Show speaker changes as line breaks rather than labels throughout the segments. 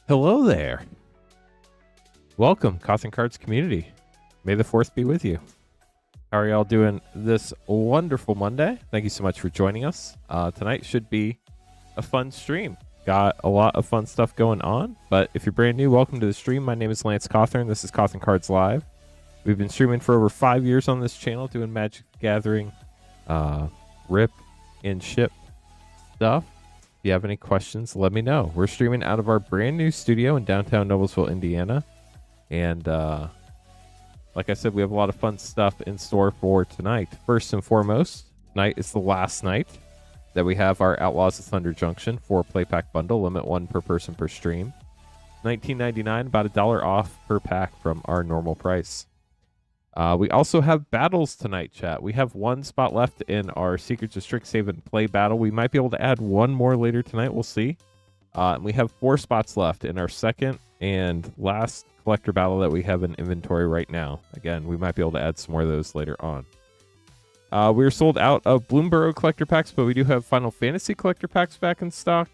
Hello there. Welcome, Cothern Cards community. May the 4th be with you. How are y'all doing this wonderful Monday? Thank you so much for joining us. Tonight should be a fun stream. Got a lot of fun stuff going on, but if you're brand new, welcome to the stream. My name is Lance Cothern. This is Cothern Cards Live. We've been streaming for over 5 years on this channel, doing Magic the Gathering, rip and ship stuff. If you have any questions, let me know. We're streaming out of our brand new studio in downtown Noblesville, Indiana. And like I said, we have a lot of fun stuff in store for tonight. First and foremost, tonight is the last night that we have our Outlaws of Thunder Junction 4-play pack bundle, limit 1 per person per stream. $19.99, about $1 off per pack from our normal price. We also have battles tonight, chat. We have 1 spot left in our Secrets of Strixhaven play battle. We might be able to add 1 more later tonight. We'll see. And we have 4 spots left in our second and last collector battle that we have in inventory right now. Again, we might be able to add some more of those later on. We're sold out of Bloomborough collector packs, but we do have Final Fantasy collector packs back in stock.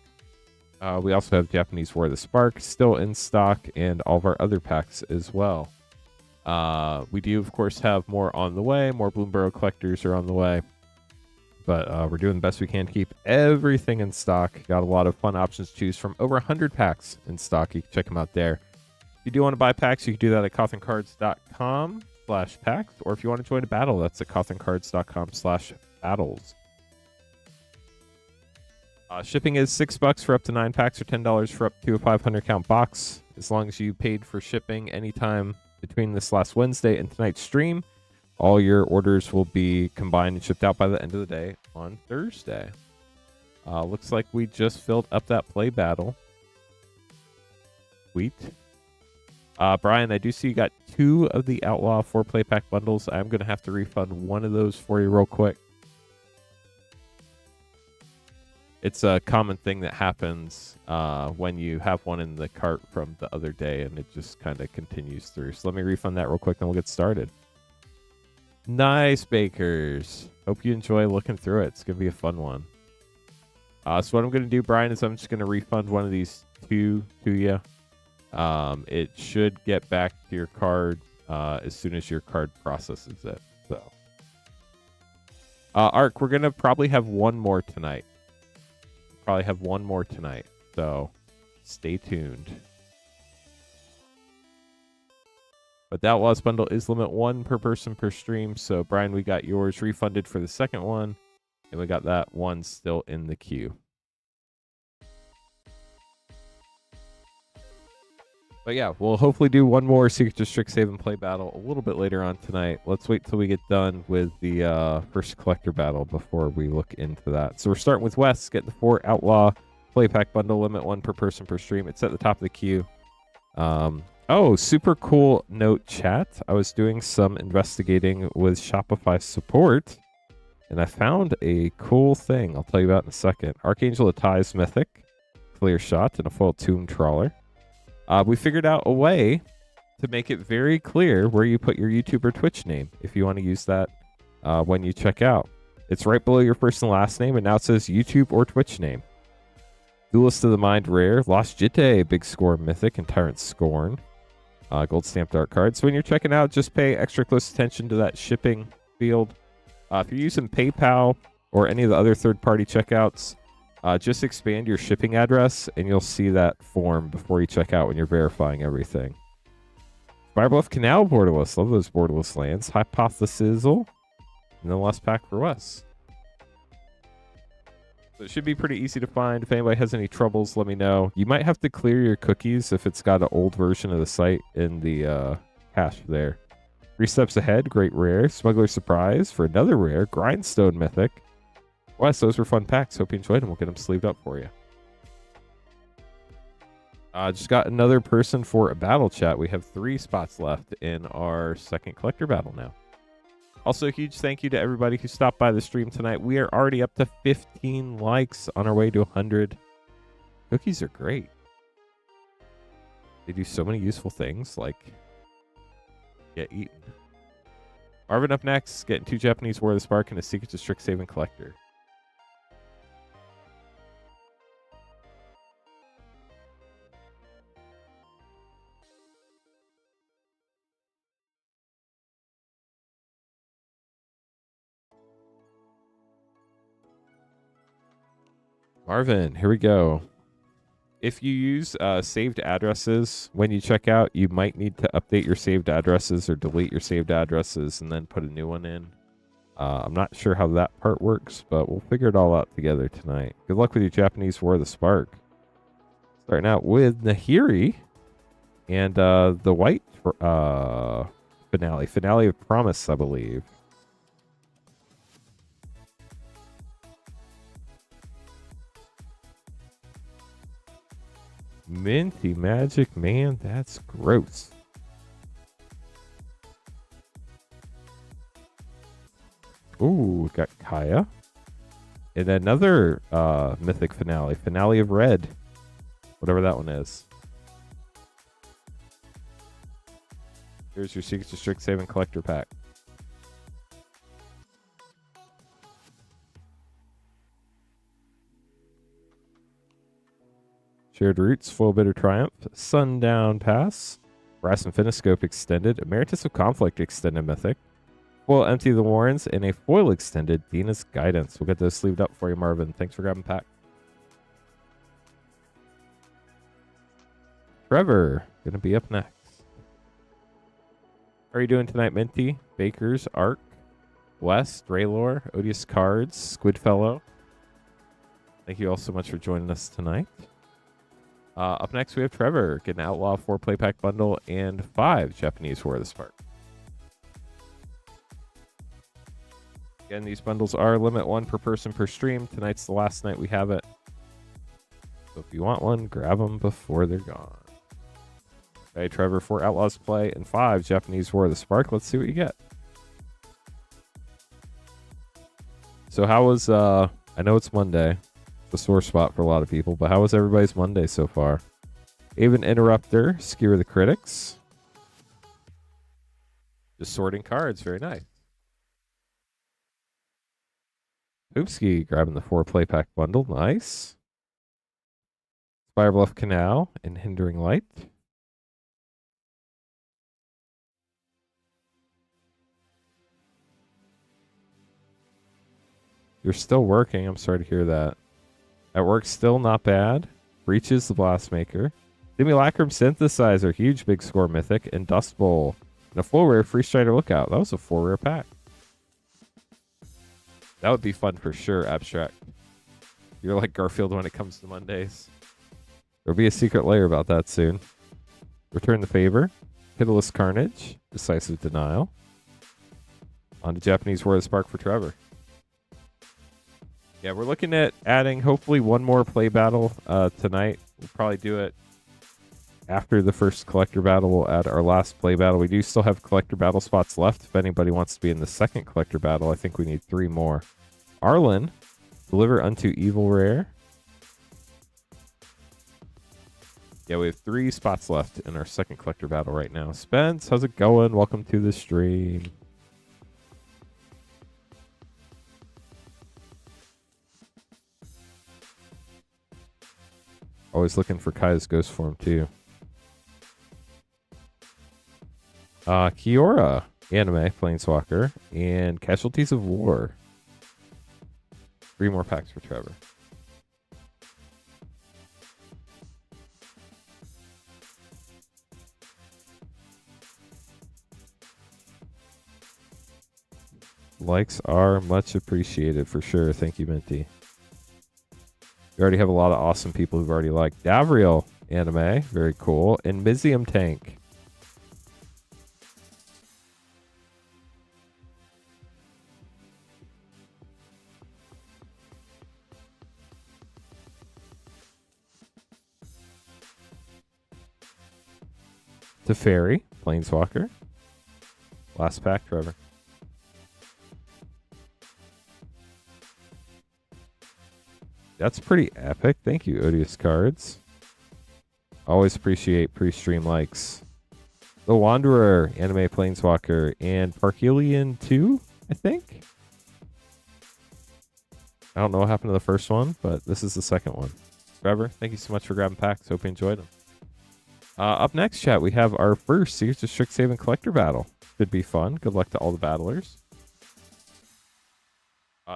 We also have Japanese War of the Spark still in stock, and all of our other packs as well. We do, of course, have more on the way. More Bloomborough collectors are on the way. But we're doing the best we can to keep everything in stock. Got a lot of fun options to choose from. Over 100 packs in stock. You can check them out there. If you do want to buy packs, you can do that at cotherncards.com/packs. Or if you want to join a battle, that's at cotherncards.com/battles. Shipping is $6 for up to 9 packs or $10 for up to a 500 count box. As long as you paid for shipping anytime between this last Wednesday and tonight's stream, all your orders will be combined and shipped out by the end of the day on Thursday. Looks like we just filled up that play battle. Sweet. Brian, I do see you got 2 of the Outlaw 4-play pack bundles. I'm going to have to refund 1 of those for you real quick. It's a common thing that happens when you have one in the cart from the other day, and it just kind of continues through. So let me refund that real quick, and we'll get started. Nice, Bakers. Hope you enjoy looking through it. It's going to be a fun one. So what I'm going to do, Brian, is I'm just going to refund one of these 2 to you. It should get back to your card as soon as your card processes it. So, Ark, we're going to probably have 1 more tonight. So stay tuned. But the Outlaws bundle is limit 1 per person per stream. So, Brian, we got yours refunded for the second one. And we got that one still in the queue. But yeah, we'll hopefully do 1 more Secret of Strixhaven play battle a little bit later on tonight. Let's wait till we get done with the first collector battle before we look into that. So we're starting with Wes. Get the 4 Outlaw play pack bundle, limit 1 per person per stream. It's at the top of the queue. Oh, super cool note, chat. I was doing some investigating with Shopify support, and I found a cool thing I'll tell you about in a second. Archangel of Ties Mythic, clear shot, and a foil Tomb Trawler. We figured out a way to make it very clear where you put your YouTube or Twitch name if you want to use that when you check out. It's right below your first and last name, and now it says YouTube or Twitch name. Duelist of the Mind rare, Lost Jitte, Big Score Mythic, and Tyrant Scorn. Gold stamped art cards. So when you're checking out, just pay extra close attention to that shipping field. If you're using PayPal or any of the other third-party checkouts, just expand your shipping address, and you'll see that form before you check out when you're verifying everything. Firebluff Canal borderless. Love those borderless lands. Hypothesizzle. And then last pack for Wes. So it should be pretty easy to find. If anybody has any troubles, let me know. You might have to clear your cookies if it's got an old version of the site in the cache there. 3 Steps Ahead. Great rare. Smuggler Surprise for another rare. Grindstone Mythic. Wes, those were fun packs. Hope you enjoyed them. We'll get them sleeved up for you. Just got another person for a battle, chat. We have 3 spots left in our second collector battle now. Also, a huge thank you to everybody who stopped by the stream tonight. We are already up to 15 likes on our way to 100. Cookies are great. They do so many useful things, like get eaten. Marvin up next, getting 2 Japanese War of the Spark and a Secrets of Strixhaven collector. Marvin, here we go. If you use saved addresses when you check out, you might need to update your saved addresses or delete your saved addresses and then put a new one in. I'm not sure how that part works, but we'll figure it all out together tonight. Good luck with your Japanese War of the Spark. Starting out with Nahiri and the white finale. Finale of Promise, I believe. Minty Magic, man, that's gross. Ooh, got Kaya. And another mythic finale. Finale of Red. Whatever that one is. Here's your Secrets of Strixhaven Collector Pack. Shared Roots, Foil Bitter Triumph, Sundown Pass, Brass Infiniscope Extended, Emeritus of Conflict Extended Mythic, Foil Empty the Warrens, and a Foil Extended Dina's Guidance. We'll get those sleeved up for you, Marvin. Thanks for grabbing pack. Trevor, going to be up next. How are you doing tonight, Minty? Baker's, Arc, West, Draylor, Odious Cards, Squidfellow. Thank you all so much for joining us tonight. Up next, we have Trevor getting Outlaw 4 play pack bundle and 5 Japanese War of the Spark. Again, these bundles are limit 1 per person per stream. Tonight's the last night we have it. So if you want one, grab them before they're gone. Okay, Trevor, 4 Outlaws play and 5 Japanese War of the Spark. Let's see what you get. So how was, I know it's Monday. The sore spot for a lot of people, but how was everybody's Monday so far? Aven Interrupter, Skewer the Critics. Just sorting cards, very nice. Hoopski grabbing the 4 play pack bundle, nice. Spirebluff Canal and Hindering Light. You're still working, I'm sorry to hear that. At work, still not bad. Breaches the Blastmaker. Simulacrum Synthesizer, huge big score mythic, and Dust Bowl. And a full rare Free Strider Lookout. That was a 4 rare pack. That would be fun for sure, Abstract. You're like Garfield when it comes to Mondays. There'll be a secret layer about that soon. Return the Favor. Pitiless Carnage. Decisive Denial. On to Japanese War of the Spark for Trevor. Yeah, we're looking at adding hopefully one more play battle tonight. We'll probably do it after the first collector battle. We'll add our last play battle. We do still have collector battle spots left. If anybody wants to be in the second collector battle, I think we need 3 more. Arlen, Deliver Unto Evil Rare. Yeah, we have 3 spots left in our second collector battle right now. Spence, how's it going? Welcome to the stream. Always looking for Kai's Ghost Form, too. Kiora, Anime, Planeswalker, and Casualties of War. 3 more packs for Trevor. Likes are much appreciated for sure. Thank you, Minty. We already have a lot of awesome people who've already liked Davriel Anime. Very cool. And Mizium Tank. Teferi, Planeswalker. Last pack, Trevor. That's pretty epic. Thank you, Odious Cards. Always appreciate pre-stream likes. The Wanderer, Anime Planeswalker, and Parkelian 2, I think? I don't know what happened to the first one, but this is the second one. Trevor, thank you so much for grabbing packs. Hope you enjoyed them. Up next, chat, we have our first Secrets of Strixhaven Collector Battle. Should be fun. Good luck to all the battlers.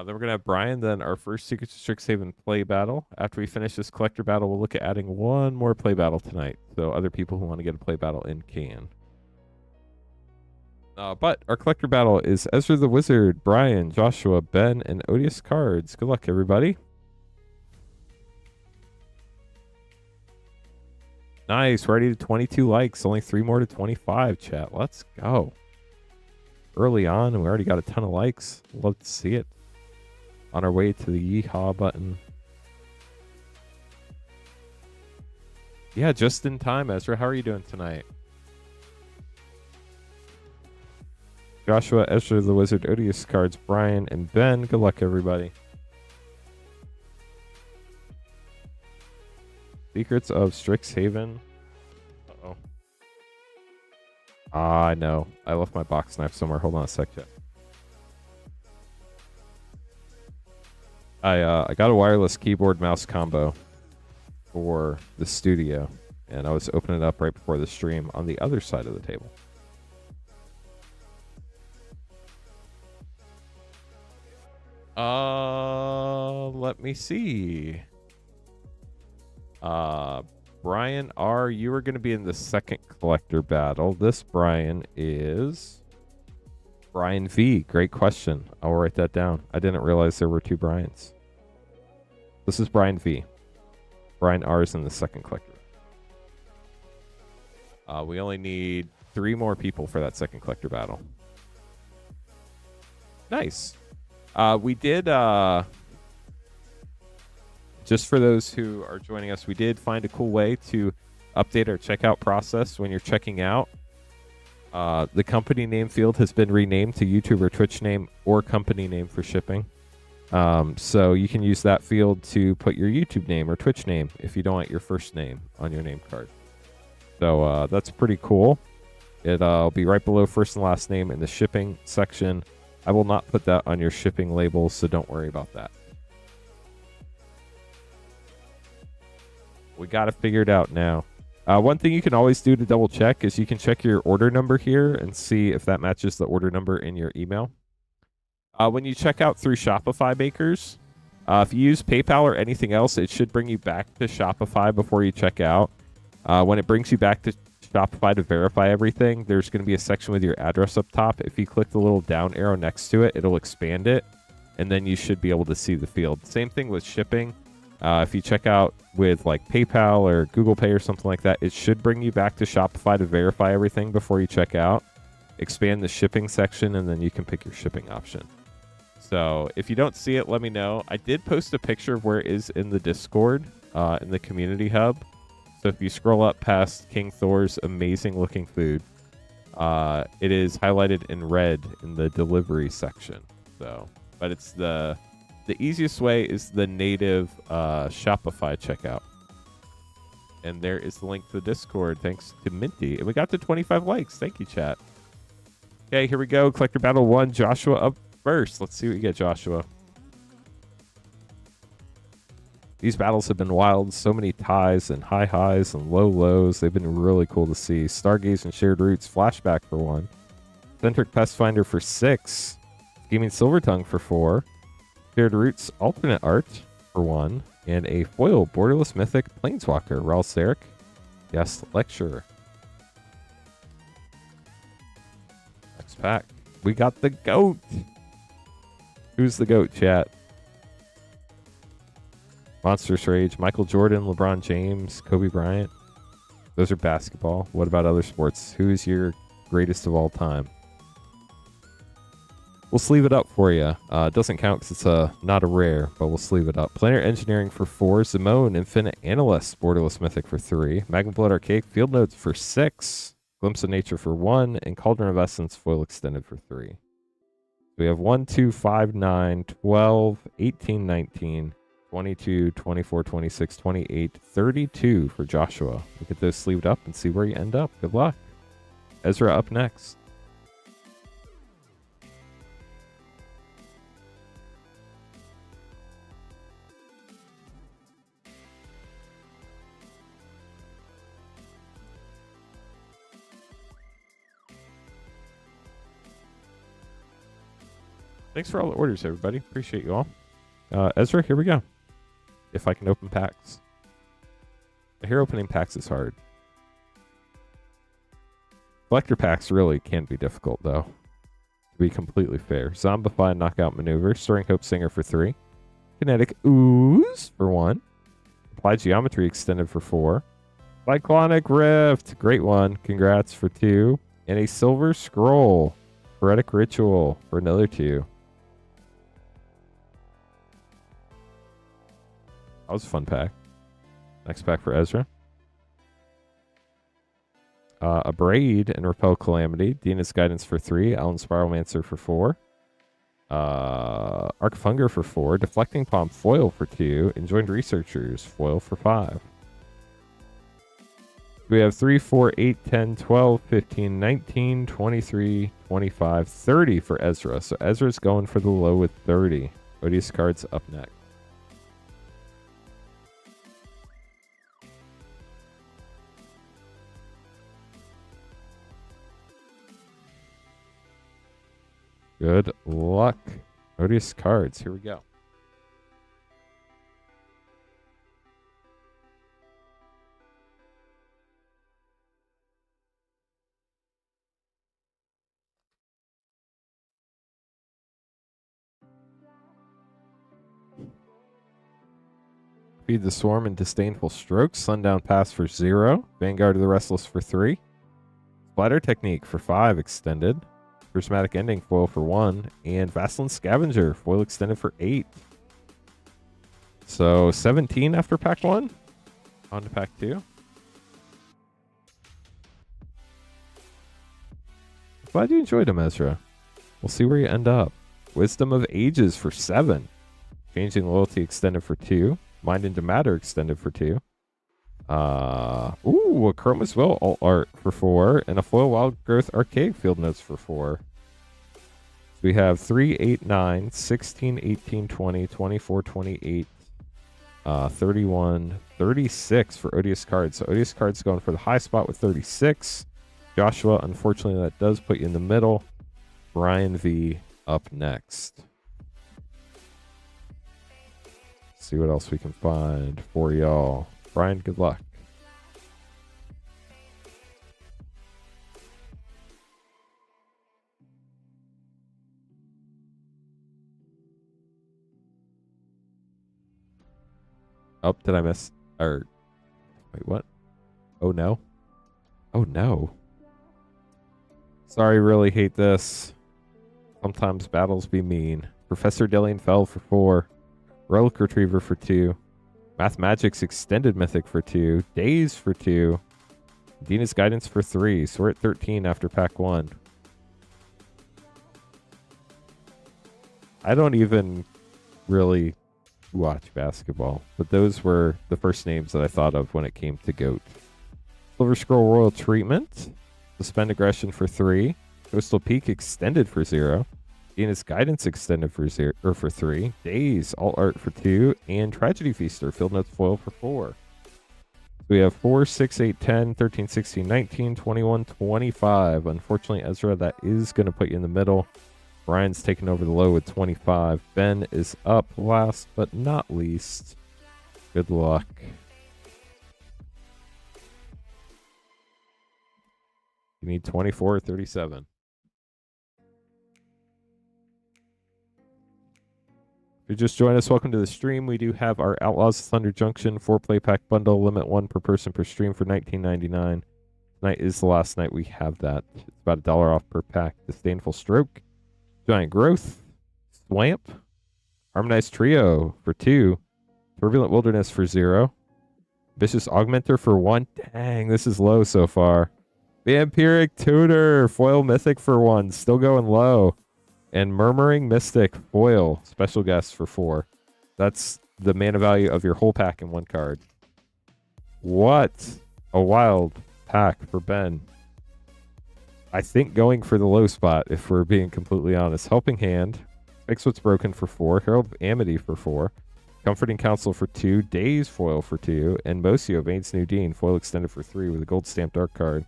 Then we're going to have Brian, then our first Secrets of Strixhaven play battle. After we finish this collector battle, we'll look at adding one more play battle tonight. So other people who want to get a play battle in can. But our collector battle is Ezra the Wizard, Brian, Joshua, Ben, and Odious Cards. Good luck, everybody. Nice. We're already to 22 likes. Only 3 more to 25, chat. Let's go. Early on, and we already got a ton of likes. Love to see it. On our way to the yeehaw button. Yeah, just in time, Ezra. How are you doing tonight? Joshua, Ezra the Wizard, Odious Cards, Brian, and Ben. Good luck, everybody. Secrets of Strixhaven. Uh-oh. I know. I left my box knife somewhere. Hold on a sec, chat. I got a wireless keyboard mouse combo for the studio, and I was opening it up right before the stream on the other side of the table. Let me see. Brian R, you are going to be in the second collector battle. This Brian is Brian V. Great question. I'll write that down. I didn't realize there were 2 Brians. This is Brian V. Brian R is in the second collector. We only need 3 more people for that second collector battle. Nice. We did, just for those who are joining us, we did find a cool way to update our checkout process when you're checking out. The company name field has been renamed to YouTube or Twitch name or company name for shipping. So you can use that field to put your YouTube name or Twitch name if you don't want your first name on your name card. So that's pretty cool. It'll be right below first and last name in the shipping section. I will not put that on your shipping labels, so don't worry about that. We got to figure it out now. One thing you can always do to double check is you can check your order number here and see if that matches the order number in your email. When you check out through Shopify Bakers, if you use PayPal or anything else, it should bring you back to Shopify before you check out. When it brings you back to Shopify to verify everything, there's going to be a section with your address up top. If you click the little down arrow next to it, it'll expand it, and then you should be able to see the field. Same thing with shipping. If you check out with like PayPal or Google Pay or something like that, it should bring you back to Shopify to verify everything before you check out. Expand the shipping section, and then you can pick your shipping option. So if you don't see it, let me know. I did post a picture of where it is in the Discord, in the community hub. So if you scroll up past King Thor's amazing looking food, it is highlighted in red in the delivery section. So, but it's the easiest way is the native Shopify checkout. And there is the link to the Discord, thanks to Minty. And we got to 25 likes. Thank you, chat. Okay, here we go. Collector Battle 1. Joshua up first. Let's see what you get, Joshua. These battles have been wild. So many ties and high highs and low lows. They've been really cool to see. Stargaze and Shared Roots Flashback for 1. Centric Pestfinder for 6. Scheming Silvertongue for 4. Shared Roots Alternate Art for 1. And a foil Borderless Mythic Planeswalker. Raul Seric. Guest Lecturer. Next pack. We got the GOAT. Who's the GOAT, chat? Monsters Rage, Michael Jordan, LeBron James, Kobe Bryant. Those are basketball. What about other sports? Who is your greatest of all time? We'll sleeve it up for you. It doesn't count because it's not a rare, but we'll sleeve it up. Planetary Engineering for 4. Zimone, Infinite Analyst, Borderless Mythic for 3. Magma Blood Archaic, Field Notes for 6. Glimpse of Nature for 1. And Cauldron of Essence, Foil Extended for 3. We have 1, 2, 5, 9, 12, 18, 19, 22, 24, 26, 28, 32 for Joshua. We'll get those sleeved up and see where you end up. Good luck. Ezra up next. Thanks for all the orders, everybody. Appreciate you all. Ezra, here we go. If I can open packs. I hear opening packs is hard. Collector packs really can be difficult, though. To be completely fair. Zombify Knockout Maneuver. Storing Hope Singer for 3. Kinetic Ooze for 1. Applied Geometry Extended for 4. Cyclonic Rift. Great one. Congrats for 2. And a Silver Scroll. Poetic Ritual for another 2. That was a fun pack. Next pack for Ezra. Abrade and Repel Calamity. Dina's Guidance for 3. Alan Spiralmancer for 4. Arcfunger for 4. Deflecting Palm Foil for 2. Enjoined Researchers Foil for 5. We have 3, 4, 8, 10, 12, 15, 19, 23, 25, 30 for Ezra. So Ezra's going for the low with 30. Odious cards up next. Good luck. Odious cards. Here we go. Feed the Swarm and Disdainful Strokes. Sundown Pass for 0. Vanguard of the Restless for 3. Splatter Technique for 5 extended. Prismatic Ending foil for 1. And Vassalin Scavenger foil extended for 8. So 17 after pack 1. On to pack 2. Glad you enjoyed them, Ezra. We'll see where you end up. Wisdom of Ages for 7. Changing Loyalty extended for 2. Mind into Matter extended for 2. A Chroma's Will alt art for 4. And a foil Wild Growth Archaic Field Notes for 4. So we have 3, 8, 9, 16, 18, 20, 24, 28, 31, 36 for Odious cards. So Odious cards going for the high spot with 36. Joshua, unfortunately, that does put you in the middle. Brian V up next. See what else we can find for y'all. Brian, good luck. Oh, did I miss? Or wait, what? Oh no. Oh no. Sorry, really hate this. Sometimes battles be mean. Professor Dillian Fell for 4. Relic Retriever for 2. Mathmagic's Extended Mythic for 2. Days for 2. Dina's Guidance for 3. So we're at 13 after pack 1. I don't even really watch basketball, but those were the first names that I thought of when it came to GOAT. Silver Scroll Royal Treatment. Suspend Aggression for 3. Coastal Peak Extended for 0. Dina's Guidance extended for 0 or for 3. Days alt art for 2, and Tragedy Feaster Field Notes foil for 4. So we have 4, 6, 8, 10, 13, 16, 19, 21, 25. Unfortunately, Ezra, that is going to put you in the middle. Brian's taking over the low with 25. Ben is up last but not least. Good luck. You need 24 or 37. If you just joined us, welcome to the stream. We do have our Outlaws Thunder Junction 4-play pack bundle, limit 1 per person per stream for $19.99. Tonight is the last night we have that. It's about $1 off per pack. Disdainful Stroke, Giant Growth, Swamp, Harmonized Trio for 2, Turbulent Wilderness for 0, Vicious Augmenter for 1. Dang, this is low so far. Vampiric Tutor, Foil Mythic for 1, still going low. And Murmuring Mystic foil, special guest for 4. That's the mana value of your whole pack in 1 card. What a wild pack for Ben. I think going for the low spot, if we're being completely honest. Helping Hand, Fix What's Broken for 4, Herald of Amity for 4, Comforting Counsel for 2, Days foil for 2, and Mosio, Vane's New Dean, foil extended for 3 with a gold stamped art card.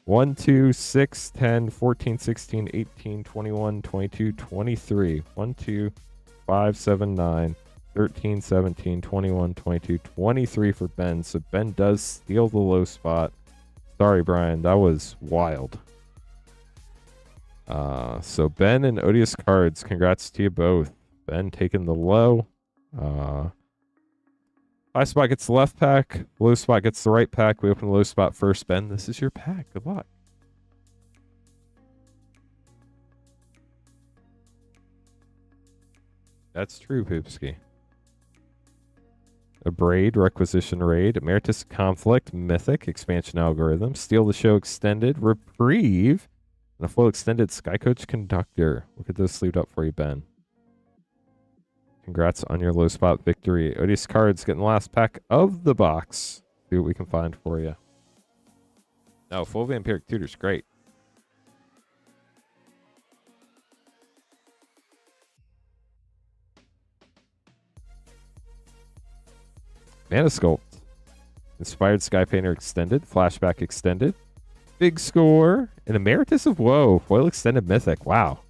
1, 2, 6, 10, 14, 16, 18, 21, 22, 23. 1, 2, 5, 7, 9, 13, 17, 21, 22, 23 for Ben. So Ben does steal the low spot. Sorry, Brian. That was wild. So Ben and Odious Cards, congrats to you both. Ben taking the low. High spot gets the left pack. Low spot gets the right pack. We open the low spot first. Ben, this is your pack. Good luck. That's true, Poopski. A Braid, Requisition Raid, Emeritus Conflict, Mythic, Expansion Algorithm, Steal the Show Extended, Reprieve, and a full extended Sky Coach Conductor. Look at those sleeved up for you, Ben. Congrats on your low spot victory. Odious Cards getting the last pack of the box. See what we can find for you. Oh, full Vampiric Tutor's great. Mana Sculpt. Inspired Sky Painter Extended. Flashback Extended. Big Score. An Emeritus of Woe. Foil Extended Mythic. Wow.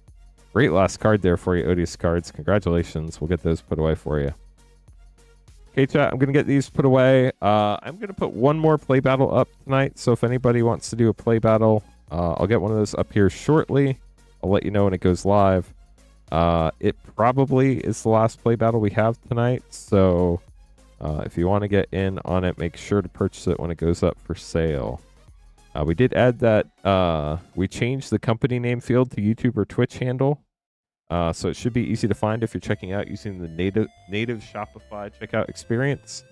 Great last card there for you, Odious Cards. Congratulations. We'll get those put away for you. Okay, chat. I'm going to get these put away. I'm going to put one more play battle up tonight. So if anybody wants to do a play battle, I'll get one of those up here shortly. I'll let you know when it goes live. It probably is the last play battle we have tonight. So if you want to get in on it, make sure to purchase it when it goes up for sale. We did add that we changed the company name field to YouTube or Twitch handle. So it should be easy to find if you're checking out using the native Shopify checkout experience.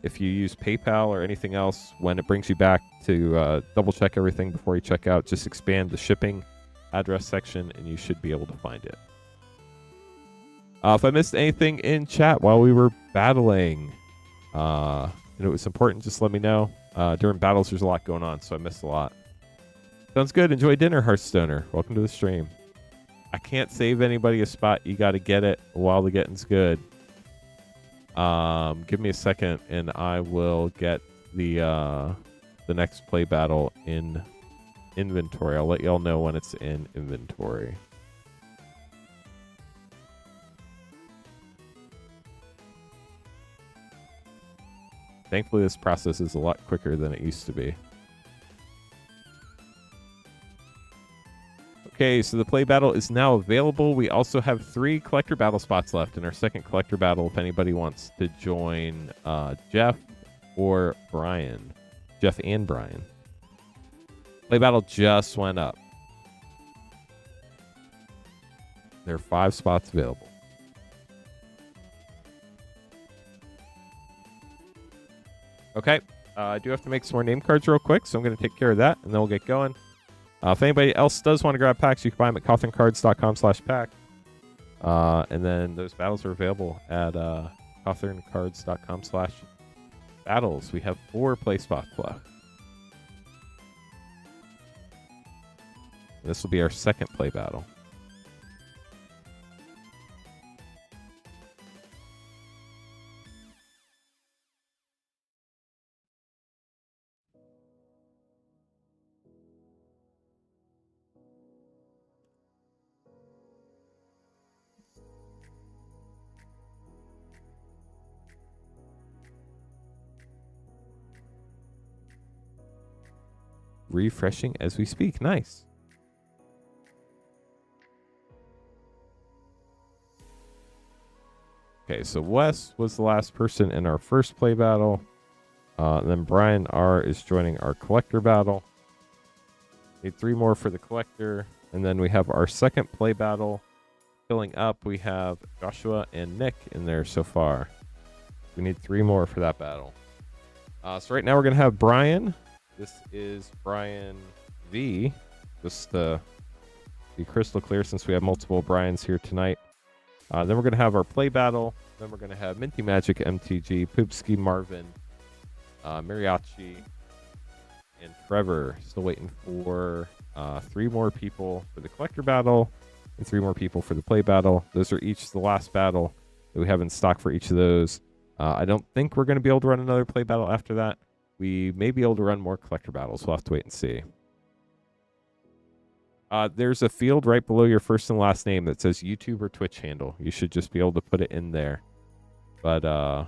If you use PayPal or anything else, when it brings you back to double check everything before you check out, just expand the shipping address section and you should be able to find it. If I missed anything in chat while we were battling, and it was important, just let me know. During battles, there's a lot going on, so I missed a lot. Sounds good. Enjoy dinner, Hearthstoner. Welcome to the stream. I can't save anybody a spot. You got to get it while the getting's good. Give me a second, and I will get the next play battle in inventory. I'll let y'all know when it's in inventory. Thankfully, this process is a lot quicker than it used to be. Okay, so the play battle is now available. We also have 3 collector battle spots left in our second collector battle if anybody wants to join Jeff or Brian. Jeff and Brian. Play battle just went up. There are 5 spots available. Okay, I do have to make some more name cards real quick, so I'm going to take care of that, and then we'll get going. If anybody else does want to grab packs, you can buy them at cotherncards.com/pack. And then those battles are available at cotherncards.com/battles. We have 4 play spots left. This will be our second play battle. Refreshing as we speak. Nice. Okay, so Wes was the last person in our first play battle. Then Brian R is joining our collector battle. Need 3 more for the collector. And then we have our second play battle filling up. We have Joshua and Nick in there so far. We need 3 more for that battle. So right now we're going to have Brian. This is Brian V. Just to be crystal clear since we have multiple Brians here tonight. Then we're going to have our play battle. Then we're going to have Minty Magic, MTG, Poopski, Marvin, Mariachi, and Trevor. Still waiting for 3 more people for the collector battle and 3 more people for the play battle. Those are each the last battle that we have in stock for each of those. I don't think we're going to be able to run another play battle after that. we may be able to run more collector battles. We'll have to wait and see. There's a field right below your first and last name that says YouTube or Twitch handle. You should just be able to put it in there. But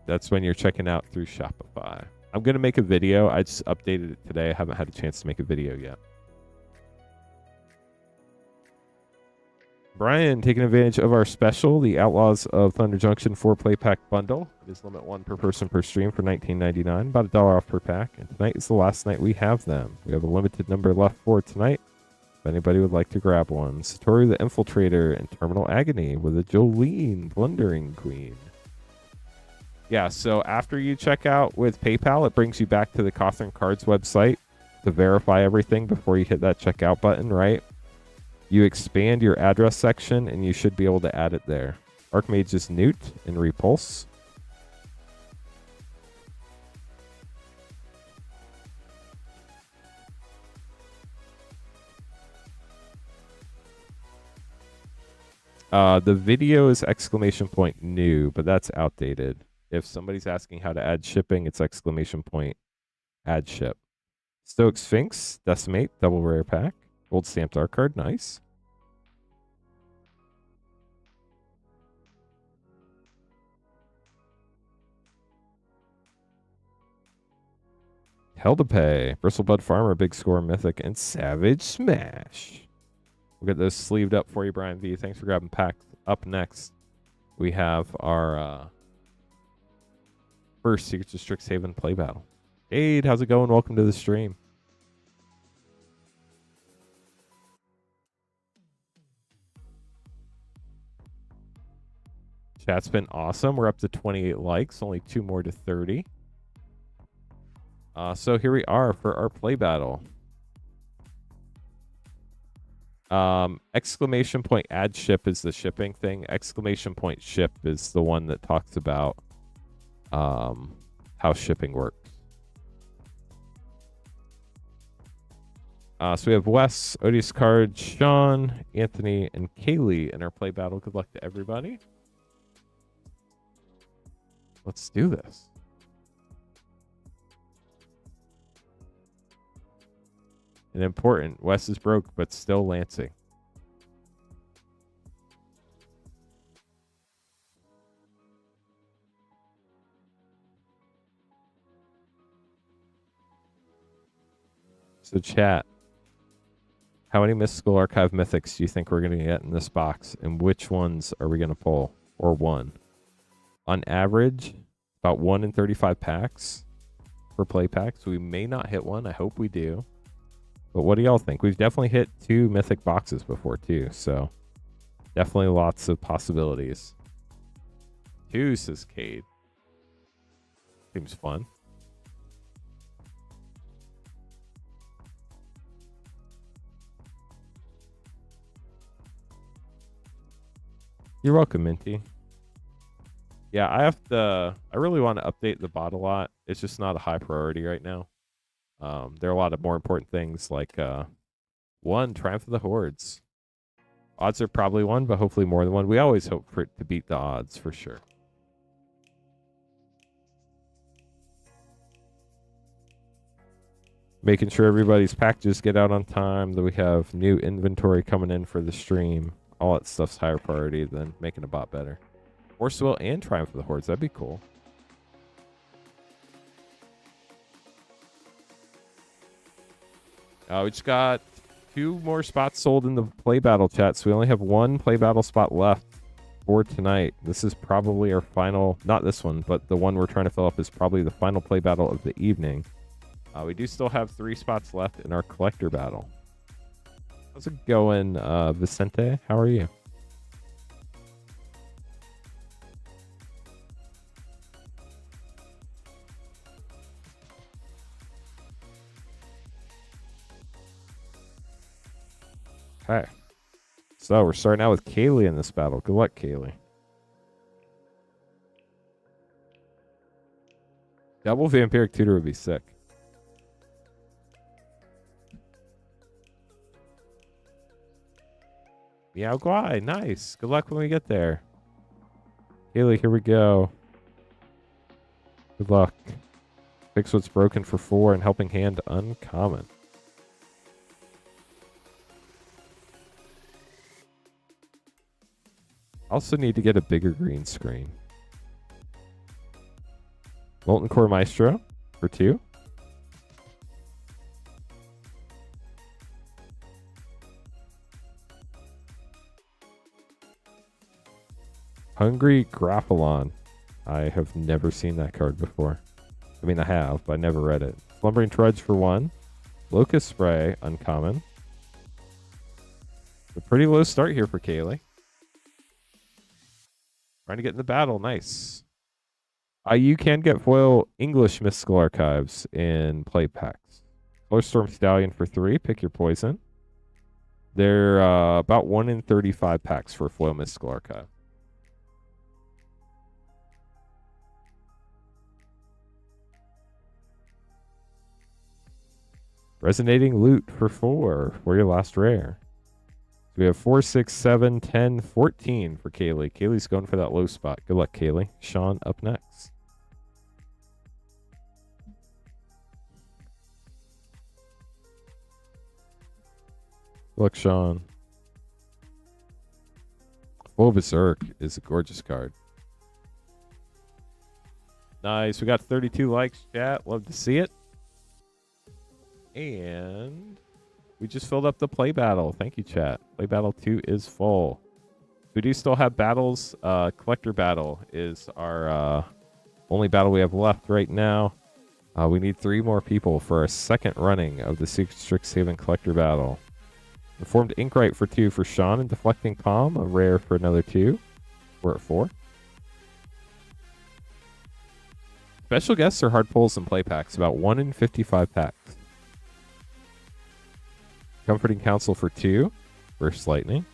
that's when you're checking out through Shopify. I'm going to make a video. I just updated it today. I haven't had a chance to make a video yet. Brian, taking advantage of our special, the Outlaws of Thunder Junction 4-play pack bundle. It is limit 1 per person per stream for $19.99, about $1 off per pack. And tonight is the last night we have them. We have a limited number left for tonight. If anybody would like to grab one. Satori the Infiltrator and Terminal Agony with a Jolene Blundering Queen. Yeah, so after you check out with PayPal, it brings you back to the Cothern Cards website to verify everything before you hit that checkout button, right? You expand your address section, and you should be able to add it there. Archmage is Newt and Repulse. The video is !new, but that's outdated. If somebody's asking how to add shipping, it's !add ship. Stoic Sphinx, Decimate, double rare pack. Gold stamped art card, nice. Hell to Pay, Bristlebud Farmer, Big Score, Mythic, and Savage Smash. We'll get those sleeved up for you, Brian V. Thanks for grabbing packs. Up next, we have our first Secrets of Strixhaven play battle. Jade, how's it going? Welcome to the stream. Chat's been awesome. We're up to 28 likes, only 2 more to 30. So here we are for our play battle. Exclamation point add ship is the shipping thing. Exclamation point ship is the one that talks about how shipping works. So we have Wes, Odious Card, Sean, Anthony, and Kaylee in our play battle. Good luck to everybody. Let's do this. And important, Wes is broke, but still lancing. So chat, how many Mystical Archive Mythics do you think we're going to get in this box? And which ones are we going to pull? Or one? On average, about 1 in 35 packs per play pack. So we may not hit one. I hope we do. But what do y'all think? We've definitely hit 2 mythic boxes before too. So definitely lots of possibilities. 2, says Cade. Seems fun. You're welcome, Minty. Yeah, I really want to update the bot a lot. It's just not a high priority right now. There are a lot of more important things like 1, Triumph of the Hordes. Odds are probably 1, but hopefully more than 1. We always hope for it to beat the odds for sure. Making sure everybody's packages get out on time, that we have new inventory coming in for the stream. All that stuff's higher priority than making a bot better. Force Will and Triumph of the Hordes, that'd be cool. We just got 2 more spots sold in the play battle chat, so we only have 1 play battle spot left for tonight. This is probably our final, not this one, but the one we're trying to fill up is probably the final play battle of the evening. We do still have 3 spots left in our collector battle. How's it going, Vicente? How are you? Okay. So we're starting out with Kaylee in this battle. Good luck, Kaylee. Double Vampiric Tutor would be sick. Meow Guai, nice. Good luck when we get there. Kaylee, here we go. Good luck. Fix what's broken for 4 and helping hand uncommon. Also need to get a bigger green screen. Molten Core Maestro for 2. Hungry Grappalon. I have never seen that card before. I mean, I have, but I never read it. Slumbering Trudge for 1. Locust Spray, uncommon. A pretty low start here for Kaylee. Trying to get in the battle. Nice. You can get foil English Mystical Archives in play packs. Color Storm Stallion for 3. Pick your poison. They're about 1 in 35 packs for foil Mystical Archive. Resonating Loot for 4 for your last rare. So we have 4, 6, 7, 10, 14 for Kaylee. Kaylee's going for that low spot. Good luck, Kaylee. Sean up next. Look, Sean. Full Berserk is a gorgeous card. Nice. We got 32 likes, chat. Love to see it. And we just filled up the play battle. Thank you, chat. Play battle 2 is full. We do still have battles. Collector battle is our only battle we have left right now. We need 3 more people for our second running of the Secret Strixhaven Collector battle. Informed Inkwright for 2 for Sean, and Deflecting Palm, a rare for another 2. We're at 4. Special guests are hard pulls and play packs, about 1 in 55 packs. Comforting Counsel for 2. Burst Lightning.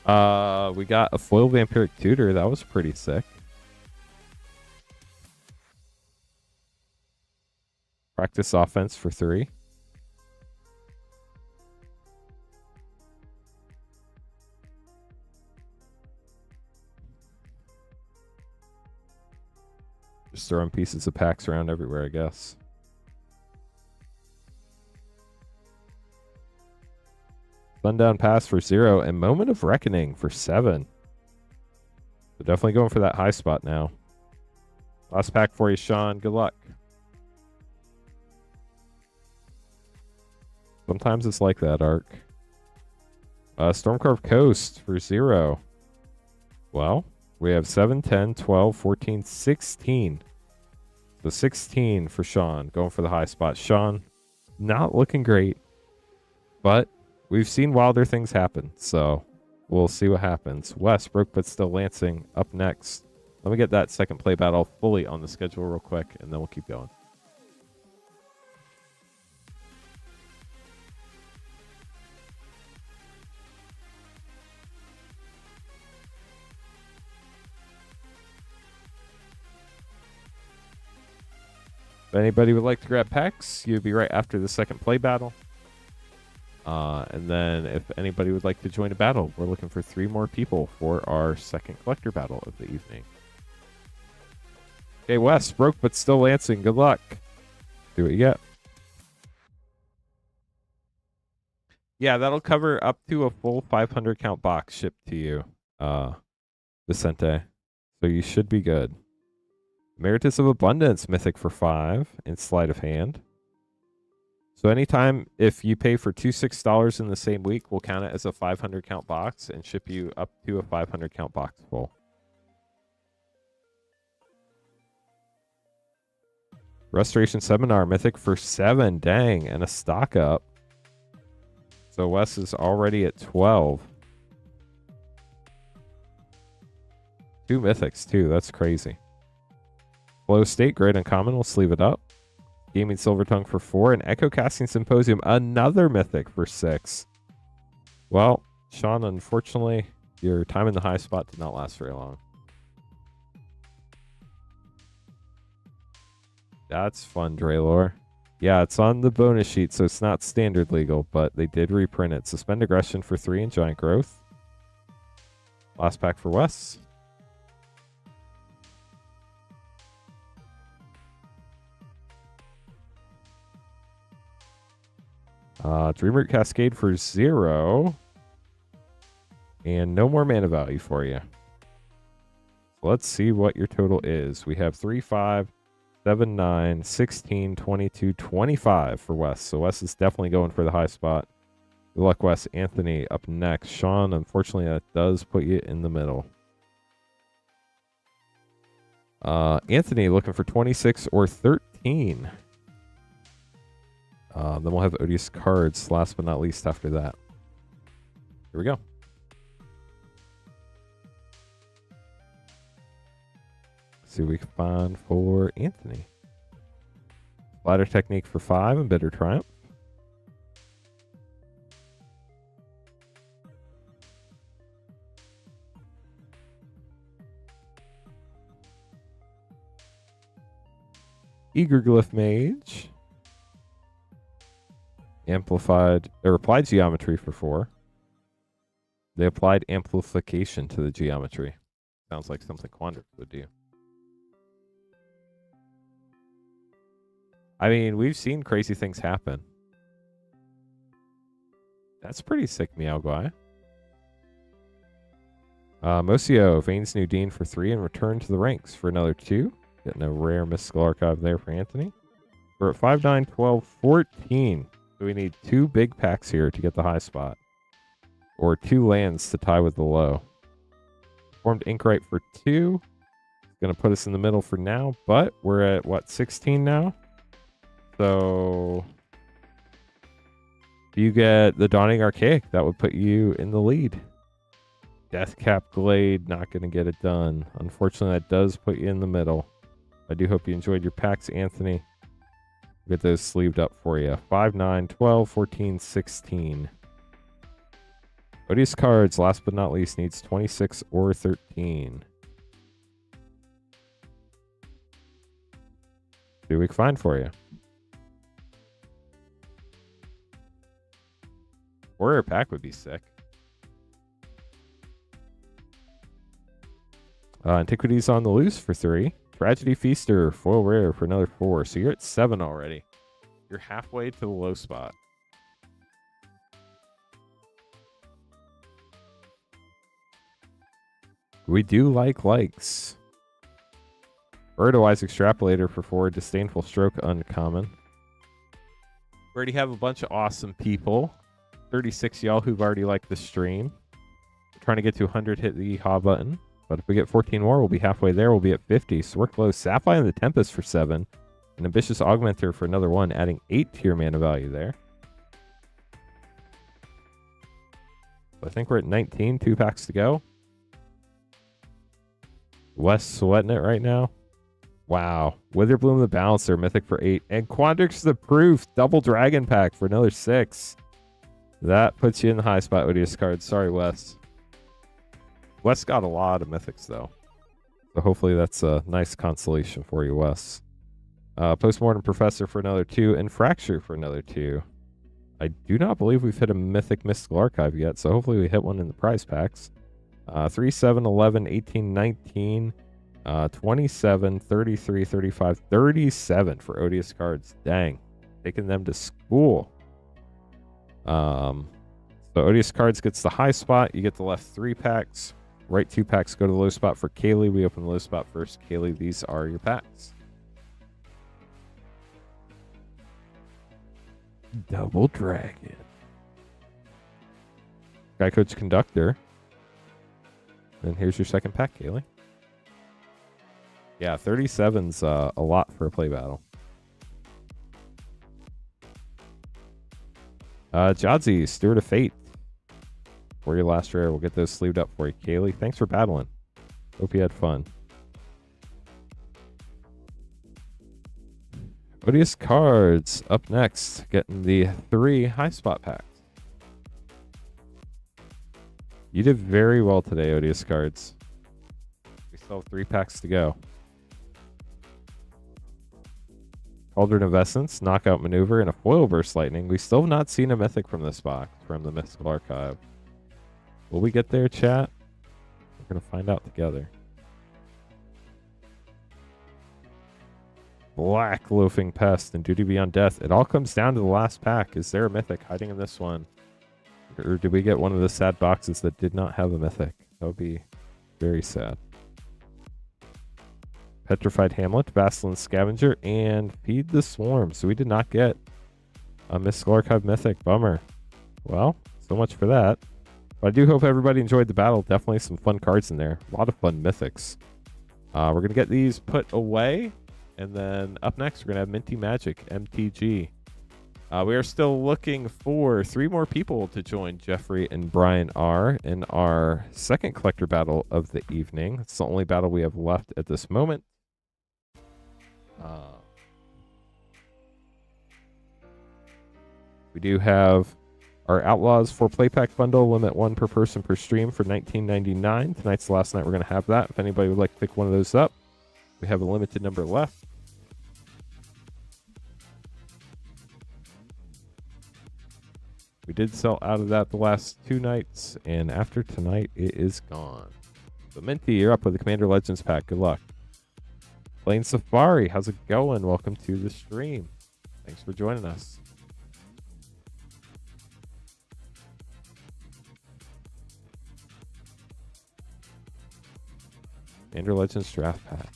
We got a foil Vampiric Tutor. That was pretty sick. Practice Offense for 3. Just throwing pieces of packs around everywhere, I guess. Sundown Pass for 0 and Moment of Reckoning for 7. So definitely going for that high spot now. Last pack for you, Sean. Good luck. Sometimes it's like that, Arc. Stormcarved Coast for 0. Well, we have 7, 10, 12, 14, 16. So 16 for Sean. Going for the high spot. Sean, not looking great. But we've seen wilder things happen. So we'll see what happens. Wes, broke but still lancing, up next. Let me get that second play battle fully on the schedule real quick, and then we'll keep going. If anybody would like to grab packs, you'd be right after the second play battle. And then if anybody would like to join a battle, we're looking for 3 more people for our second collector battle of the evening. Okay, Wes, broke but still lancing. Good luck. See what you get. Yeah, that'll cover up to a full 500 count box shipped to you, Vicente. So you should be good. Emeritus of Abundance, Mythic for 5, and Sleight of Hand. So anytime if you pay for $2 in the same week, we'll count it as a 500 count box and ship you up to a 500 count box full. Restoration Seminar, Mythic for 7, dang, and a stock up. So Wes is already at 12. 2 Mythics too, that's crazy. Flow State, great uncommon, we'll sleeve it up. Gaming Silver Tongue for 4, and Echo Casting Symposium, another Mythic for 6. Well, Sean, unfortunately, your time in the high spot did not last very long. That's fun, Draylor. Yeah, it's on the bonus sheet, so it's not standard legal, but they did reprint it. Suspend Aggression for 3 and Giant Growth. Last pack for Wes. Dreamroot Cascade for 0. And no more mana value for you. So let's see what your total is. We have 3, 5, 7, 9, 16, 22, 25 for Wes. So Wes is definitely going for the high spot. Good luck, Wes. Anthony up next. Sean, unfortunately, that does put you in the middle. Anthony looking for 26 or 13. Then we'll have odious cards last but not least after that. Here we go. See what we can find for Anthony. Ladder Technique for 5 and Bitter Triumph. Eagerglyph Mage. Applied Geometry for 4. They applied Amplification to the Geometry. Sounds like something Quandrix would do. I mean, we've seen crazy things happen. That's pretty sick, Meowguy. Mosio, Vane's New Dean for 3 and Return to the Ranks for another 2. Getting a rare Mystical Archive there for Anthony. We're at 5, 9, 12, 14. So we need 2 big packs here to get the high spot. Or 2 lands to tie with the low. Formed Inkrite for 2. Going to put us in the middle for now, but we're at, what, 16 now? So if you get the Dawning Archaic, that would put you in the lead. Deathcap Glade, not going to get it done. Unfortunately, that does put you in the middle. I do hope you enjoyed your packs, Anthony. We'll get those sleeved up for you. 5, 9, 12, 14, 16. Odious cards, last but not least, needs 26 or 13. See what we can find for you. Warrior pack would be sick. Antiquities on the Loose for 3. Tragedy Feaster, foil rare for another 4. So you're at 7 already. You're halfway to the low spot. We do like likes. Birdwise Extrapolator for 4. Disdainful Stroke, uncommon. We already have a bunch of awesome people. 36 y'all who've already liked the stream. We're trying to get to 100, hit the ha button. But if we get 14 more, we'll be halfway there. We'll be at 50. So we're close. Sapphire and the Tempest for 7. An Ambitious Augmenter for another 1, adding 8 to your mana value there. So I think we're at 19. 2 packs to go. Wes sweating it right now. Wow. Witherbloom the Balancer, Mythic for 8. And Quandrix the Proof, Double Dragon Pack for another 6. That puts you in the high spot, Odious cards. Sorry, Wes. Wes got a lot of mythics, though. So hopefully that's a nice consolation for you, Wes. Postmortem Professor for another 2, and Fracture for another 2. I do not believe we've hit a Mythic Mystical Archive yet, so hopefully we hit one in the prize packs. 3, 7, 11, 18, 19, 27, 33, 35, 37 for Odious cards. Dang. Taking them to school. So Odious cards gets the high spot. You get the left 3 packs. Right 2 packs go to the low spot for Kaylee. We open the low spot first. Kaylee, these are your packs. Double Dragon. Guy Coach Conductor. And here's your second pack, Kaylee. Yeah, 37's a lot for a play battle. Jodzi, Steward of Fate. For your last rare, we'll get those sleeved up for you, Kaylee. Thanks for battling. Hope you had fun. Odious cards up next. Getting the 3 high spot packs. You did very well today, Odious cards. We still have 3 packs to go. Cauldron of Essence, Knockout Maneuver, and a Foil Burst Lightning. We still have not seen a mythic from this box, from the Mystical Archive. Will we get there, chat? We're going to find out together. Black Loafing Pest and Duty Beyond Death. It all comes down to the last pack. Is there a mythic hiding in this one? Or did we get one of the sad boxes that did not have a mythic? That would be very sad. Petrified Hamlet, Basilisk Scavenger, and Feed the Swarm. So we did not get a Mystical Archive mythic. Bummer. Well, so much for that. But I do hope everybody enjoyed the battle. Definitely some fun cards in there. A lot of fun mythics. We're going to get these put away. And then up next, we're going to have Minty Magic, MTG. We are still looking for 3 more people to join Jeffrey and Brian R. in our second collector battle of the evening. It's the only battle we have left at this moment. We do have our Outlaws 4 play pack bundle, limit 1 per person per stream for $19.99. Tonight's the last night we're going to have that. If anybody would like to pick one of those up, we have a limited number left. We did sell out of that the last 2 nights, and after tonight, it is gone. So Minty, you're up with the Commander Legends pack. Good luck. Plain Safari, how's it going? Welcome to the stream. Thanks for joining us. Commander Legends draft pack.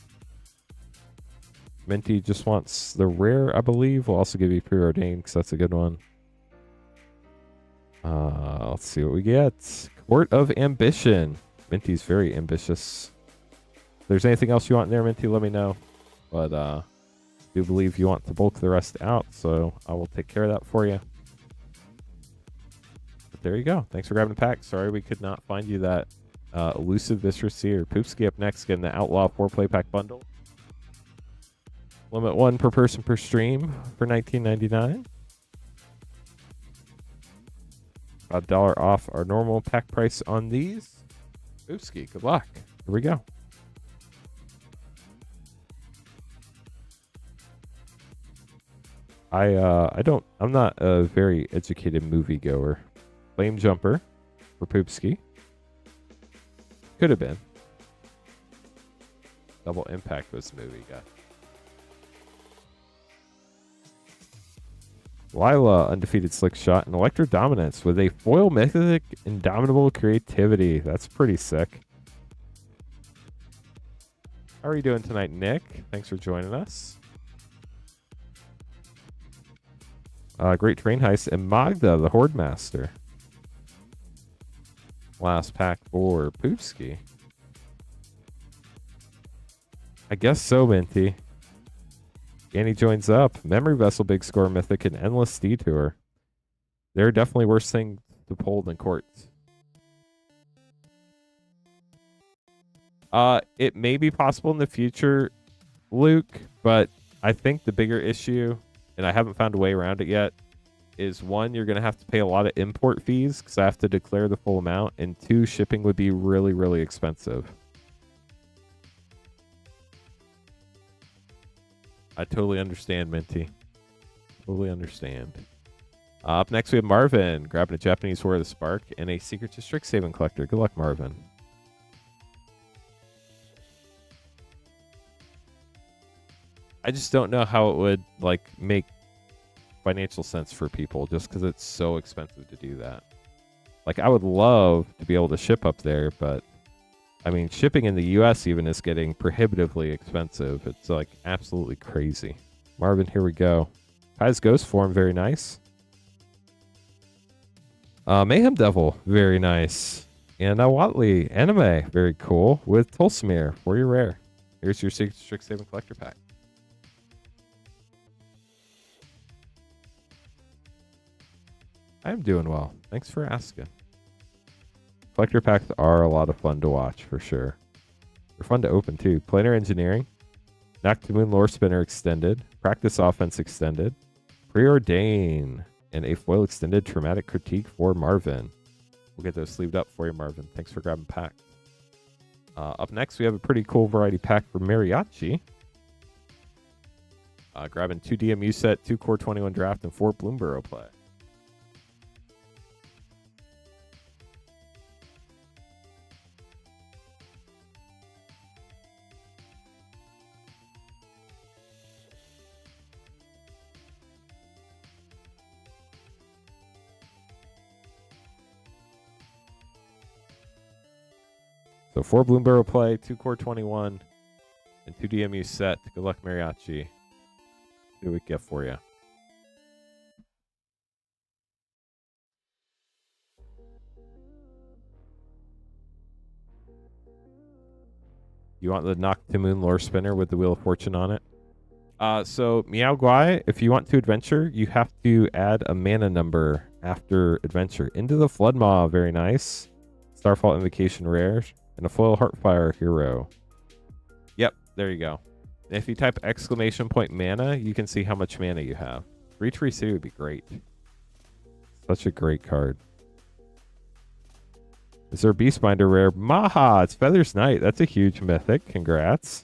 Minty just wants the rare, I believe. We'll also give you Preordained because that's a good one. Let's see what we get. Court of Ambition. Minty's very ambitious. If there's anything else you want in there, Minty, let me know. But I do believe you want to bulk the rest out, so I will take care of that for you. But there you go. Thanks for grabbing the pack. Sorry we could not find you that elusive Viscera Seer. Poopski up next, getting the Outlaw 4 play pack bundle. Limit 1 per person per stream for $19.99. $1 off our normal pack price on these. Poopski, good luck. Here we go. I'm not a very educated moviegoer. Flame Jumper for Poopski. Could have been. Double Impact was the movie, guy. Lila, Undefeated Slick Shot, and Electro Dominance with a foil mythic Indomitable Creativity. That's pretty sick. How are you doing tonight, Nick? Thanks for joining us. Great Train Heist and Magda, the Horde Master. Last pack for Poopski. I guess so, Minty. Annie joins up. Memory Vessel, Big Score, Mythic, and Endless Detour. They're definitely worse things to pull than Courts. It may be possible in the future, Luke, but I think the bigger issue, and I haven't found a way around it yet, is 1, you're going to have to pay a lot of import fees because I have to declare the full amount, and 2, shipping would be really, really expensive. I totally understand, Minty. Totally understand. Up next, we have Marvin grabbing a Japanese War of the Spark and a Secret to Strixhaven collector. Good luck, Marvin. I just don't know how it would make financial sense for people just because it's so expensive to do that. I would love to be able to ship up there, but I mean, shipping in the US even is getting prohibitively expensive. It's absolutely crazy. Marvin, here we go. Kai's Ghost form, very nice. Mayhem Devil, very nice. And Watley, Anime, very cool. With Tulsimir for your rare. Here's your Secret Strixhaven collector pack. I'm doing well. Thanks for asking. Collector packs are a lot of fun to watch, for sure. They're fun to open, too. Planar Engineering. Noctimoon Lore Spinner Extended. Practice Offense Extended. Preordain. And a foil extended Traumatic Critique for Marvin. We'll get those sleeved up for you, Marvin. Thanks for grabbing pack. Up next, we have a pretty cool variety pack for Mariachi. Grabbing 2 DMU set, 2 Core 21 Draft, and 4 Bloomborough play. So 4 Bloomburrow play, 2 Core 21, and 2 DMU set. Good luck, Mariachi. See what we get for you. You want the Noctimoon Lore Spinner with the Wheel of Fortune on it? So Meow Guai, if you want to adventure, you have to add a mana number after adventure. Into the Flood Maw, very nice. Starfall Invocation rare, and a foil Heartfire hero. Yep, there you go. And if you type !! mana, you can see how much mana you have. Retreat City would be great. Such a great card. Is there a Beastbinder rare? Maha! It's Feathers Knight. That's a huge mythic. Congrats.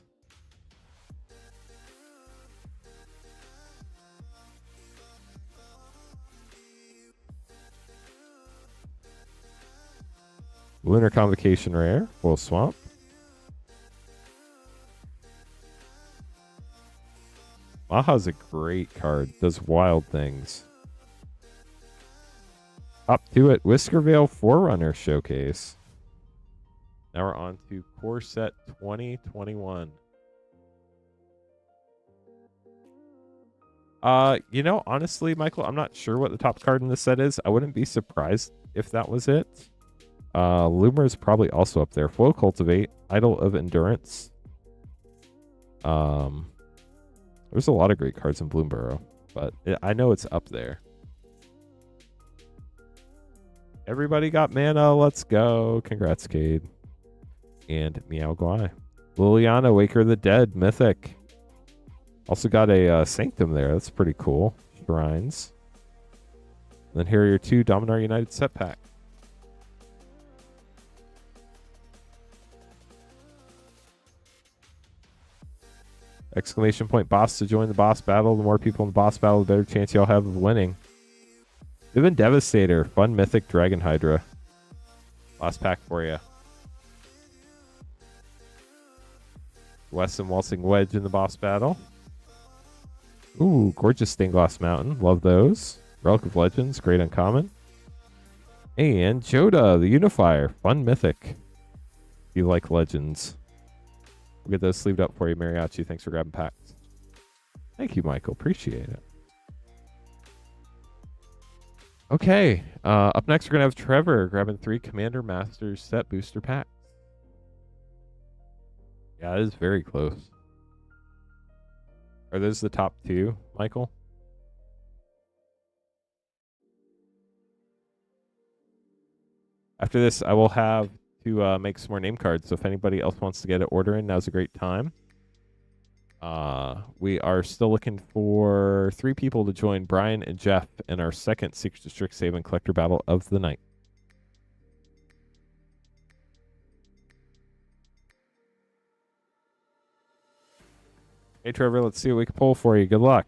Lunar Convocation rare. Full Swamp. Maha's a great card. Does wild things. Up to it. Whiskervale Forerunner Showcase. Now we're on to Core Set 2021. You know, honestly, Michael, I'm not sure what the top card in this set is. I wouldn't be surprised if that was it. Loomer is probably also up there. Foil Cultivate, Idol of Endurance. There's a lot of great cards in Bloomburrow, but I know it's up there. Everybody got mana. Let's go. Congrats, Cade. And Meow Guai. Liliana, Waker of the Dead, Mythic. Also got a Sanctum there. That's pretty cool. Shrines. And then here are your 2 Dominar United set pack. ! Boss to join the boss battle. The more people in the boss battle, the better chance y'all have of winning. Vivid Devastator. Fun Mythic Dragon Hydra. Last pack for you. Wesson Waltzing Wedge in the boss battle. Ooh, gorgeous Stained Glass Mountain. Love those. Relic of Legends. Great uncommon. And Joda, the Unifier. Fun Mythic. If you like Legends. We'll get those sleeved up for you, Mariachi. Thanks for grabbing packs. Thank you, Michael. Appreciate it. Okay. Up next, we're going to have Trevor grabbing 3 Commander Masters set booster packs. Yeah, it is very close. Are those the top 2, Michael? After this, I will have to make some more name cards. So if anybody else wants to get an order in, now's a great time. We are still looking for 3 people to join Brian and Jeff in our second Secrets of Strixhaven collector battle of the night. Hey, Trevor, let's see what we can pull for you. Good luck.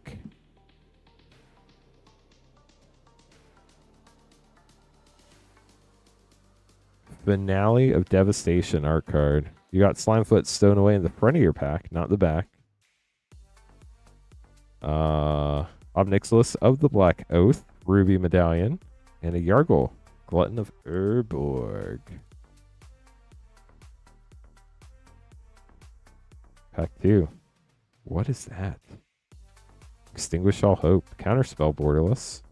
Finale of Devastation art card. You got Slimefoot stowed away in the front of your pack, not the back. Obnixilis of the Black Oath, Ruby Medallion, and a Yargle, Glutton of Urborg. Pack 2. What is that? Extinguish All Hope. Counterspell Borderless.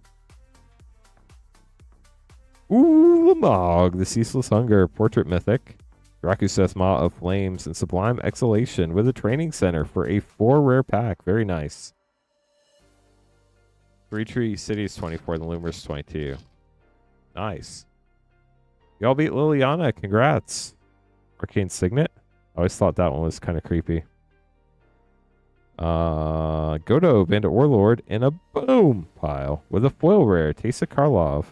Ooh, Lamog, the Ceaseless Hunger, Portrait Mythic. Drakuseth Maw of Flames, and Sublime Exhalation with a Training Center for a 4 rare pack. Very nice. 3 Tree Cities 24, the Loomers 22. Nice. Y'all beat Liliana. Congrats. Arcane Signet. I always thought that one was kind of creepy. Godo, Bandit Warlord, and a boom pile with a foil rare, Teysa Karlov.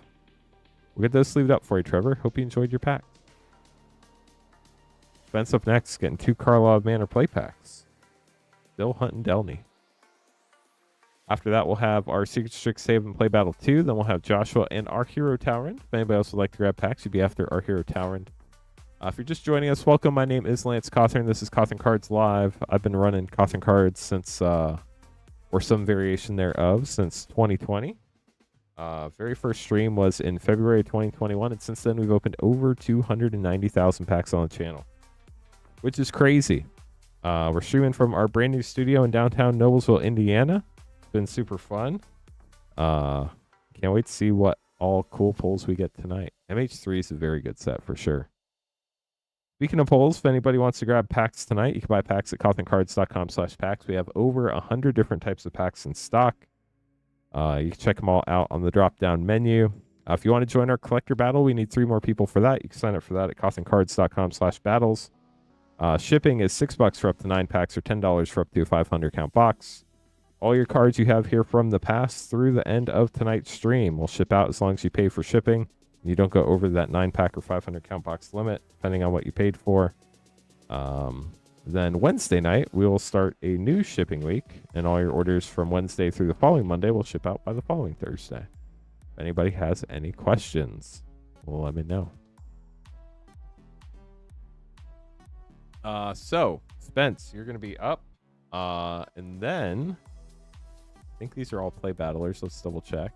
We'll get those sleeved up for you, Trevor. Hope you enjoyed your pack. Spence up next, getting 2 Karlov Manor play packs. Still hunting Delney. After that, we'll have our Secret Strixhaven Play Battle 2. Then we'll have Joshua and our Hero Towrend. If anybody else would like to grab packs, you'd be after our Hero Towrend. If you're just joining us, welcome. My name is Lance Cothern. This is Cothern Cards Live. I've been running Cothern Cards since, or some variation thereof, since 2020. Very first stream was in February 2021, and since then we've opened over 290,000 packs on the channel. which is crazy. We're streaming from our brand new studio in downtown Noblesville, Indiana. It's been super fun. Can't wait to see what all cool pulls we get tonight. MH3 is a very good set for sure. Speaking of polls, if anybody wants to grab packs tonight, you can buy packs at cothandcards.com/packs. We have over 100 different types of packs in stock. You can check them all out on the drop-down menu. If you want to join our collector battle, we need 3 more people for that. You can sign up for that at cothandcards.com/battles. Shipping is $6 for up to 9 packs or $10 for up to a 500 count box. All your cards you have here from the past through the end of tonight's stream will ship out as long as you pay for shipping. You don't go over that 9-pack or 500 count box limit, depending on what you paid for. Then Wednesday night, we will start a new shipping week, and all your orders from Wednesday through the following Monday will ship out by the following Thursday. If anybody has any questions, well, let me know. So, Spence, you're going to be up. And then, I think these are all play battlers. Let's double check.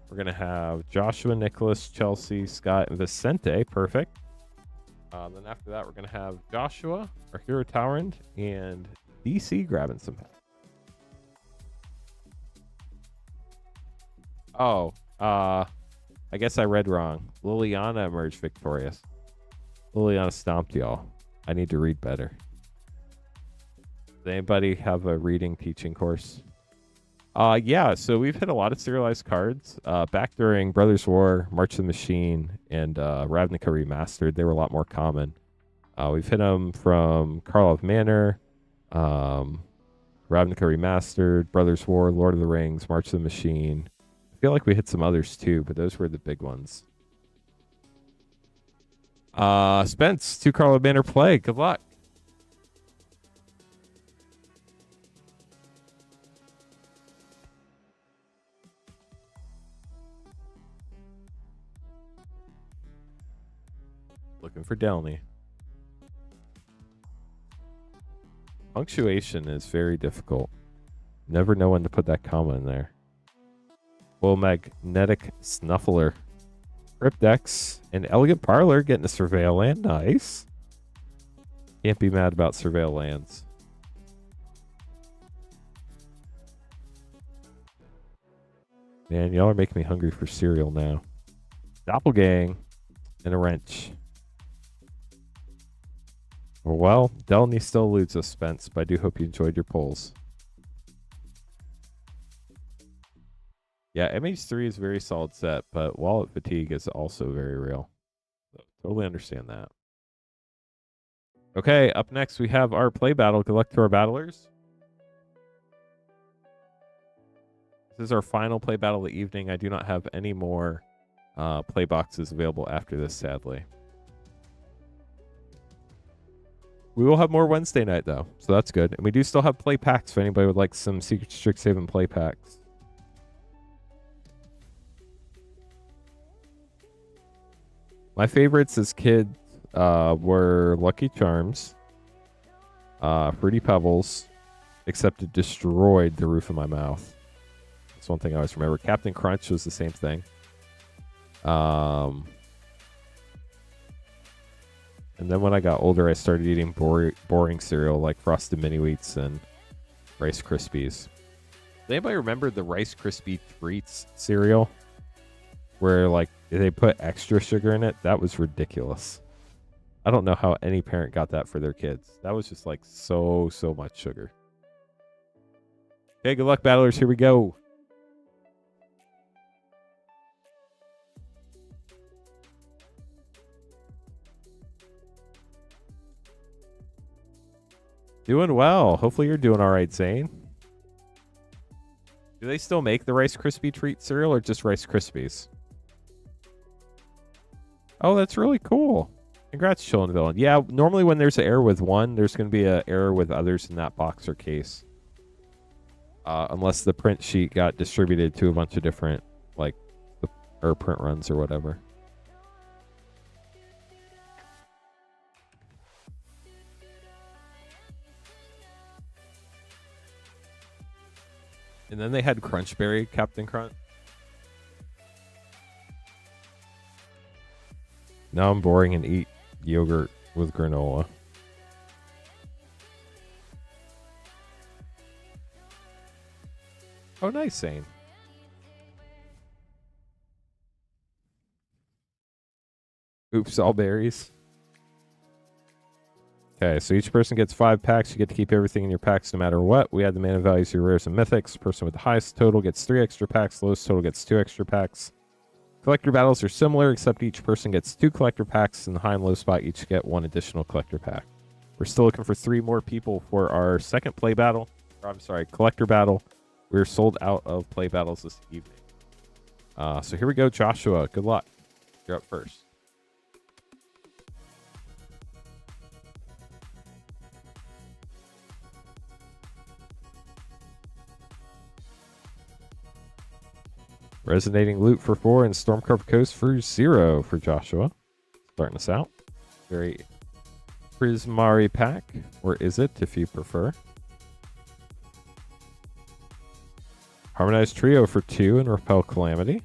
We're going to have Joshua, Nicholas, Chelsea, Scott, and Vicente. Perfect. Then after that, we're going to have Joshua, our hero Tyrant, and DC grabbing some. Oh, I guess I read wrong. Liliana emerged victorious. Liliana stomped y'all. I need to read better. Does anybody have a reading teaching course? Yeah, so we've hit a lot of serialized cards. Back during Brothers War, March of the Machine, and Ravnica Remastered, they were a lot more common. We've hit them from Karlov Manor, Ravnica Remastered, Brothers War, Lord of the Rings, March of the Machine. I feel like we hit some others too, but those were the big ones. Spence, 2 Karlov Manor play. Good luck. Looking for Delny. Punctuation is very difficult. Never know when to put that comma in there. Well, Magnetic Snuffler. Cryptex and Elegant Parlor getting a Surveil land. Nice. Can't be mad about Surveil lands. Man, y'all are making me hungry for cereal now. Doppelgang and a wrench. Well, Delny still eludes us, Spence, but I do hope you enjoyed your polls. Yeah, MH3 is a very solid set, but wallet fatigue is also very real. So, totally understand that. Okay, up next we have our play battle. Good luck to our battlers. This is our final play battle of the evening. I do not have any more play boxes available after this, sadly. We will have more Wednesday night, though, so that's good. And we do still have play packs if anybody would like some Secret Strixhaven play packs. My favorites as kids were Lucky Charms, Fruity Pebbles, except it destroyed the roof of my mouth. That's one thing I always remember. Captain Crunch was the same thing. And then when I got older, I started eating boring cereal like Frosted Mini Wheats and Rice Krispies. Does anybody remember the Rice Krispie Treats cereal? Where like they put extra sugar in it? That was ridiculous. I don't know how any parent got that for their kids. That was just like so much sugar. Okay, good luck, battlers. Here we go. Doing well. Hopefully you're doing all right, Zane. Do they still make the Rice Krispie Treat cereal or just Rice Krispies? Oh, that's really cool. Congrats, Chillin' Villain. Yeah, normally when there's an error with one, there's going to be an error with others in that box or case. Unless the print sheet got distributed to a bunch of different, like, or print runs or whatever. And then they had Crunchberry Captain Crunch. Now I'm boring and eat yogurt with granola. Oh, nice, Zane. Oops, all berries. Okay, so each person gets 5 packs. You get to keep everything in your packs no matter what. We add the mana values to your rares and mythics. Person with the highest total gets 3 extra packs. Lowest total gets 2 extra packs. Collector battles are similar, except each person gets 2 collector packs, and the high and low spot each get 1 additional collector pack. We're still looking for 3 more people for our second play battle. Or, I'm sorry, collector battle. We're sold out of play battles this evening. So here we go, Joshua. Good luck. You're up first. Resonating Loot for 4 and Stormcarved Coast for 0 for Joshua. Starting us out. Very Prismari pack. Or is it, if you prefer? Harmonized Trio for 2 and Repel Calamity.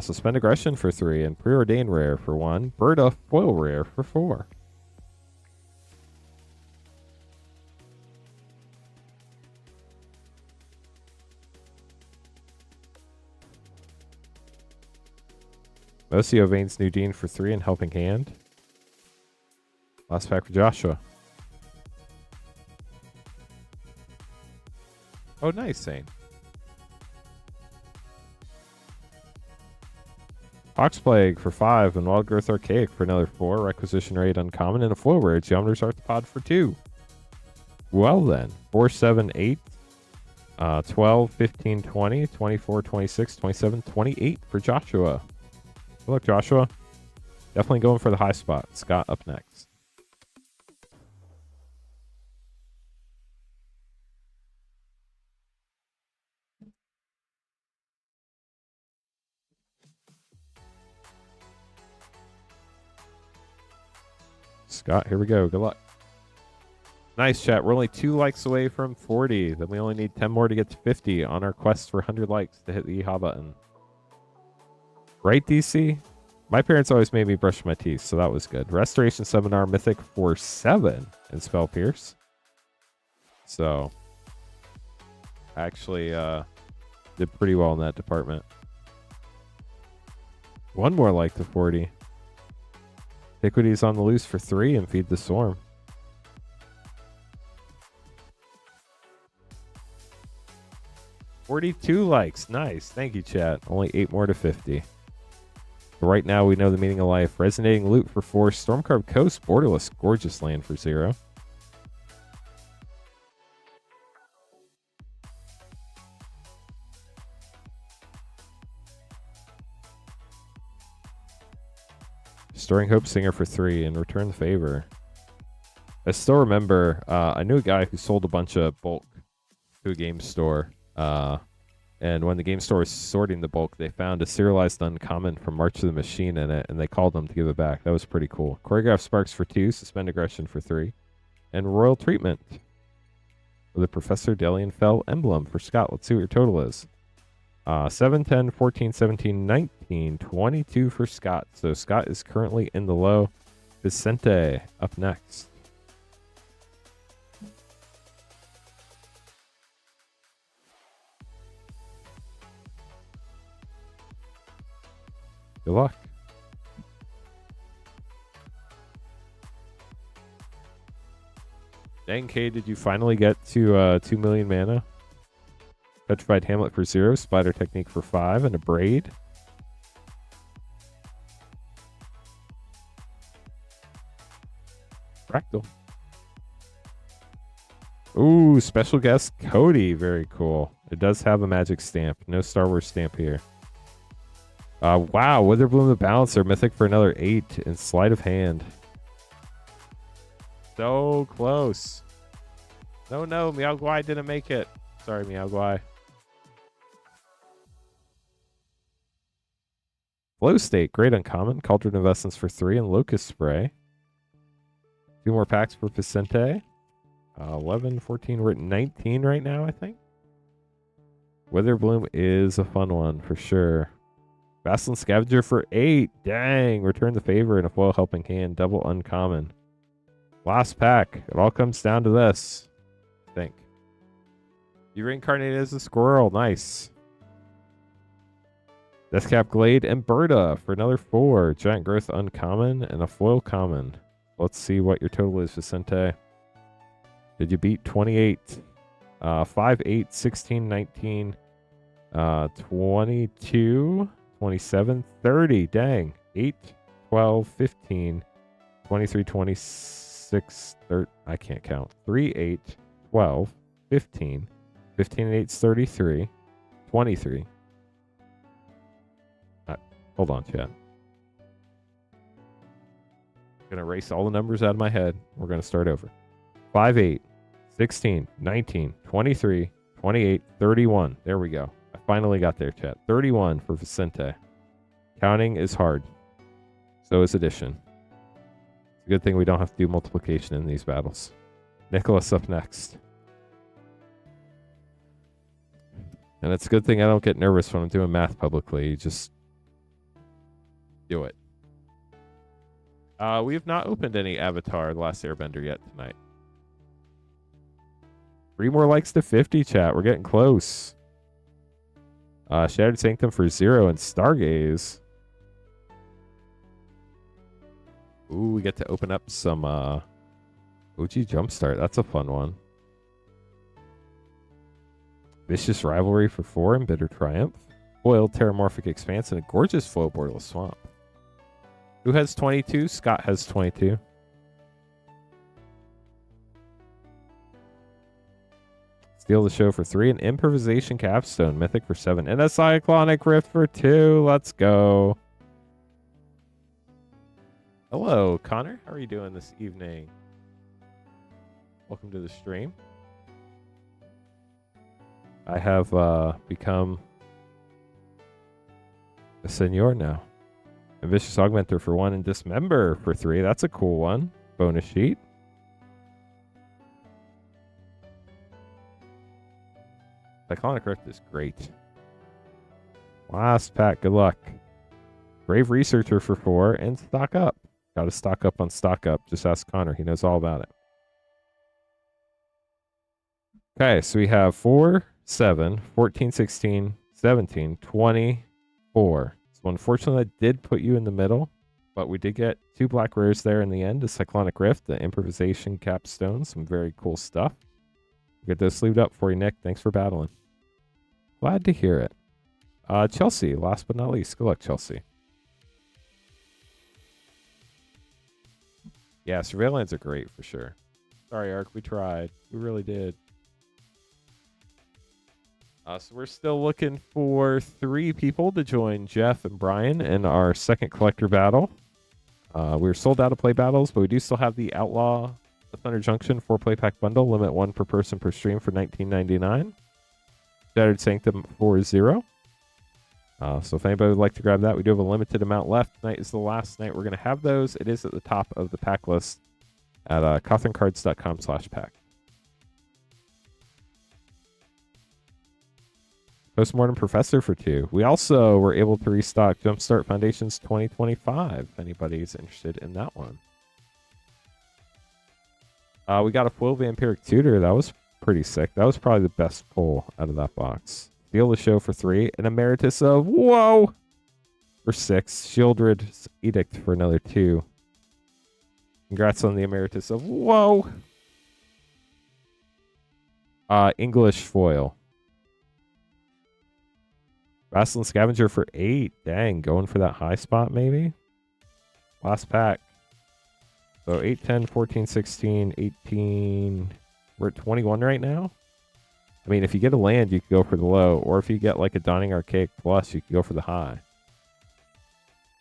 Suspend Aggression for 3 and Preordain Rare for 1. Birda Foil Rare for 4. Mocio Vane's Nudine for 3 and Helping Hand. Last pack for Joshua. Oh, nice, Zane. Oxplague for 5 and Wild Growth Archaic for another 4. Requisition Rate Uncommon and a foil rare Geometer's Arthropod for 2. Well then, 4, 7, 8, 12, 15, 20, 24, 26, 27, 28 for Joshua. Good luck, Joshua. Definitely going for the high spot. Scott up next. Scott, here we go. Good luck. Nice, chat. We're only 2 likes away from 40. Then we only need 10 more to get to 50 on our quest for 100 likes to hit the yeehaw button. Right, DC? My parents always made me brush my teeth, so that was good. Restoration Seminar Mythic for 7 and Spell Pierce. So, actually did pretty well in that department. 1 more like to 40. Antiquities on the Loose for 3 and Feed the Swarm. $42 likes. Nice. Thank you, chat. Only 8 more to 50. But right now, we know the meaning of life. Resonating Loot for 4. Stormcarved Coast. Borderless. Gorgeous Land for 0. Storing Hope Singer for 3 and Return the Favor. I still remember, I knew a guy who sold a bunch of bulk to a game store. And when the game store was sorting the bulk, they found a serialized uncommon from March of the Machine in it, and they called them to give it back. That was pretty cool. Choreograph Sparks for 2, Suspend Aggression for 3, and Royal Treatment with a Professor Delian Fell emblem for Scott. Let's see what your total is. 7, 10, 14, 17, 19, 22 for Scott. So Scott is currently in the low. Vicente up next. Good luck. Dang, K, did you finally get to 2 million mana? Petrified Hamlet for 0, Spider Technique for 5, and a Braid. Fractal. Ooh, special guest Cody. Very cool. It does have a magic stamp. No Star Wars stamp here. Wow, Witherbloom the Balancer, Mythic for another 8, and Sleight of Hand. So close. No, Meow Guai didn't make it. Sorry, Meow Guai. Flow State, great uncommon. Cauldron of Essence for 3 and Locust Spray. 2 more packs for Vicente. 11, 14, we're at 19 right now, I think. Witherbloom is a fun one for sure. Vassalin Scavenger for 8. Dang. Return the favor in a foil helping hand. Double uncommon. Last pack. It all comes down to this. I think. You reincarnated as a squirrel. Nice. Deathcap Glade and Berta for another 4. Giant Growth uncommon and a foil common. Let's see what your total is, Vicente. Did you beat 28? 5, 8, 16, 19, 22, 27, 30. Dang. 8, 12, 15, 23, 26, 30. I can't count. 3, 8, 12, 15. 15 and 8 is 33. 23. Hold on, chat. I'm going to erase all the numbers out of my head. We're going to start over. 5, 8, 16, 19, 23, 28, 31. There we go. I finally got there, chat. 31 for Vicente. Counting is hard. So is addition. It's a good thing we don't have to do multiplication in these battles. Nicholas up next. And it's a good thing I don't get nervous when I'm doing math publicly. Just do it. We have not opened any Avatar The Last Airbender yet tonight. 3 more likes to 50, chat. We're getting close. Shattered Sanctum for 0 and Stargaze. Ooh, we get to open up some OG Jumpstart. That's a fun one. Vicious Rivalry for 4 and Bitter Triumph. Foil Terramorphic Expanse and a gorgeous foil Borderless Swamp. Who has 22? Scott has 22. Steal the Show for 3. An Improvisation Capstone. Mythic for 7. And a Cyclonic Rift for 2. Let's go. Hello, Connor. How are you doing this evening? Welcome to the stream. I have become a senor now. A Vicious Augmenter for 1 and Dismember for 3. That's a cool one. Bonus sheet. Cyclonic Rift is great. Last pack. Good luck. Brave Researcher for 4 and Stock Up. Got to stock up on Stock Up. Just ask Connor. He knows all about it. Okay, so we have 4, 7, 14, 16, 17, 24. So unfortunately, that did put you in the middle, but we did get 2 black rares there in the end. The Cyclonic Rift, the Improvisation Capstone, some very cool stuff. Get those sleeved up for you, Nick. Thanks for battling. Glad to hear it. Chelsea, last but not least. Good luck, Chelsea. Yeah, Surveillance are great for sure. Sorry, Ark, we tried. We really did. So we're still looking for 3 people to join Jeff and Brian in our second collector battle. We're sold out of play battles, but we do still have the Outlaw, the Thunder Junction 4-play pack bundle. Limit 1 per person per stream for $19.99. Shattered Sanctum for 0. So if anybody would like to grab that, we do have a limited amount left. Tonight is the last night we're going to have those. It is at the top of the pack list at cothencards.com/pack. Postmortem Professor for 2. We also were able to restock Jumpstart Foundations 2025, if anybody's interested in that one. We got a foil Vampiric Tutor. That was pretty sick. That was probably the best pull out of that box. Steal the Show for 3. An Emeritus of, whoa, for 6. Shieldred's Edict for another 2. Congrats on the Emeritus of, whoa. English foil. Vassalin Scavenger for 8. Dang, going for that high spot maybe? Last pack. So 8, 10, 14, 16, 18. We're at 21 right now. I mean, if you get a land, you can go for the low. Or if you get like a Dawning Archaic Plus, you can go for the high.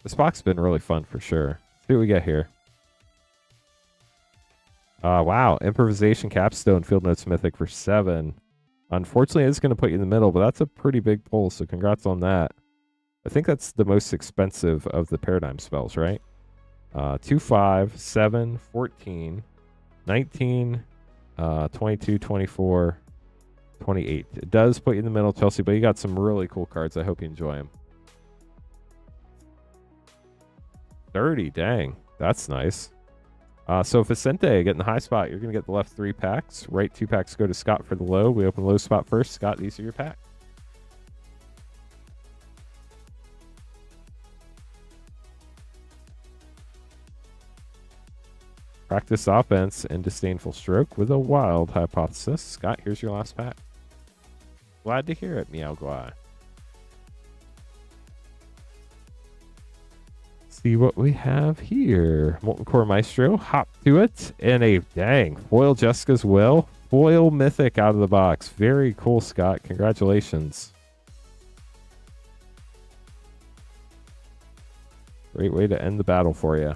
This box has been really fun for sure. Let's see what we get here. Wow. Improvisation Capstone Field Notes Mythic for 7. Unfortunately, it's going to put you in the middle, but that's a pretty big pull, so congrats on that. I think that's the most expensive of the Paradigm spells, right? 2, 5, 7, 14, 19, 22, 24, 28. It does put you in the middle, Chelsea, but you got some really cool cards. I hope you enjoy them. 30, dang. That's nice. So Vicente getting the high spot. You're going to get the left 3 packs. Right 2 packs go to Scott for the low. We open the low spot first. Scott, these are your packs. Practice offense and disdainful stroke with a wild hypothesis. Scott, here's your last pack. Glad to hear it, Meow Guai. See what we have here. Molten Core Maestro, hop to it, and a dang foil Jessica's Will, foil mythic out of the box. Very cool, Scott. Congratulations. Great way to end the battle for you.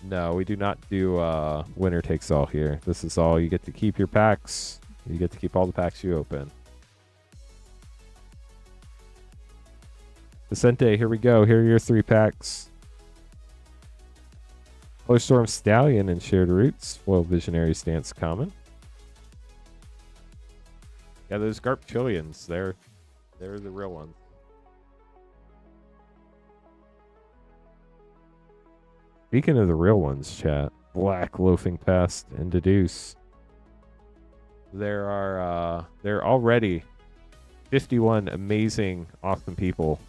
No, we do not do winner takes all here. This is all. You get to keep your packs. You get to keep all the packs you open. Vicente, here we go. Here are your 3 packs. Storm Stallion and Shared Roots. Foil Visionary Stance common. Yeah, those Garpchillions, they're the real ones. Speaking of the real ones, chat. Black Loafing Pest and Deduce. There are already 51 amazing, awesome people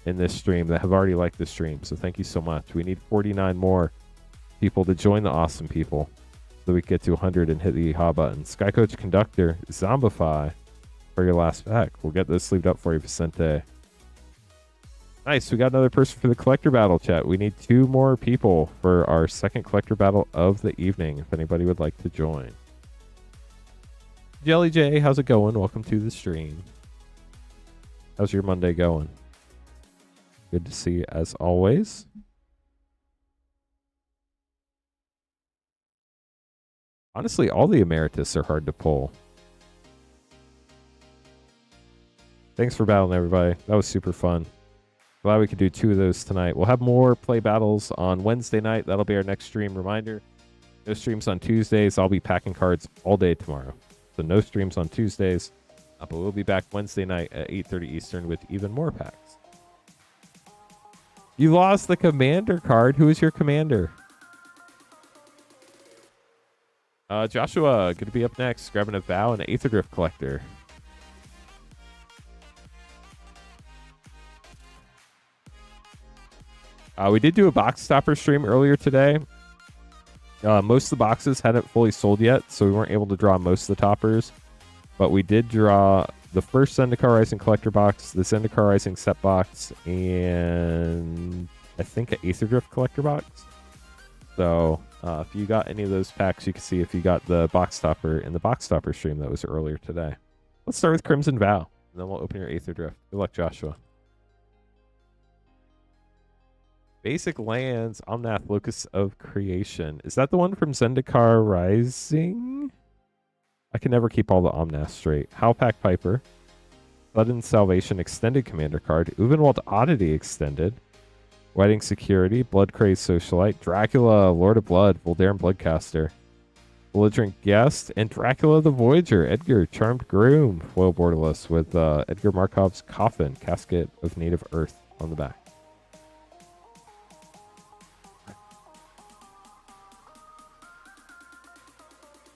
in this stream that have already liked this stream. So thank you so much. We need 49 more people to join the awesome people so we can get to 100 and hit the ha button. Sky Coach Conductor, Zombify for your last pack. We'll get this sleeved up for you, Vicente. Nice. We got another person for the collector battle, chat. We need 2 more people for our second collector battle of the evening, if anybody would like to join. Jelly J, how's it going? Welcome to the stream. How's your Monday going? Good to see you as always. Honestly, all the Emeritus are hard to pull. Thanks for battling, everybody. That was super fun. Glad we could do 2 of those tonight. We'll have more play battles on Wednesday night. That'll be our next stream reminder. No streams on Tuesdays. I'll be packing cards all day tomorrow. So no streams on Tuesdays. But we'll be back Wednesday night at 8:30 Eastern with even more packs. You lost the commander card. Who is your commander? Joshua, good to be up next. Grabbing a Vow and an Aether Drift Collector. We did do a box stopper stream earlier today. Most of the boxes hadn't fully sold yet, so we weren't able to draw most of the toppers. But we did draw the first Zendikar Rising collector box, the Zendikar Rising set box, and I think an Aether Drift collector box. So if you got any of those packs, you can see if you got the box stopper in the box stopper stream that was earlier today. Let's start with Crimson Vow, and then we'll open your Aether Drift. Good luck, Joshua. Basic lands, Omnath, Locus of Creation. Is that the one from Zendikar Rising? I can never keep all the Omnath straight. Howlpack Piper. Sudden Salvation Extended Commander card. Uvenwald Oddity Extended. Wedding Security. Blood Crazed Socialite. Dracula, Lord of Blood. Voldaren Bloodcaster. Belligerent Guest. And Dracula the Voyager. Edgar, Charmed Groom. Foil borderless with Edgar Markov's Coffin. Casket of Native Earth on the back.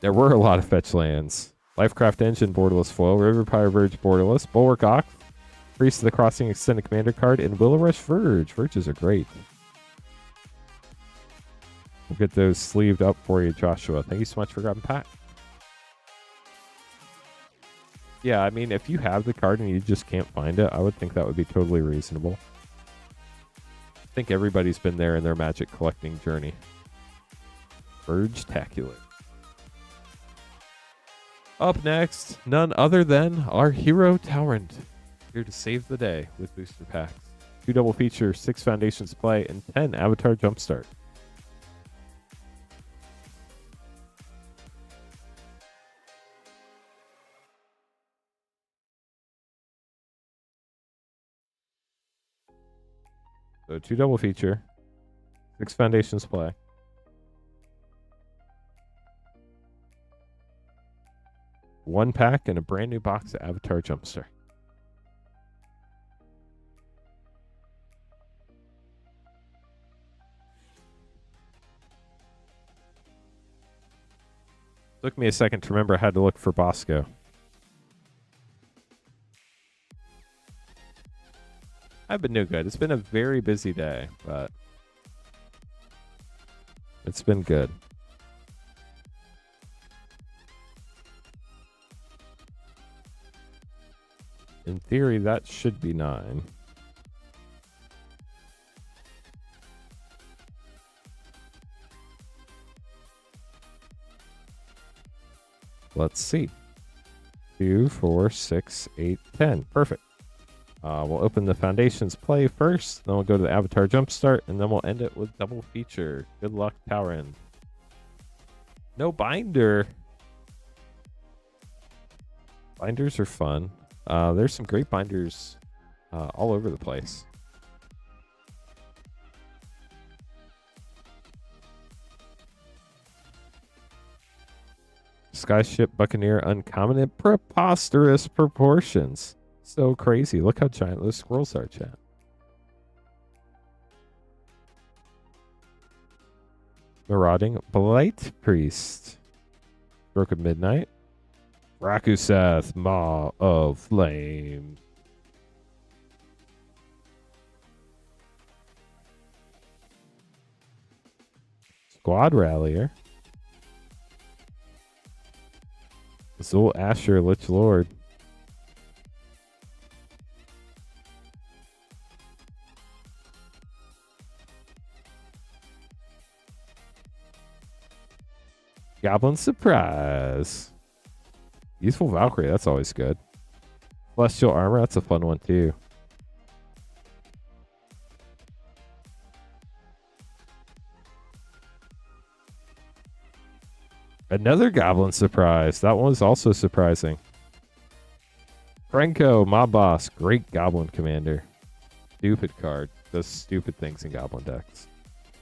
There were a lot of fetch lands. Lifecraft Engine, borderless foil. River Pyre Verge, borderless. Bulwark Ox, Priest of the Crossing Extended Commander card, and Willow Rush Verge. Verges are great. We'll get those sleeved up for you, Joshua. Thank you so much for grabbing pack. Yeah, I mean, if you have the card and you just can't find it, I would think that would be totally reasonable. I think everybody's been there in their Magic collecting journey. Verge-tacular. Up next, none other than our hero Talrand, here to save the day with booster packs. 2 double feature, 6 Foundations play, and 10 Avatar Jumpstart. So 2 double feature, 6 Foundations play. 1 pack and a brand new box of Avatar Jumpstart. Took me a second to remember I had to look for Bosco. I've been doing good. It's been a very busy day, but it's been good. In theory, that should be 9. Let's see. 2, 4, 6, 8, 10. Perfect. We'll open the Foundations play first, then we'll go to the Avatar Jumpstart, and then we'll end it with double feature. Good luck, Tower End. No binder. Binders are fun. There's some great binders all over the place. Skyship Buccaneer uncommon in preposterous proportions. So crazy. Look how giant those squirrels are, chat. Marauding Blight Priest. Stroke of Midnight. Rakuseth, Maw of Flame. Squad Rallier. Zul Asher, Lich Lord. Goblin Surprise. Useful Valkyrie, that's always good. Celestial Armor, that's a fun one too. Another Goblin Surprise. That one was also surprising. Franco, Mob Boss, great Goblin Commander. Stupid card. Does stupid things in Goblin decks.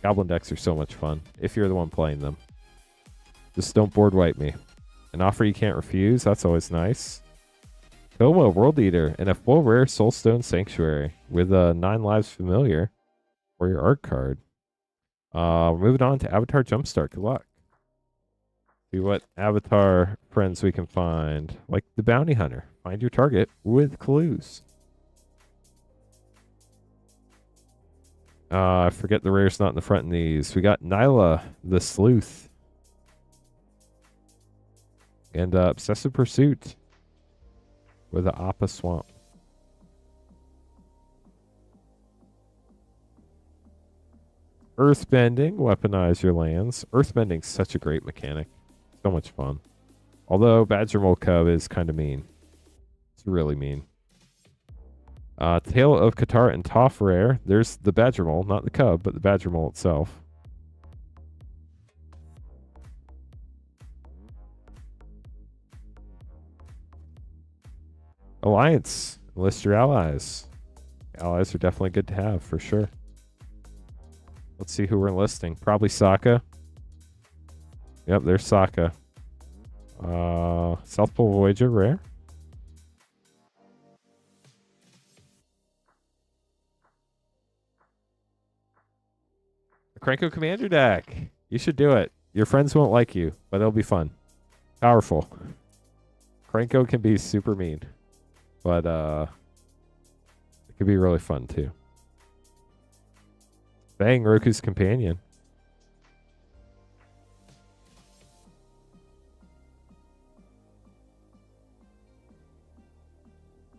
Goblin decks are so much fun, if you're the one playing them. Just don't board wipe me. An offer you can't refuse, that's always nice. Como, World Eater, and a full rare Soulstone Sanctuary with a 9 lives familiar for your art card. We're moving on to Avatar Jumpstart. Good luck. See what Avatar friends we can find. Like the Bounty Hunter. Find your target with clues. I forget the rare's not in the front in these. We got Nyla, the Sleuth. And Obsessive Pursuit with the Appa Swamp. Earthbending, weaponize your lands. Earthbending's such a great mechanic. So much fun. Although Badger Mole Cub is kind of mean. It's really mean. Tale of Qatar and Toph rare. There's the Badger Mole, not the Cub, but the Badger Mole itself. Alliance. Enlist your allies. Allies are definitely good to have, for sure. Let's see who we're enlisting. Probably Sokka. Yep, there's Sokka. South Pole Voyager, rare. The Krenko Commander deck. You should do it. Your friends won't like you, but it'll be fun. Powerful. Krenko can be super mean, but it could be really fun too. Bang, Roku's Companion.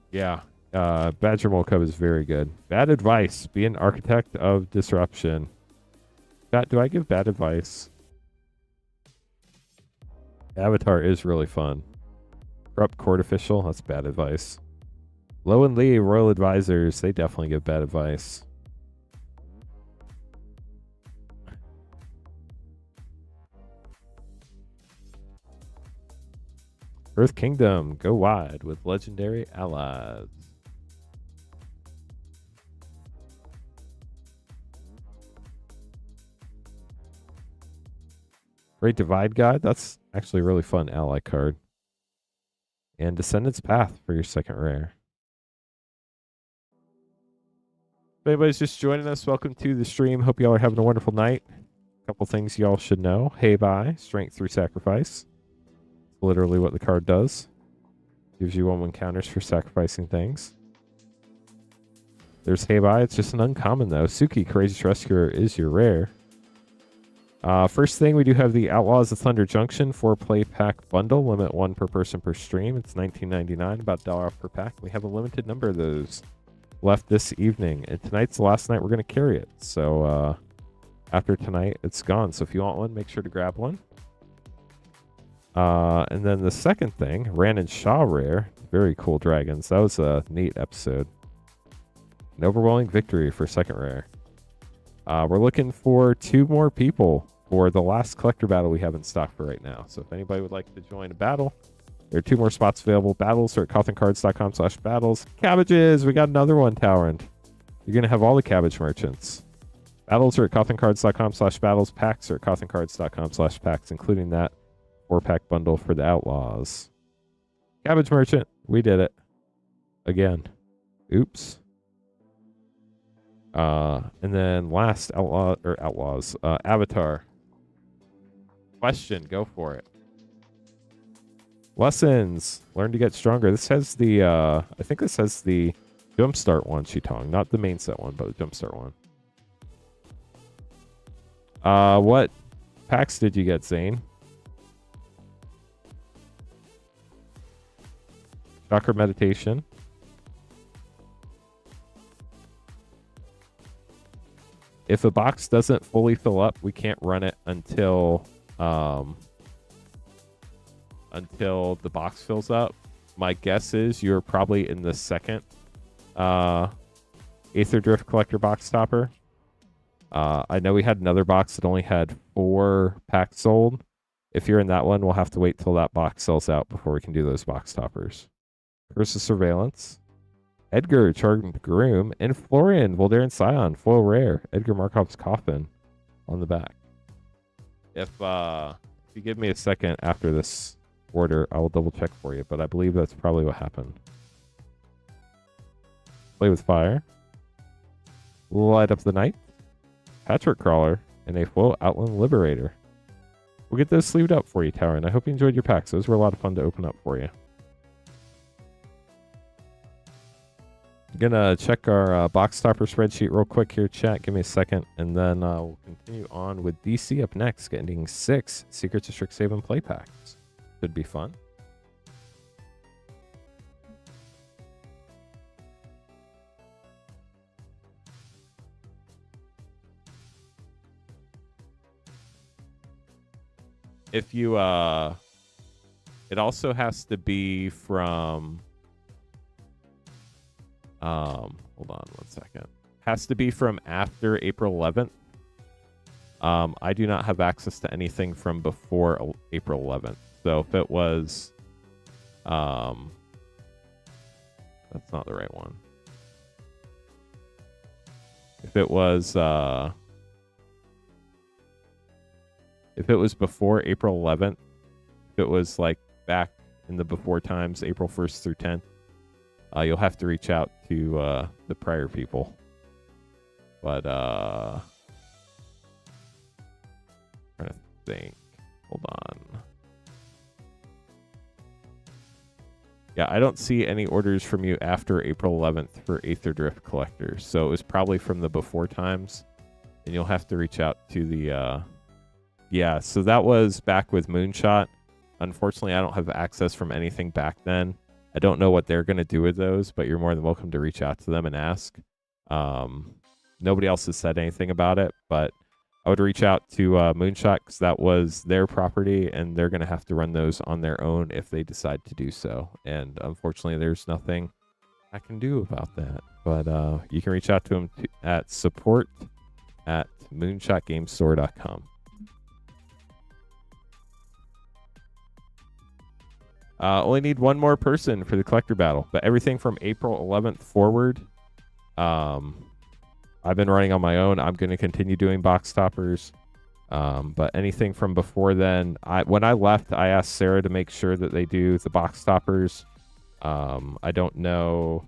Yeah, Badger Mole Cub is very good. Bad advice. Be an architect of disruption. Do I give bad advice? Avatar is really fun. Corrupt Court Official. That's bad advice. Low and Lee, Royal Advisors. They definitely give bad advice. Earth Kingdom, go wide with legendary allies. Great Divide Guide, that's actually a really fun ally card. and Descendant's Path for your second rare. If anybody's just joining us, welcome to the stream. Hope y'all are having a wonderful night. A couple things y'all should know. Hey bye, strength through sacrifice. It's literally what the card does. Gives you 1/1 counters for sacrificing things. There's Hey bye. It's just an uncommon though. Suki, Courageous Rescuer is your rare. First thing, we do have the Outlaws of Thunder Junction 4-play pack bundle. Limit 1 per person per stream. It's $19.99, about $1 off per pack. We have a limited number of those left this evening, and tonight's the last night we're going to carry it. So after tonight, it's gone. So if you want one, make sure to grab one. And then the second thing, Ran and Shaw rare. Very cool dragons. That was a neat episode. An overwhelming victory for second rare. We're looking for 2 more people for the last collector battle we have in stock for right now. So if anybody would like to join a battle, there are 2 more spots available. Battles are at cotherncards.com/battles. Cabbages, we got another one, Towrend. You're going to have all the cabbage merchants. Battles are at cotherncards.com/battles. Packs are at cotherncards.com/packs, including that 4-pack bundle for the Outlaws. Cabbage merchant, we did it. Again. Oops. And then last Outlaws, Avatar. Question, go for it. Lessons, learn to get stronger. This has the, I think this has the jumpstart one, Shitong. Not the main set one, but the jumpstart one. What packs did you get, Zane? Chakra Meditation. If a box doesn't fully fill up, we can't run it until the box fills up. My guess is you're probably in the second Aether Drift Collector box topper. I know we had another box that only had 4 packs sold. If you're in that one, we'll have to wait till that box sells out before we can do those box toppers. Curse of Surveillance. Edgar, Charmed Groom, and Florian, Voldaren Scion, foil rare. Edgar Markov's Coffin on the back. If you give me a second after this order, I will double check for you, but I believe that's probably what happened. Play with Fire. Light Up the Night. Patchwork Crawler, and a foil Outland Liberator. We'll get those sleeved up for you, Tower, and I hope you enjoyed your packs. Those were a lot of fun to open up for you. Gonna check our box topper spreadsheet real quick here, chat. Give me a second, and then we'll continue on with DC up next, getting 6 Secrets of Strixhaven play packs. Should be fun. If you it also has to be from hold on one second. Has to be from after April 11th. I do not have access to anything from before April 11th. So if it was that's not the right one. If it was before April 11th, if it was like back in the before times, April 1st through 10th, you'll have to reach out to the prior people. But trying to think. Hold on. Yeah, I don't see any orders from you after April 11th for Aether Drift collectors. So it was probably from the before times, and you'll have to reach out to the yeah, so that was back with Moonshot. Unfortunately, I don't have access from anything back then. I don't know what they're going to do with those, but you're more than welcome to reach out to them and ask. Nobody else has said anything about it, but I would reach out to Moonshot because that was their property, and they're going to have to run those on their own if they decide to do so. And unfortunately, there's nothing I can do about that. But you can reach out to them at support@moonshotgamestore.com. Only need one more person for the collector battle, but everything from April 11th forward, I've been running on my own. I'm going to continue doing box toppers. But anything from before then, when I left, I asked Sarah to make sure that they do the box toppers. I don't know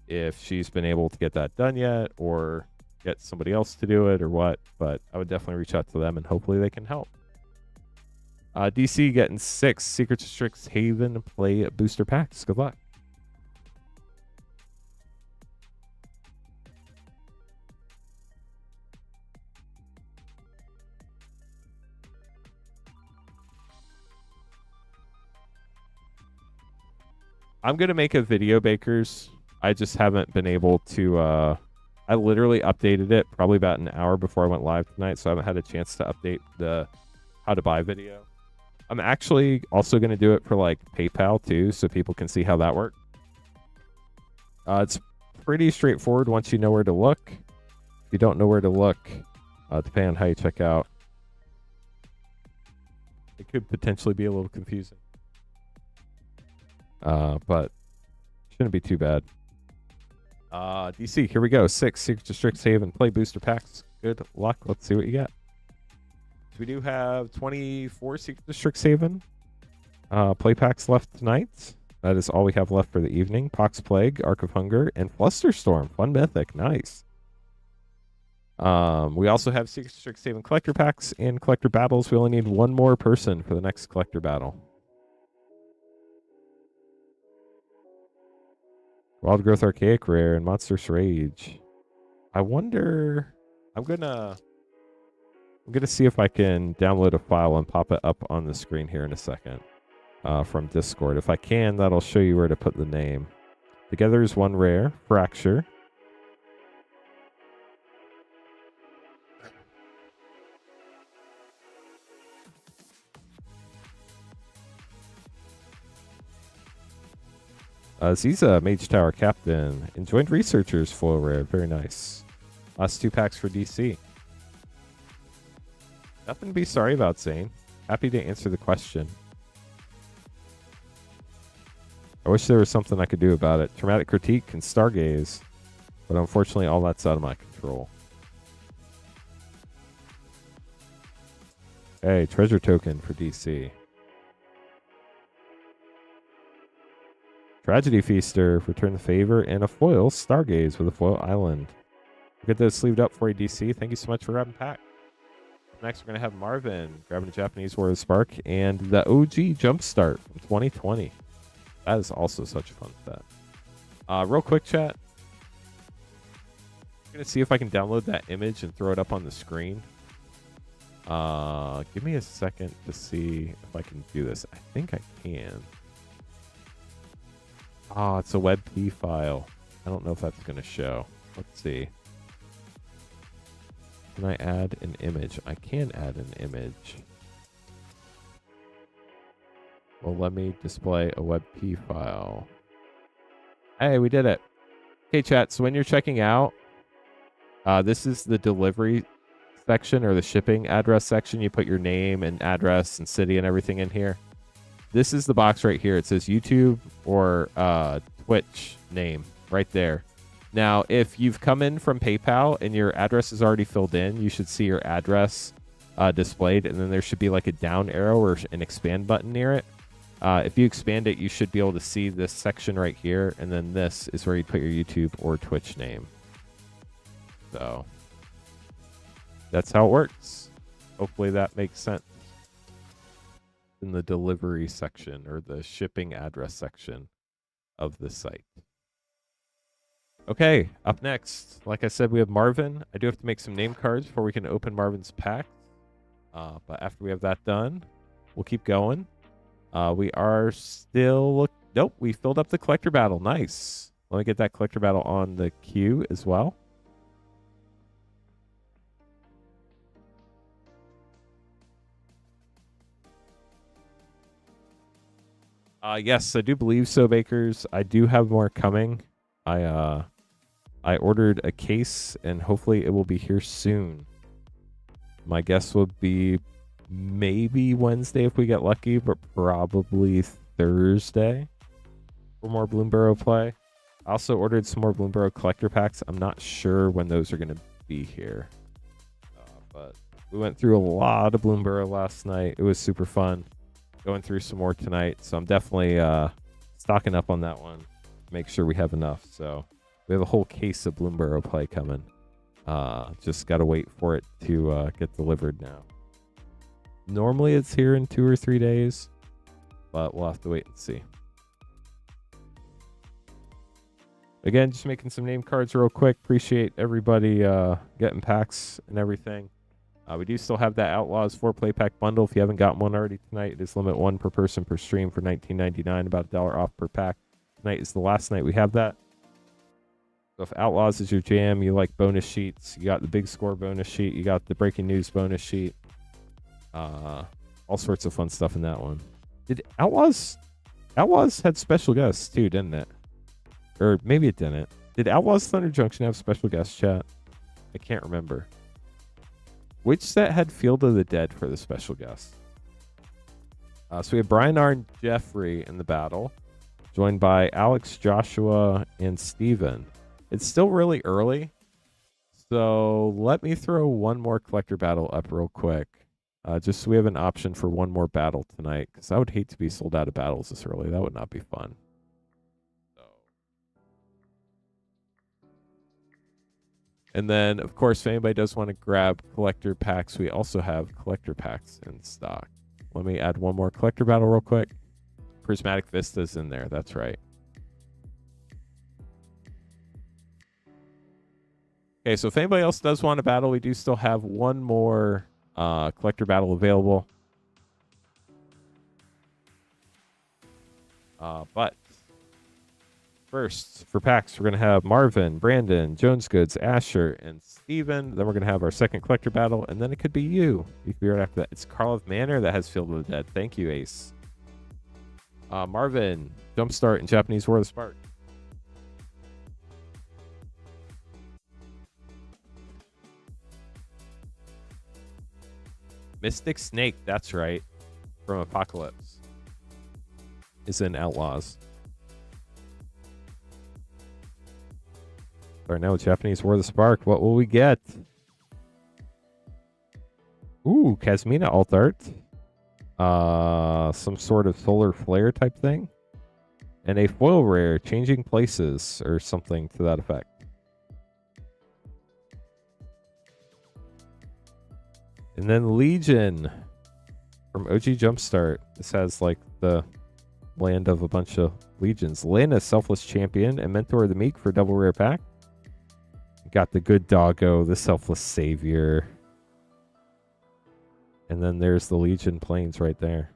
if she's been able to get that done yet or get somebody else to do it or what, but I would definitely reach out to them and hopefully they can help. DC getting 6 Secrets of Strixhaven play booster packs. Good luck. I'm going to make a video, Bakers. I just haven't been able to... I literally updated it probably about an hour before I went live tonight, so I haven't had a chance to update the how to buy video. I'm actually also going to do it for like PayPal too, so people can see how that works. It's pretty straightforward once you know where to look. If you don't know where to look, depending on how you check out, it could potentially be a little confusing. But shouldn't be too bad. DC, here we go. 6 Secrets of Strixhaven play booster packs. Good luck. Let's see what you got. So we do have 24 Secrets of Strixhaven play packs left tonight. That is all we have left for the evening. Pox Plague, Arc of Hunger, and Flusterstorm. Fun mythic. Nice. We also have Secrets of Strixhaven collector packs and collector battles. We only need one more person for the next collector battle. Wild Growth Archaic Rare and Monstrous Rage. I wonder... I'm gonna see if I can download a file and pop it up on the screen here in a second from Discord. If I can, that'll show you where to put the name. Together is one rare, Fracture. Ziza, Mage Tower Captain, and Joint Researchers Flow Rare. Very nice. Last 2 packs for DC. Nothing to be sorry about, Zane. Happy to answer the question. I wish there was something I could do about it. Traumatic Critique and Stargaze. But unfortunately, all that's out of my control. Hey, Treasure Token for DC. Tragedy Feaster, Return the Favor, and a foil, Stargaze with a foil island. We'll get those sleeved up for you, DC. Thank you so much for grabbing pack. Next, we're going to have Marvin grabbing a Japanese War of Spark and the OG Jumpstart from 2020. That is also such a fun set. Real quick, chat. I'm going to see if I can download that image and throw it up on the screen. Give me a second to see if I can do this. I think I can. Oh, it's a WebP file. I don't know if that's going to show. Let's see. Can I add an image? I can add an image. Well, let me display a WebP file. Hey, we did it. Okay, chat. So when you're checking out, this is the delivery section or the shipping address section. You put your name and address and city and everything in here. This is the box right here. It says YouTube or Twitch name right there. Now, if you've come in from PayPal and your address is already filled in, you should see your address displayed, and then there should be like a down arrow or an expand button near it. If you expand it, you should be able to see this section right here, and then this is where you put your YouTube or Twitch name. So that's how it works. Hopefully that makes sense. In the delivery section or the shipping address section of the site. Okay, up next, like I said, we have Marvin. I do have to make some name cards before we can open Marvin's pack. But after we have that done, we'll keep going. We are still... Nope, we filled up the collector battle. Nice. Let me get that collector battle on the queue as well. Yes, I do believe so, Bakers. I do have more coming. I ordered a case, and hopefully it will be here soon. My guess would be maybe Wednesday if we get lucky, but probably Thursday for more Bloomborough play. I also ordered some more Bloomborough collector packs. I'm not sure when those are going to be here, but We went through a lot of Bloomborough last night. It was super fun. Going through some more tonight. So I'm definitely stocking up on that one. Make sure we have enough. So we have a whole case of Bloomborough play coming. Just got to wait for it to get delivered now. Normally it's here in 2 or 3 days, but we'll have to wait and see. Again, just making some name cards real quick. Appreciate everybody getting packs and everything. We do still have that Outlaws 4-play pack bundle. If you haven't gotten one already tonight, it is limit 1 per person per stream for $19.99, about $1 off per pack. Tonight is the last night we have that. So if Outlaws is your jam, you like bonus sheets, you got the big score bonus sheet, you got the breaking news bonus sheet. All sorts of fun stuff in that one. Did Outlaws had special guests too, didn't it? Or maybe it didn't. Did Outlaws Thunder Junction have special guest chat? I can't remember. Which set had Field of the Dead for the special guest? So we have Brian R. and Jeffrey in the battle, joined by Alex, Joshua, and Steven. It's still really early, so let me throw one more collector battle up real quick. Just so we have an option for one more battle tonight, because I would hate to be sold out of battles this early. That would not be fun. And then, of course, if anybody does want to grab collector packs, we also have collector packs in stock. Let me add one more collector battle real quick. Prismatic Vista's in there. That's right. Okay, so if anybody else does want to battle, we do still have one more collector battle available. But first, for packs, we're going to have Marvin, Brandon, Jones Goods, Asher, and Steven. Then we're going to have our second collector battle, and then it could be you. You could be right after that. It's Carl of Manor that has Field of the Dead. Thank you, Ace. Marvin, Jumpstart, and Japanese War of the Spark. Mystic Snake, that's right, from Apocalypse, is in Outlaws. All right, now with Japanese War of the Spark, what will we get? Ooh, Kazmina alt art. Some sort of solar flare type thing. And a foil rare, Changing Places, or something to that effect. And then Legion from OG Jumpstart. This has like the land of a bunch of legions. Lana, Selfless Champion, and Mentor of the Meek for a double rare pack. Got the Good Doggo, the Selfless Savior. And then there's the Legion Plains right there.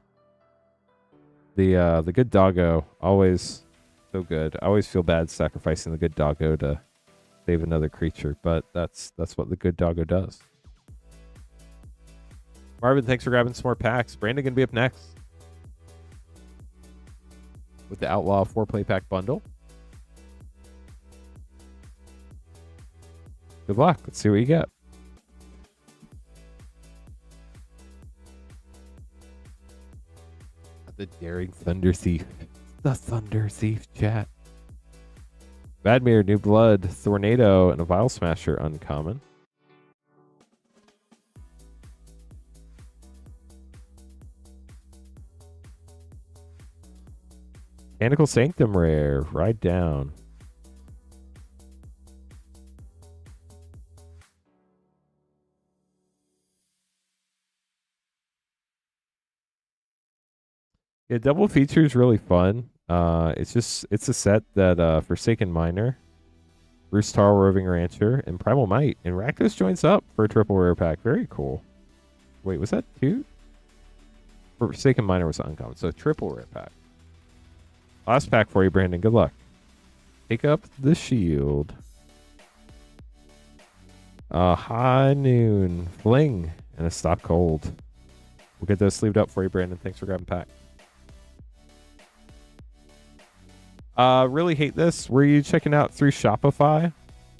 The Good Doggo, always so good. I always feel bad sacrificing the Good Doggo to save another creature, but that's what the Good Doggo does. Marvin, thanks for grabbing some more packs. Brandon gonna be up next with the Outlaw 4-play pack bundle. Good luck. Let's see what you get. The Daring Thunder Thief. The Thunder Thief, chat. Badmere, New Blood, Tornado, and a Vile Smasher uncommon. Mechanical Sanctum rare. Ride down. Yeah, double feature is really fun. It's a set that Forsaken Miner, Bruce Tarl, Roving Rancher, and Primal Might. And Rakdos joins up for a triple rare pack. Very cool. Wait, was that 2? Forsaken Miner was uncommon, so triple rare pack. Last pack for you, Brandon. Good luck. Take up the shield. High Noon, Fling, and a Stop Cold. We'll get those sleeved up for you, Brandon. Thanks for grabbing pack. Really hate this. Were you checking out through Shopify?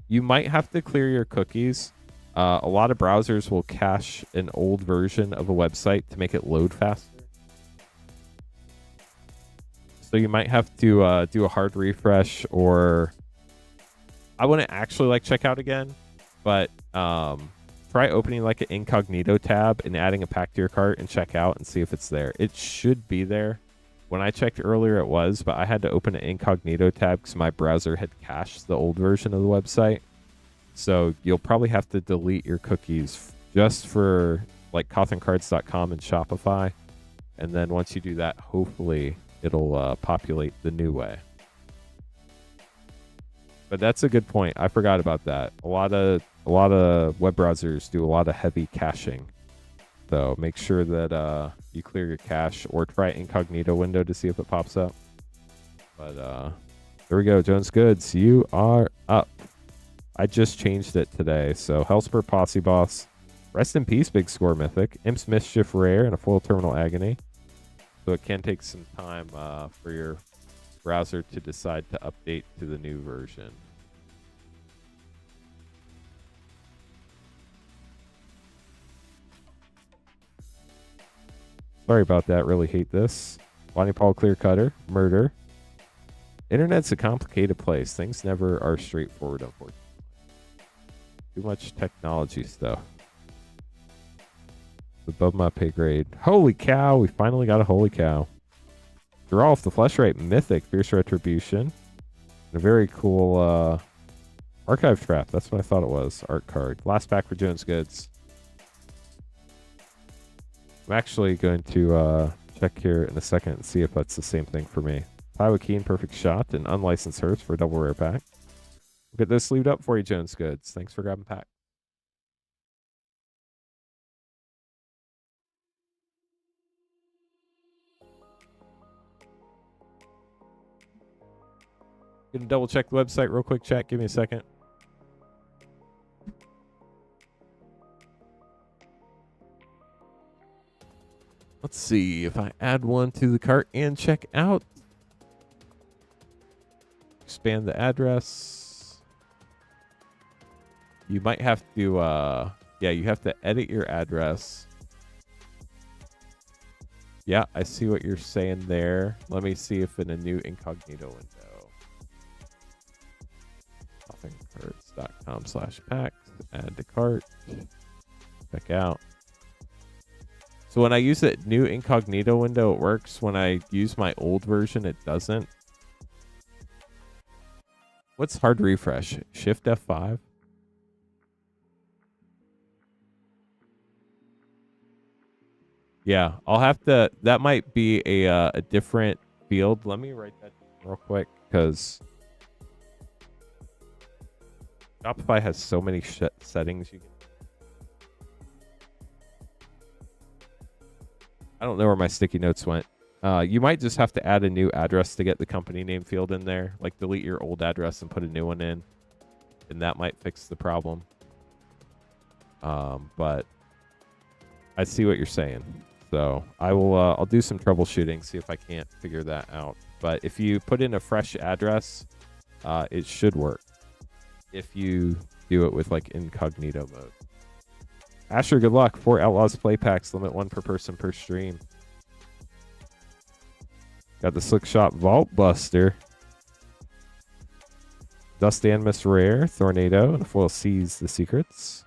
You might have to clear your cookies. A lot of browsers will cache an old version of a website to make it load faster. So you might have to do a hard refresh, or I wouldn't actually check out again, but try opening like an incognito tab and adding a pack to your cart and check out and see if it's there. It should be there. When I checked earlier, it was, but I had to open an incognito tab because my browser had cached the old version of the website. So you'll probably have to delete your cookies just for like cotherncards.com and Shopify. And then once you do that, hopefully it'll populate the new way. But that's a good point. I forgot about that. A lot of web browsers do a lot of heavy caching. So make sure that you clear your cache or try incognito window to see if it pops up. But there we go. Jones Goods, you are up. I just changed it today. So Hellspur Posse Boss. Rest in peace, Big Score Mythic. Imp's Mischief Rare and a Foil Terminal Agony. So it can take some time for your browser to decide to update to the new version. Sorry about that. Really hate this. Bonnie Paul Clear Cutter. Murder. Internet's a complicated place. Things never are straightforward, unfortunately. Too much technology stuff. Above my pay grade. Holy cow. We finally got a holy cow. Draw off the Fleshlight Mythic. Fierce Retribution. And a very cool Archive Trap. That's what I thought it was. Art card. Last pack for Jones Goods. I'm actually going to check here in a second and see if that's the same thing for me. Taiwa Keen, Perfect Shot, and Unlicensed Hearse for a double rare pack. We'll get this sleeved up for you, Jones Goods. Thanks for grabbing pack. Gonna double check the website real quick, chat. Give me a second. Let's see if I add one to the cart and check out. Expand the address. You might have to, yeah, you have to edit your address. Yeah, I see what you're saying there. Let me see if in a new incognito window. Cotherncards.com/packs. Add to cart. Check out. So when I use that new incognito window, it works. When I use my old version, it doesn't. What's hard refresh? Shift F5? Yeah, I'll have to. That might be a different field. Let me write that real quick because Shopify has so many settings you can. I don't know where my sticky notes went. You might just have to add a new address to get the company name field in there. Like delete your old address and put a new one in. And that might fix the problem. But I see what you're saying. So I will, I'll do some troubleshooting, see if I can't figure that out. But if you put in a fresh address, it should work. If you do it with like incognito mode. Asher, good luck. 4 Outlaws play packs. Limit 1 per person per stream. Got the Slick Shot Vault Buster. Dust Animus Rare. Tornado. And the foil Sees the Secrets.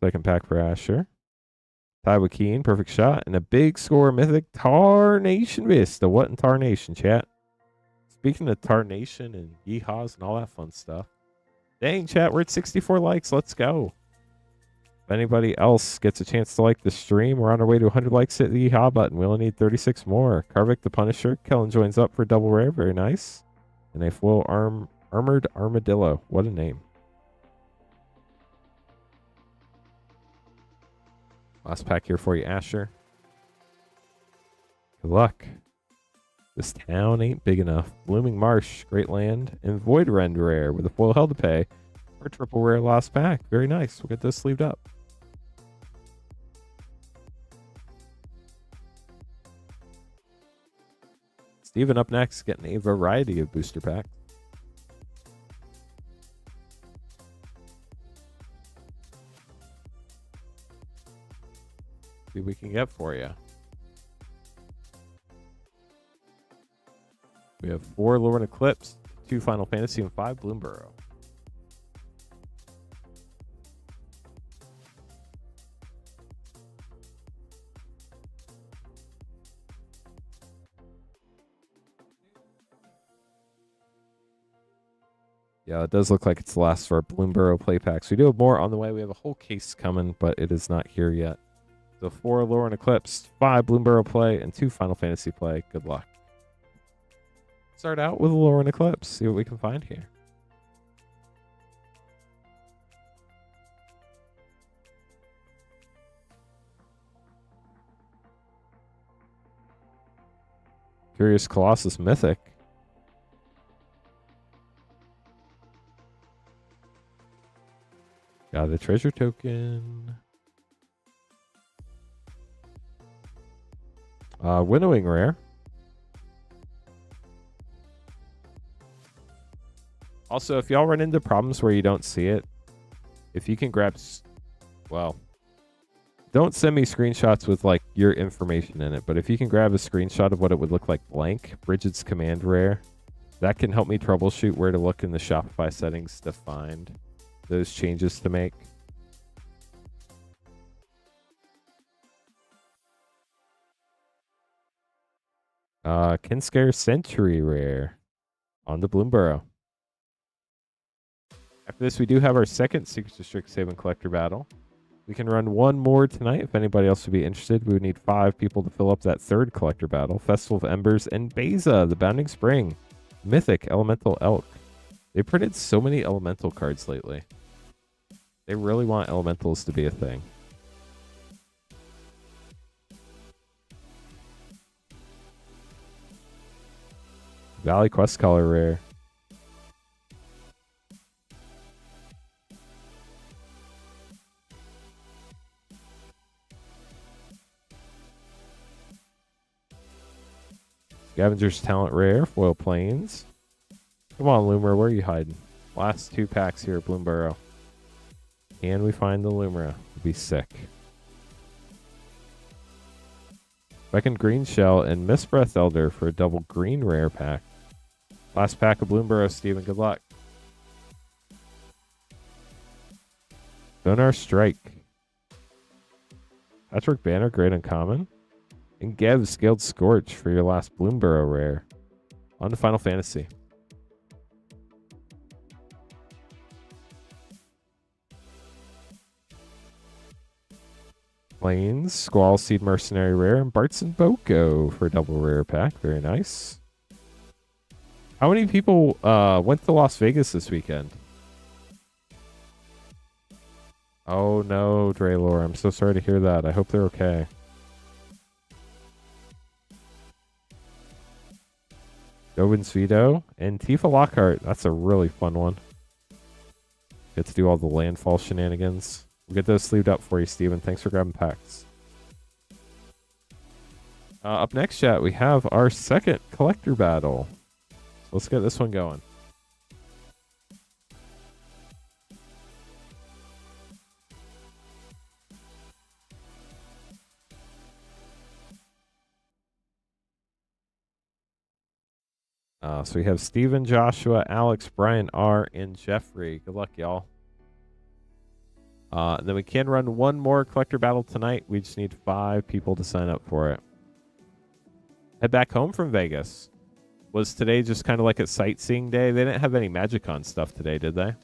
Second pack for Asher. Taiwa Keen. Perfect Shot. And a big score Mythic Tarnation Vista. What in Tarnation, chat? Speaking of Tarnation and Yeehaws and all that fun stuff. Dang, chat, we're at 64 likes. Let's go. If anybody else gets a chance to like the stream, we're on our way to 100 likes. Hit the Yeehaw button. We only need 36 more. Karvik the Punisher. Kellen joins up for double rare. Very nice. And a full armored armadillo. What a name. Last pack here for you, Asher. Good luck. This town ain't big enough. Blooming Marsh, Great Land, and Void Rend Rare with a foil hell to pay. Or triple rare last pack. Very nice. We'll get this sleeved up. Steven up next, getting a variety of booster packs. See what we can get for you. We have 4 Lorne Eclipse, 2 Final Fantasy, and 5 Bloomborough. Yeah, it does look like it's the last for our Bloomborough play packs. We do have more on the way. We have a whole case coming, but it is not here yet. So 4 Lore and Eclipse, 5 Bloomborough play, and 2 Final Fantasy play. Good luck. Start out with a Lore and Eclipse. See what we can find here. Curious Colossus Mythic. Got the treasure token. Winnowing rare. Also, if y'all run into problems where you don't see it, if you can grab, well, don't send me screenshots with like your information in it, but if you can grab a screenshot of what it would look like blank, Bridget's command rare, that can help me troubleshoot where to look in the Shopify settings to find those changes to make. Kinskare Century rare on the Bloomborough. After this, we do have our second Secrets of Strixhaven collector battle. We can run one more tonight if anybody else would be interested. We would need 5 people to fill up that third collector battle. Festival of Embers and Beza, the Bounding Spring. Mythic Elemental Elk. They printed so many elemental cards lately. They really want elementals to be a thing. Valley Quest Color rare. Scavenger's Talent rare. Foil Plains. Come on, Lumera, where are you hiding? Last 2 packs here at Bloomborough. Can we find the Lumera? It'd be sick. Second Green Shell and Mistbreath Elder for a double green rare pack. Last pack of Bloomborough, Steven. Good luck. Sonar Strike. Patrick Banner, great uncommon. And Gev, Scaled Scorch for your last Bloomborough rare. On to Final Fantasy. Plains, Squall Seed Mercenary rare, and Bartz and Boko for a double rare pack. Very nice. How many people went to Las Vegas this weekend? Oh no, Draylor. I'm so sorry to hear that. I hope they're okay. Dovin's Veto and Tifa Lockhart. That's a really fun one. Get to do all the landfall shenanigans. We'll get those sleeved up for you, Steven. Thanks for grabbing packs. Up next, chat, we have our second collector battle. So let's get this one going. So we have Steven, Joshua, Alex, Brian R, and Jeffrey. Good luck, y'all. And then we can run one more collector battle tonight. We just need 5 people to sign up for it. Head back home from Vegas. Was today just kind of like a sightseeing day? They didn't have any Magicon stuff today, did they?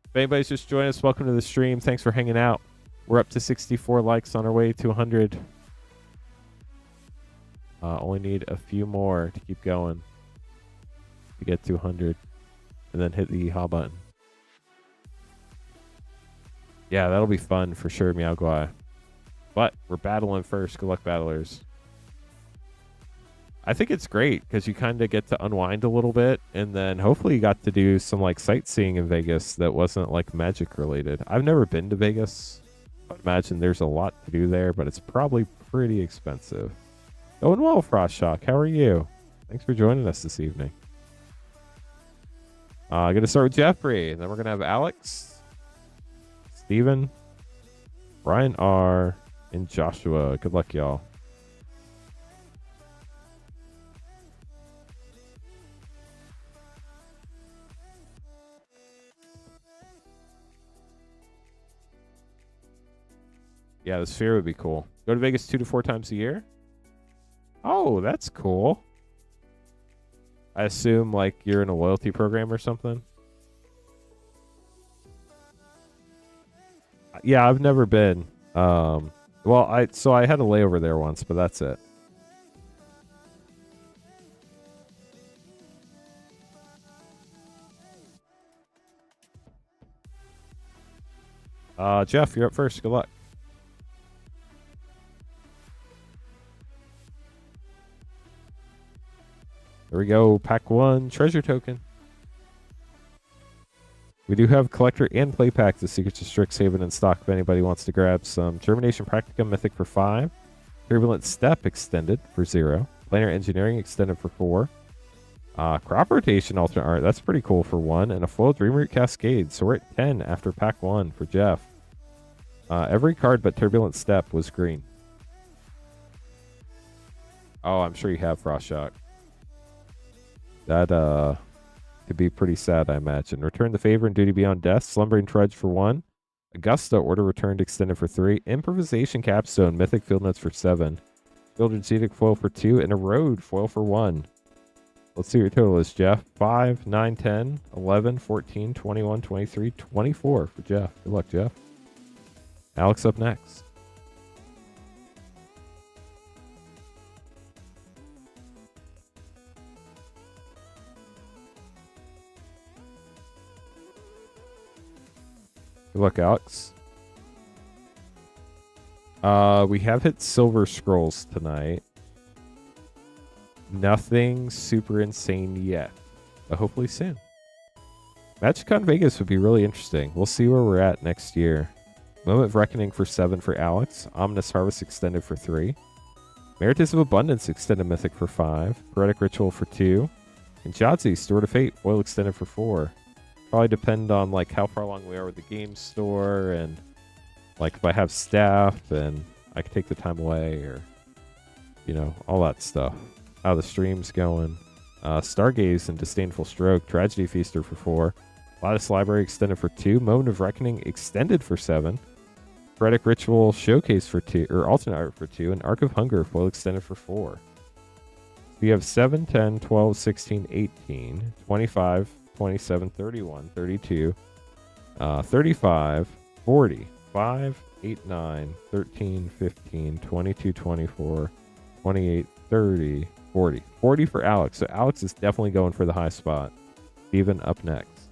If anybody's just joining us, welcome to the stream. Thanks for hanging out. We're up to 64 likes on our way to 100. Only need a few more to keep going to get to 100. And then hit the ha button. Yeah, that'll be fun for sure, Meow Guai. But we're battling first. Good luck, battlers. I think it's great because you kind of get to unwind a little bit, and then hopefully you got to do some like sightseeing in Vegas that wasn't like magic related. I've never been to Vegas. I'd imagine there's a lot to do there, but it's probably pretty expensive. Going well, Frostshock. How are you? Thanks for joining us this evening. I'm going to start with Jeffrey. Then we're going to have Alex, Steven, Brian R, and Joshua. Good luck, y'all. Yeah, the sphere would be cool. Go to Vegas 2 to 4 times a year? Oh, that's cool. I assume like you're in a loyalty program or something. Yeah, I've never been. Well, I had a layover there once, but that's it. Jeff, you're up first. Good luck. There we go. Pack 1 treasure token. We do have collector and play packs of Secrets of Strixhaven in stock if anybody wants to grab some. Germination Practicum Mythic for 5. Turbulent Step extended for 0. Planar Engineering extended for 4. Crop Rotation alternate art. That's pretty cool for 1. And a Foil Dreamroot Cascade. So we're at 10 after pack 1 for Jeff. Every card but Turbulent Step was green. Oh, I'm sure you have Frost Shock. That could be pretty sad, I imagine. Return the Favor and Duty Beyond Death. Slumbering Trudge for 1. Augusta Order Returned extended for 3. Improvisation Capstone. Mythic Field Notes for 7. Children's Zedic Foil for 2. And Erode Foil for 1. Let's see what your total is, Jeff. 5, 9, 10, 11, 14, 21, 23, 24 for Jeff. Good luck, Jeff. Alex up next. Good luck, Alex. We have hit Silver Scrolls tonight. Nothing super insane yet, but hopefully soon. MagicCon Vegas would be really interesting. We'll see where we're at next year. Moment of Reckoning for 7 for Alex. Ominous Harvest extended for 3. Meritus of Abundance extended Mythic for 5. Poetic Ritual for 2. And Jadzi, Steward of Fate, foil extended for 4. Probably depend on like how far along we are with the game store, and like if I have staff and I can take the time away, or you know, all that stuff. How the stream's going. Stargaze and Disdainful Stroke. Tragedy Feaster for 4. Lattice Library extended for 2. Moment of Reckoning extended for 7. Poetic Ritual Showcase for 2, or alternate art for 2. And Arc of Hunger foil extended for 4. We have 7, 10, 12, 16, 18, 25, 27, 31, 32, 35, 40, 5, 8, 9, 13, 15, 22, 24, 28, 30, 40. 40 for Alex. So Alex is definitely going for the high spot. Steven up next.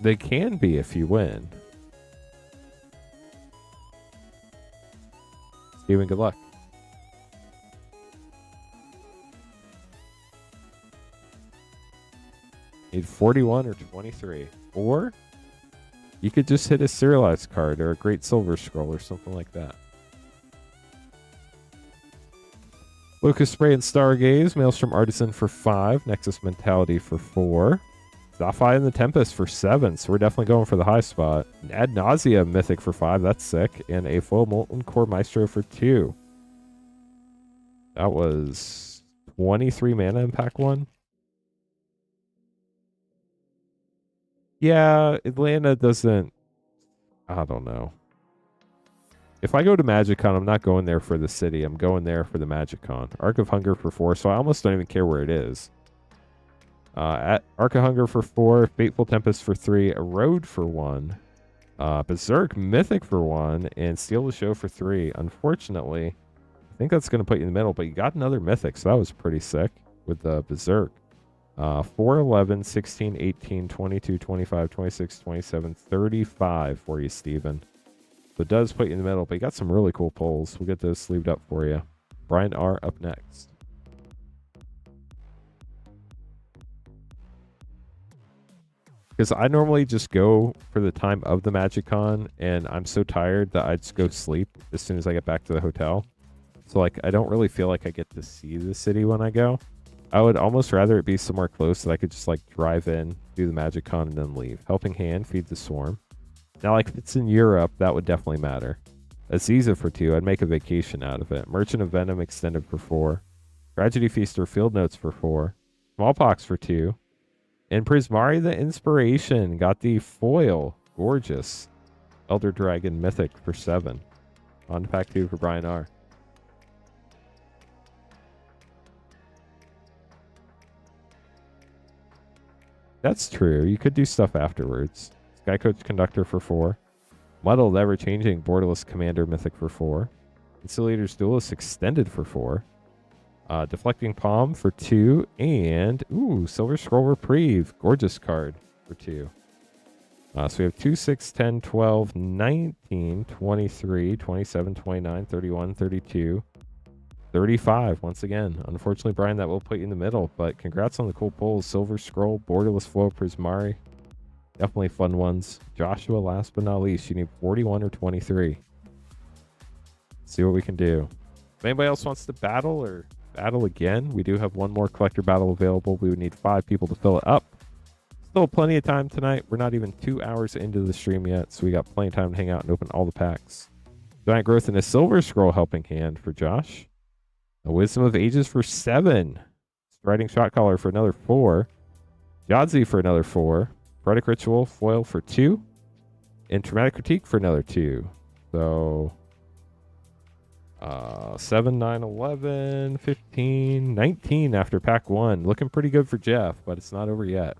They can be if you win. Steven, good luck. Need 41 or 23. Or you could just hit a serialized card or a Great Silver Scroll or something like that. Lucas Spray and Stargaze. Maelstrom Artisan for 5. Nexus Mentality for 4. Zaphi and the Tempest for 7. So we're definitely going for the high spot. Ad Nausea Mythic for 5. That's sick. And a Foil Molten Core Maestro for 2. That was 23 mana in pack 1. Yeah, Atlanta doesn't... I don't know. If I go to MagicCon, I'm not going there for the city. I'm going there for the MagicCon. Arc of Hunger for 4, so I almost don't even care where it is. At Arc of Hunger for 4, Fateful Tempest for 3, Erode for 1, Berserk Mythic for 1, and Steal the Show for 3. Unfortunately, I think that's going to put you in the middle, but you got another Mythic, so that was pretty sick with the Berserk. 4, 11, 16, 18, 22, 25, 26, 27, 35 for you, Steven. So it does put you in the middle, but you got some really cool pulls. We'll get those sleeved up for you. Brian R. up next. Because I normally just go for the time of the MagicCon, and I'm so tired that I just go sleep as soon as I get back to the hotel. So, like, I don't really feel like I get to see the city when I go. I would almost rather it be somewhere close that I could just, like, drive in, do the MagicCon, and then leave. Helping Hand, Feed the Swarm. Now, like, if it's in Europe, that would definitely matter. Aziza for 2, I'd make a vacation out of it. Merchant of Venom extended for 4. Tragedy Feaster Field Notes for 4. Smallpox for 2. And Prismari the Inspiration got the foil. Gorgeous. Elder Dragon Mythic for 7. On to pack 2 for Brian R. That's true. You could do stuff afterwards. Sky Coach Conductor for 4. Muddled Ever-Changing Borderless Commander Mythic for 4. Conciliator's Duelist Extended for 4. Deflecting Palm for 2. And, Silver Scroll Reprieve. Gorgeous card for 2. So we have 2, 6, 10, 12, 19, 23, 27, 29, 31, 32, 35. Once again, unfortunately, Brian, that will put you in the middle. But congrats on the cool pulls. Silver Scroll, Borderless Flow, Prismari. Definitely fun ones. Joshua, last but not least, you need 41 or 23. See what we can do. If anybody else wants to battle or battle again, we do have one more collector battle available. We would need 5 people to fill it up. Still plenty of time tonight. We're not even 2 hours into the stream yet, so we got plenty of time to hang out and open all the packs. Giant Growth and a Silver Scroll Helping Hand for Josh. A Wisdom of Ages for 7. Striding Shot Caller for another 4. Jadzi for another 4. Poetic Ritual Foil for 2. And Traumatic Critique for another 2. So 7, 9, 11, 15, 19 after pack 1. Looking pretty good for Jeff, but it's not over yet.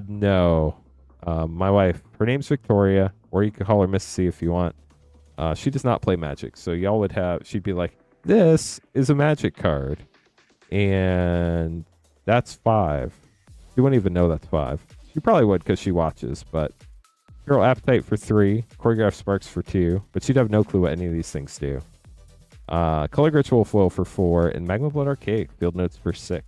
No. My wife, her name's Victoria, or you can call her Missy if you want. She does not play Magic, so y'all would have, she'd be like, this is a Magic card, and that's 5. She wouldn't even know that's 5. She probably would because she watches, but Hero Appetite for 3, Choreographed Sparks for 2, but she'd have no clue what any of these things do. Color Ritual Flow for 4, and Magma Blood Archaic Field Notes for 6.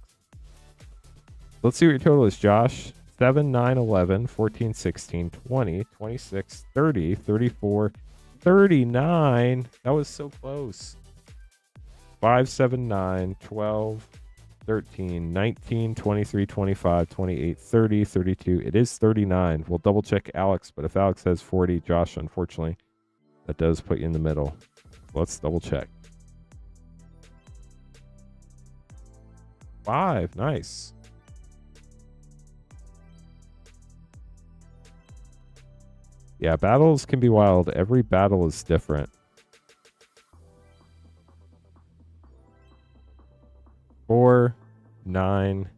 Let's see what your total is, Josh. 7, 9, 11, 14, 16, 20, 26, 30, 34, 39. That was so close. 5, 7, 9, 12, 13, 19, 23, 25, 28, 30, 32. It is 39. We'll double check Alex, but if Alex has 40, Josh, unfortunately, that does put you in the middle. Let's double check. 5. Nice. Yeah, battles can be wild. Every battle is different. 4, 9,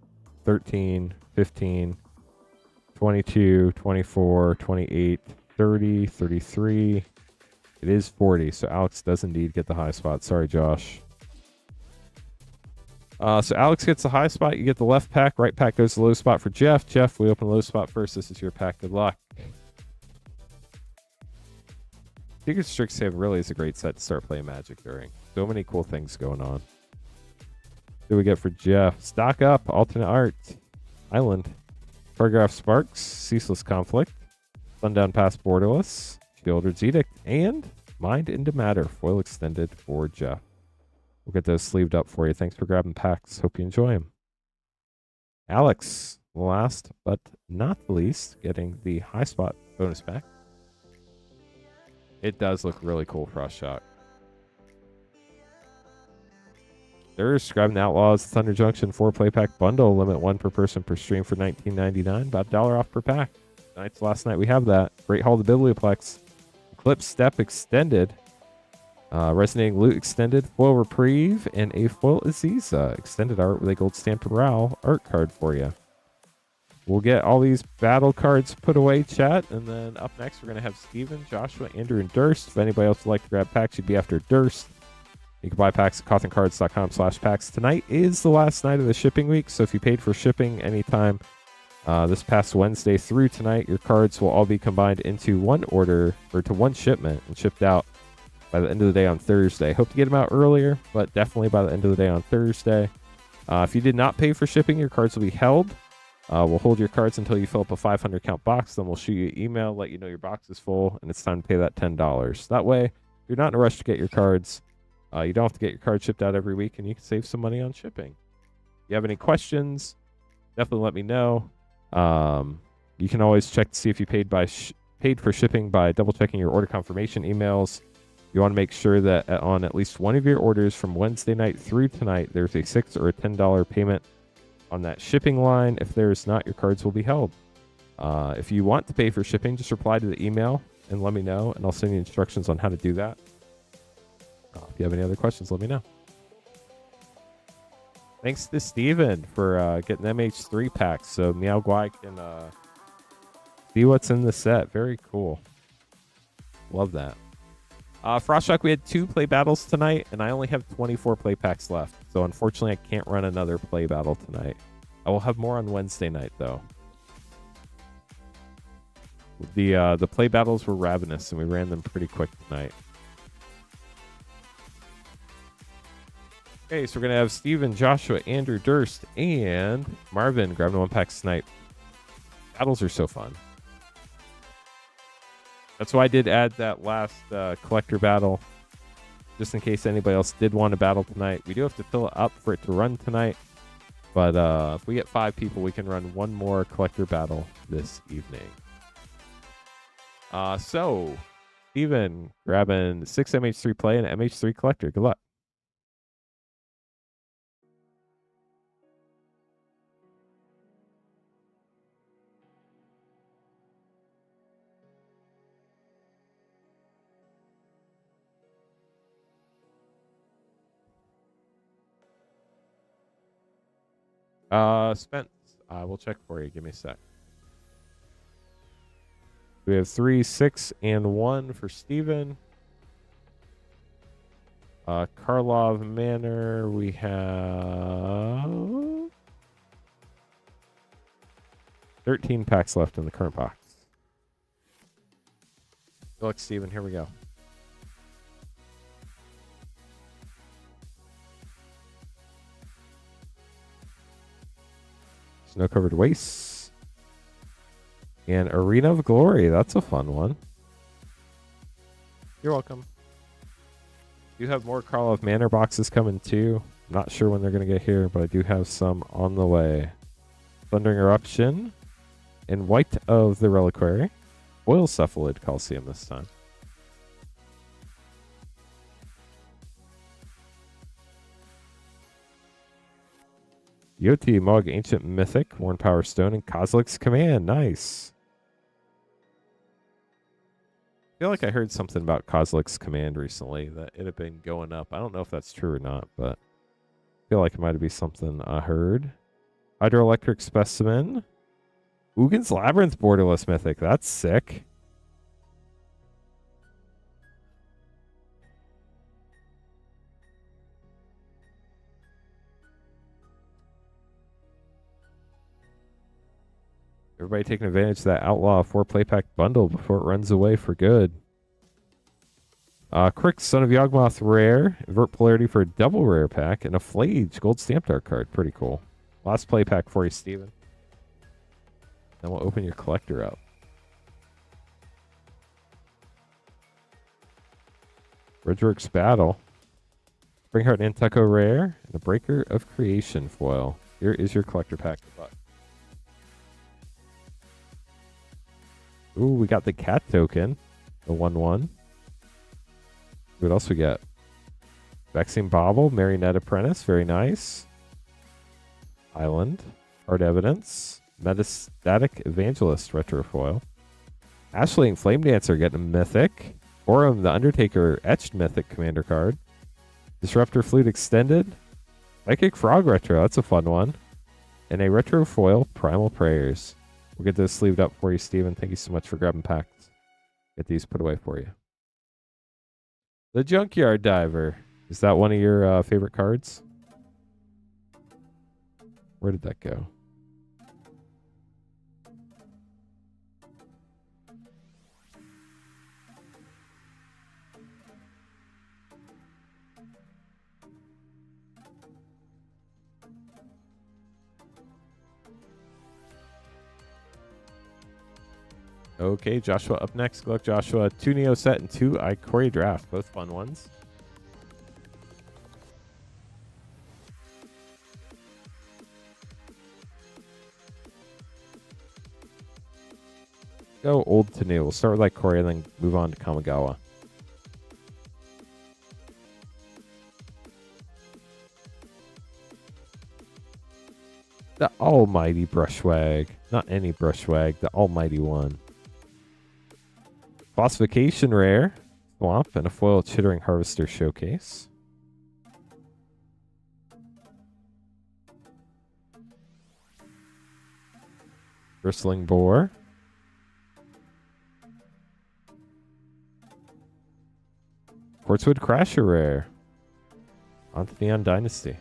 13, 15, 22, 24, 28, 30, 33. It is 40, so Alex does indeed get the high spot. Sorry, Josh. So Alex gets the high spot. You get the left pack. Right pack goes to the low spot for Jeff. Jeff, we open the low spot first. This is your pack. Good luck. Secret Strixhaven really is a great set to start playing Magic during. So many cool things going on. What do we get for Jeff? Stock Up, Alternate Art, Island, Choreographed Sparks, Ceaseless Conflict, Sundown Pass Borderless, Shieldred's Edict, and Mind into Matter, Foil Extended for Jeff. We'll get those sleeved up for you. Thanks for grabbing packs. Hope you enjoy them. Alex, last but not least, getting the high spot bonus pack. It does look really cool, Frost Shock. There's grabbing the Outlaws, Thunder Junction 4-play pack bundle. Limit 1 per person per stream for $19.99. About $1 off per pack. Tonight's the last night we have that. Great Hall of the Biblioplex. Eclipse Step Extended. Resonating Loot Extended. Foil Reprieve. And a Foil Aziza. Extended art with a gold stamp Ral art card for you. We'll get all these battle cards put away, chat. And then up next, we're going to have Steven, Joshua, Andrew, and Durst. If anybody else would like to grab packs, you'd be after Durst. You can buy packs at cothencards.com/packs. Tonight is the last night of the shipping week. So if you paid for shipping anytime this past Wednesday through tonight, your cards will all be combined into one order or to one shipment and shipped out by the end of the day on Thursday. Hope to get them out earlier, but definitely by the end of the day on Thursday. If you did not pay for shipping, your cards will be held. We'll hold your cards until you fill up a 500 count box. Then we'll shoot you an email, let you know your box is full, and it's time to pay that $10. That way, if you're not in a rush to get your cards, you don't have to get your cards shipped out every week, and you can save some money on shipping. If you have any questions, definitely let me know. You can always check to see if you paid for shipping by double checking your order confirmation emails. You want to make sure that on at least one of your orders from Wednesday night through tonight, there's a $6 or a $10 payment on that shipping line. If there's not, your cards will be held. If you want to pay for shipping, just reply to the email and let me know, and I'll send you instructions on how to do that. If you have any other questions, let me know. Thanks to Steven for getting MH3 packs, so Meow Guai can see what's in the set. Very cool. Love that. Frostshock, we had 2 play battles tonight, and I only have 24 play packs left. So unfortunately, I can't run another play battle tonight. I will have more on Wednesday night, though. The play battles were ravenous, and we ran them pretty quick tonight. Okay, so we're going to have Steven, Joshua, Andrew, Durst, and Marvin grabbing 1-pack snipe. Battles are so fun. That's why I did add that last collector battle, just in case anybody else did want to battle tonight. We do have to fill it up for it to run tonight, but if we get 5 people, we can run 1 more collector battle this evening. So, Steven grabbing 6 MH3 play and MH3 collector. Good luck. Spence, we'll check for you. Give me a sec. We have 3, 6, and 1 for Steven. Karlov Manor, we have 13 packs left in the current box. Good luck, Steven. Here we go. Snow-covered wastes. And Arena of Glory. That's a fun one. You're welcome. You have more Karlov Manor boxes coming too. Not sure when they're going to get here, but I do have some on the way. Thundering Eruption. And White of the Reliquary. Oil Cephalid Coliseum this time. Yoti Mog Ancient Mythic, Worn Power Stone, and Kozilek's Command. Nice. I feel like I heard something about Kozilek's Command recently that it had been going up. I don't know if that's true or not, but I feel like it might be something I heard. Hydroelectric Specimen. Ugin's Labyrinth Borderless Mythic. That's sick. Everybody taking advantage of that Outlaw 4 play pack bundle before it runs away for good. Crick, Son of Yawgmoth rare. Invert polarity for a double rare pack. And a Flage gold stamped art card. Pretty cool. Last play pack for you, Steven. Then we'll open your collector up. Bridgeworks Battle. Springheart Nantucket rare. And a Breaker of Creation foil. Here is your collector pack. Ooh, we got the cat token. The 1/1. What else we got? Vexing Bauble, Marionette Apprentice. Very nice. Island. Art Evidence. Metastatic Evangelist Retro Foil. Ashling Flame Dancer getting a Mythic. Orim the Undertaker Etched Mythic Commander card. Disruptor Flute Extended. Psychic Frog Retro. That's a fun one. And a Retro Foil Primal Prayers. We'll get those sleeved up for you, Steven. Thank you so much for grabbing packs. Get these put away for you. The Junkyard Diver. Is that one of your favorite cards? Where did that go? Okay, Joshua up next. Good luck, Joshua. 2 Neo set and 2 Ikoria Draft. Both fun ones. Go old to new. We'll start with Ikoria and then move on to Kamigawa. The almighty Brushwag. Not any Brushwag, the almighty one. Classification rare. Swamp and a foil Chittering Harvester showcase. Bristling Boar. Quartzwood Crasher rare. Onto Neon Dynasty.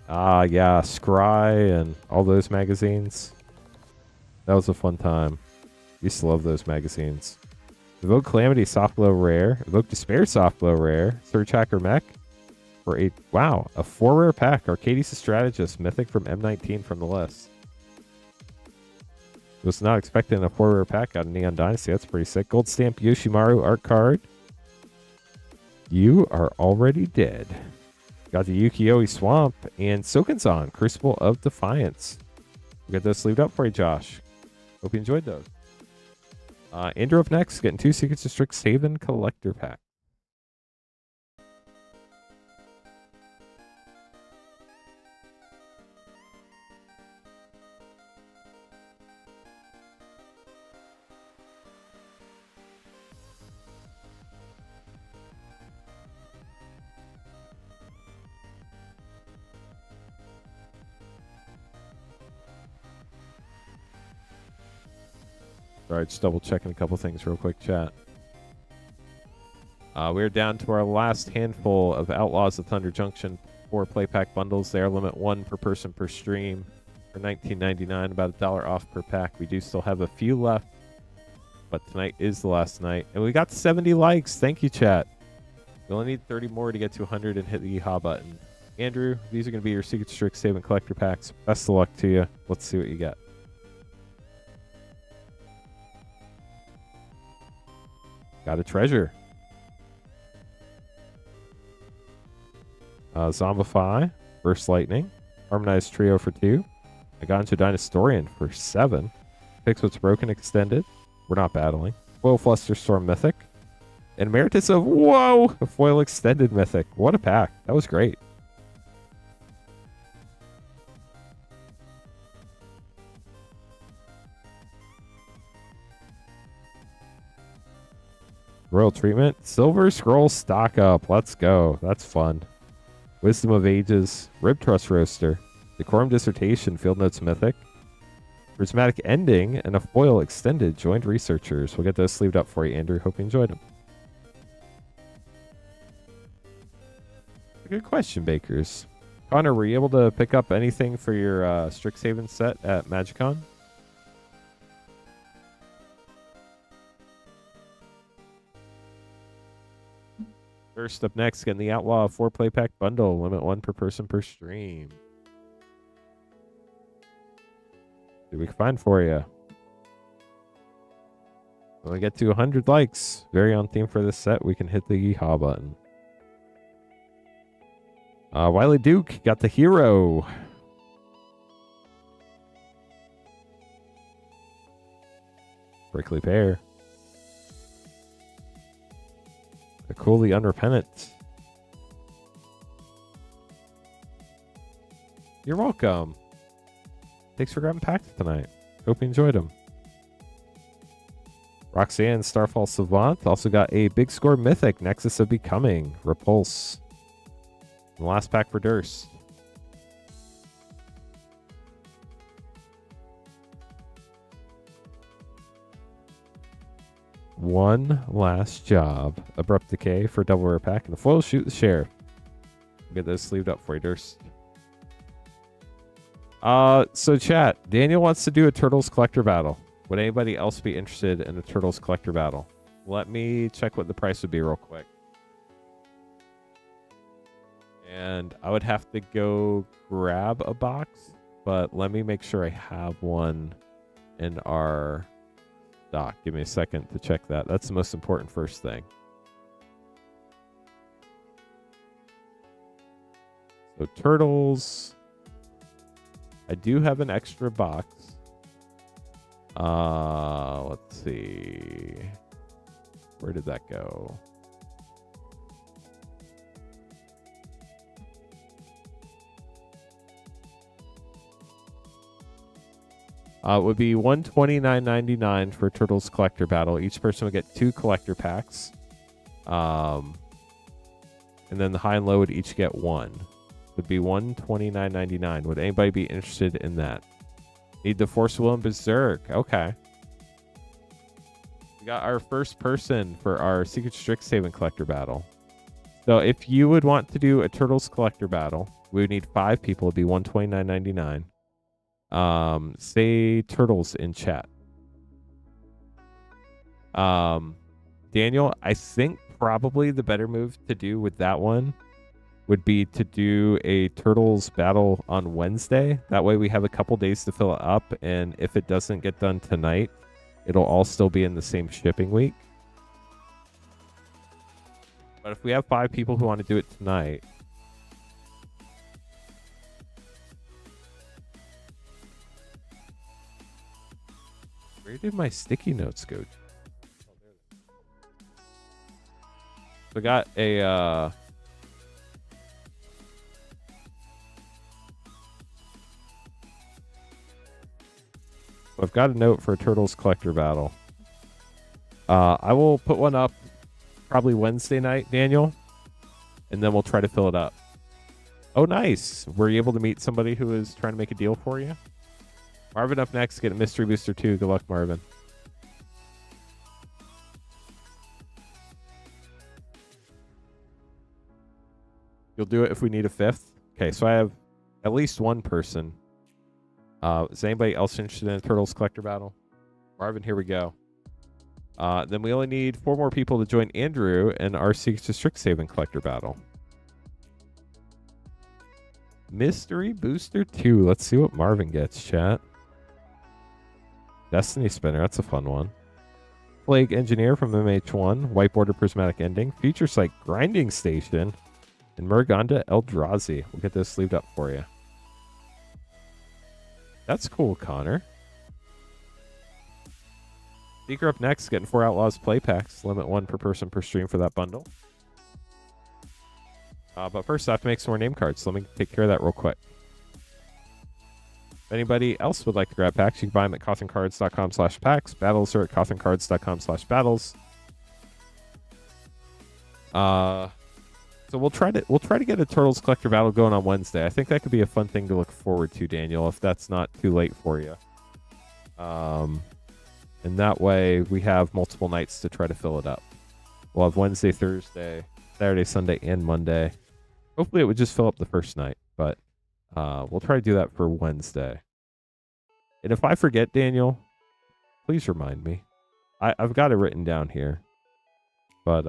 Ah, yeah, Scry and all those magazines. That was a fun time. Used to love those magazines. Evoke Calamity Softglow rare. Evoke Despair Softglow rare. Surge Hacker Mech. For a wow, a 4 rare pack. Arcades the Strategist Mythic from M19 from the list. Was not expecting a 4 rare pack out of Neon Dynasty. That's pretty sick. Gold Stamp Yoshimaru art card. You are already dead. Got the Ukiyo-e Swamp and Silkenzon Crucible of Defiance. We'll get those sleeved up for you, Josh. Hope you enjoyed those. Andrew up next, getting 2 Secrets of Strixhaven Collector Pack. All right, just double checking a couple things real quick, chat. We're down to our last handful of Outlaws of Thunder Junction 4 play pack bundles there. Limit 1 per person per stream for $19.99, about $1 off per pack. We do still have a few left, but tonight is the last night. And we got 70 likes. Thank you, chat. We only need 30 more to get to 100 and hit the yeehaw button. Andrew, these are going to be your Secret Strixhaven collector packs. Best of luck to you. Let's see what you get. Got a treasure. Zombify, Burst Lightning, Harmonized Trio for 2. I got into Dinosaurian for 7. Fix What's Broken extended. We're not battling. Foil Flusterstorm Mythic. And Emeritus of, whoa, a foil extended Mythic. What a pack. That was great. Royal Treatment. Silver Scroll Stock Up. Let's go. That's fun. Wisdom of Ages. Rib Trust Roaster. Decorum Dissertation. Field Notes Mythic. Prismatic Ending and a foil extended Joined Researchers. We'll get those sleeved up for you, Andrew. Hope you enjoyed them. Good question, Bakers. Connor, were you able to pick up anything for your Strixhaven set at MagicCon? First up next, getting the Outlaw 4 play pack bundle. Limit 1 per person per stream. See what we can find for you. When we get to 100 likes, very on theme for this set, we can hit the yeehaw button. Wiley Duke got the hero. Prickly Pear. The Coolly Unrepentant. You're welcome. Thanks for grabbing packs tonight. Hope you enjoyed them. Roxanne Starfall Savant also got a big score Mythic, Nexus of Becoming, Repulse. And the last pack for Durst. One last job. Abrupt Decay for a double rare pack. And the foil Shoot the Sheriff. We'll get those sleeved up for you, Durst. So chat, Daniel wants to do a Turtles collector battle. Would anybody else be interested in a Turtles collector battle? Let me check what the price would be real quick. And I would have to go grab a box, but let me make sure I have one in our stock. Give me a second to check that. That's the most important first thing. So Turtles. I do have an extra box. Let's see. Where did that go? It would be $129.99 for Turtles Collector Battle. Each person would get 2 collector packs. And then the high and low would each get 1. Would be $129.99. Would anybody be interested in that? Need the Force Will and Berserk. Okay. We got our first person for our Secret Strixhaven Collector Battle. So if you would want to do a Turtles Collector Battle, we would need 5 people. It'd be $129.99. Say Turtles in chat. Daniel, I think probably the better move to do with that one would be to do a Turtles battle on Wednesday. That way we have a couple days to fill it up, and if it doesn't get done tonight, it'll all still be in the same shipping week. But if we have 5 people who want to do it tonight, where did my sticky notes go? We got a I've got a note for a Turtles Collector Battle. I will put one up probably Wednesday night, Daniel, and then we'll try to fill it up. Oh, nice. Were you able to meet somebody who was trying to make a deal for you? Marvin up next. Get a Mystery Booster 2. Good luck, Marvin. You'll do it if we need a 5th? Okay, so I have at least one person. Is anybody else interested in a Turtles Collector Battle? Marvin, here we go. Then we only need 4 more people to join Andrew in our Secrets to Strixhaven Collector Battle. Mystery Booster 2. Let's see what Marvin gets, chat. Destiny Spinner. That's a fun one. Plague Engineer from MH1. White Border Prismatic Ending. Future Sight Grinding Station. And Murgonda Eldrazi. We'll get this sleeved up for you. That's cool, Connor. Seeker up next, getting 4 Outlaws play packs. Limit 1 per person per stream for that bundle. But first, I have to make some more name cards. So let me take care of that real quick. If anybody else would like to grab packs, you can buy them at cothencards.com/packs. Battles are at cothencards.com/battles. So we'll try to get a Turtles Collector Battle going on Wednesday. I think that could be a fun thing to look forward to, Daniel, if that's not too late for you. And that way we have multiple nights to try to fill it up. We'll have Wednesday, Thursday, Saturday, Sunday, and Monday. Hopefully it would just fill up the first night, but we'll try to do that for Wednesday. And if I forget, Daniel, please remind me. I've got it written down here. But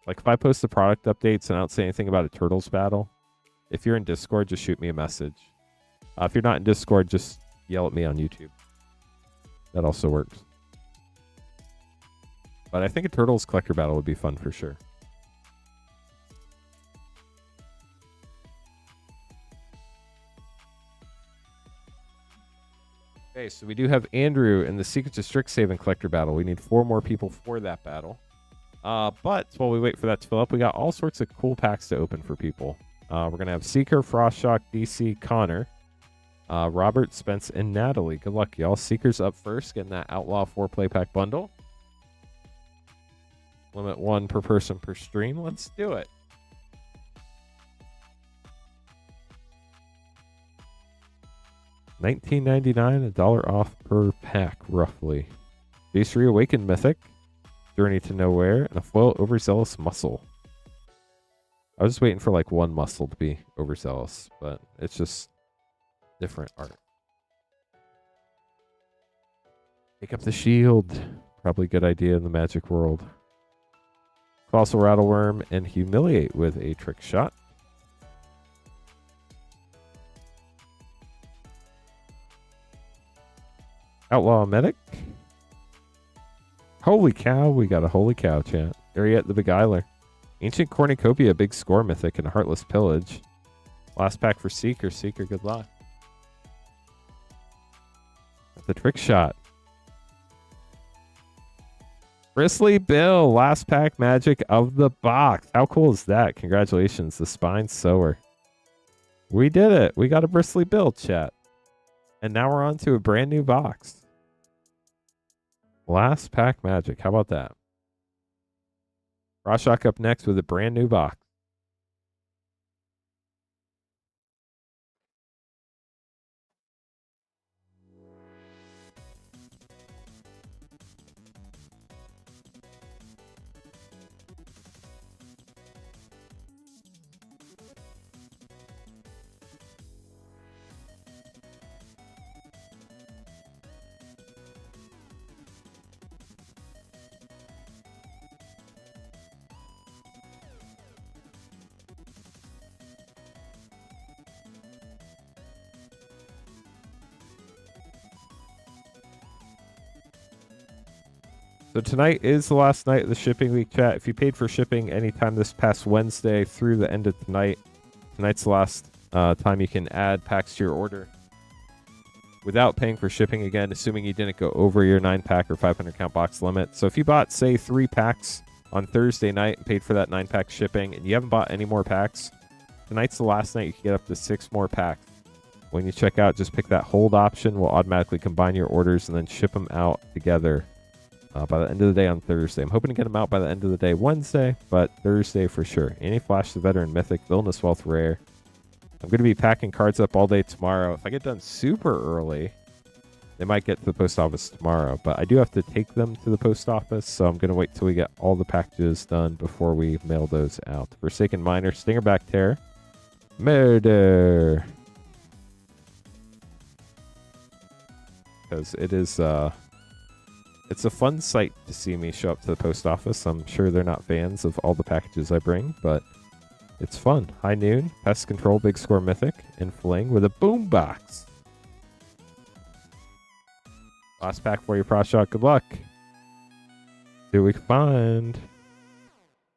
like if I post the product updates and I don't say anything about a Turtles battle, if you're in Discord, just shoot me a message. If you're not in Discord, just yell at me on YouTube. That also works. But I think a Turtles Collector Battle would be fun for sure. Okay, so we do have Andrew in the Secrets of Strixhaven Collector Battle. We need 4 more people for that battle. But while we wait for that to fill up, we got all sorts of cool packs to open for people. We're going to have Seeker, Frostshock, DC, Connor, Robert, Spence, and Natalie. Good luck, y'all. Seeker's up first, getting that Outlaw 4 play pack bundle. Limit 1 per person per stream. Let's do it. $19.99, $1 off per pack, roughly. Jacery Awakened Mythic, Journey to Nowhere, and a foil Overzealous Muscle. I was just waiting for like one muscle to be overzealous, but it's just different art. Pick up the shield. Probably a good idea in the Magic world. Colossal Rattleworm and Humiliate with a Trick Shot. Outlaw Medic. Holy cow, we got a holy cow, chat. Ariette the Beguiler. Ancient Cornucopia, Big Score Mythic, and Heartless Pillage. Last pack for Seeker. Seeker, good luck. The Trick Shot. Bristly Bill, last pack magic of the box. How cool is that? Congratulations, the Spine Sower. We did it. We got a Bristly Bill, chat. And now we're on to a brand new box. Last pack magic. How about that? Rorschach up next with a brand new box. So tonight is the last night of the shipping week, chat. If you paid for shipping anytime this past Wednesday through the end of tonight, tonight's the last time you can add packs to your order without paying for shipping again, assuming you didn't go over your 9-pack or 500 count box limit. So if you bought, say, 3 packs on Thursday night and paid for that 9-pack shipping and you haven't bought any more packs, tonight's the last night you can get up to 6 more packs. When you check out, just pick that hold option. We'll automatically combine your orders and then ship them out together by the end of the day on Thursday. I'm hoping to get them out by the end of the day Wednesday, but Thursday for sure. Any Flash the Veteran Mythic, Villainous Wealth Rare. I'm going to be packing cards up all day tomorrow. If I get done super early, they might get to the post office tomorrow, but I do have to take them to the post office, so I'm going to wait till we get all the packages done before we mail those out. Forsaken Miner, Stingerback Terror, Murder. Because it is it's a fun sight to see me show up to the post office. I'm sure they're not fans of all the packages I bring, but it's fun. High Noon, Pest Control, Big Score Mythic, and Fling with a boom box. Last pack for you, Proshot. Good luck. See what we can find.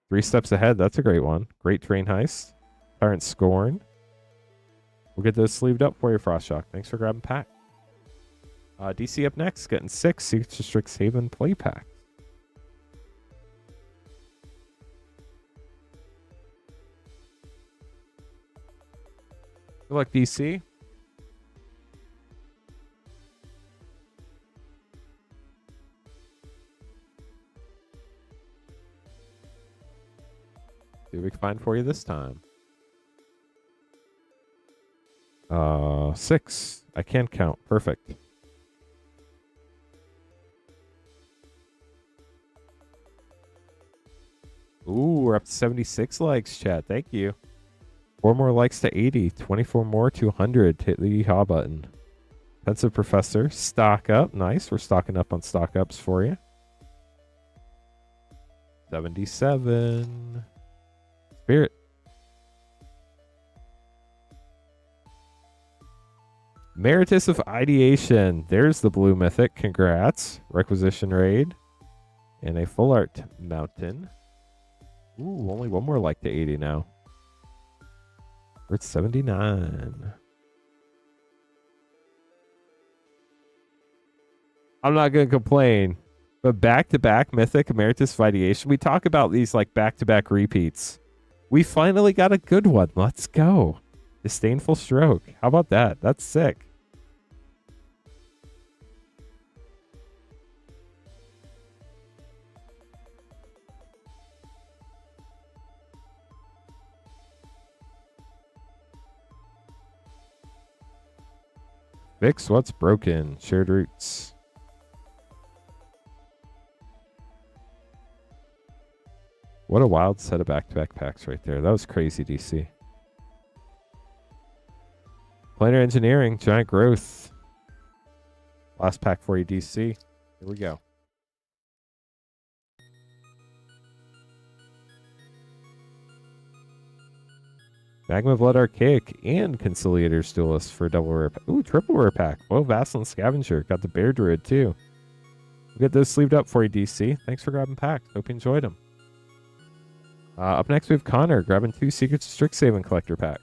3 steps ahead. That's a great one. Great Train Heist. Tyrant Scorn. We'll get those sleeved up for you, Frostshock. Thanks for grabbing pack. DC up next, getting 6 Secrets to Strixhaven play packs. Good luck, DC. See what we can find for you this time. 6. I can count. Perfect. Ooh, we're up to 76 likes, chat. Thank you. 4 more likes to 80. 24 more to 100. Hit the yeehaw button. Pensive Professor. Stock up. Nice. We're stocking up on stock ups for you. 77. Spirit. Meritus of Ideation. There's the blue mythic. Congrats. Requisition Raid. And a full art mountain. Ooh, only 1 more like to 80 now. We're at 79. I'm not going to complain. But back-to-back Mythic Emeritus of Ideation. We talk about these like back-to-back repeats. We finally got a good one. Let's go. Disdainful Stroke. How about that? That's sick. Fix what's broken. Shared Roots. What a wild set of back-to-back packs right there. That was crazy, DC. Planar Engineering, Giant Growth. Last pack for you, DC. Here we go. Magma Blood Archaic and Conciliator's Duelist for a double rare pack. Ooh, triple rare pack. Whoa, Vassalin Scavenger. Got the Bear Druid, too. We'll get those sleeved up for you, DC. Thanks for grabbing packs. Hope you enjoyed them. Up next, we have Connor grabbing 2 Secrets of Strixhaven collector pack.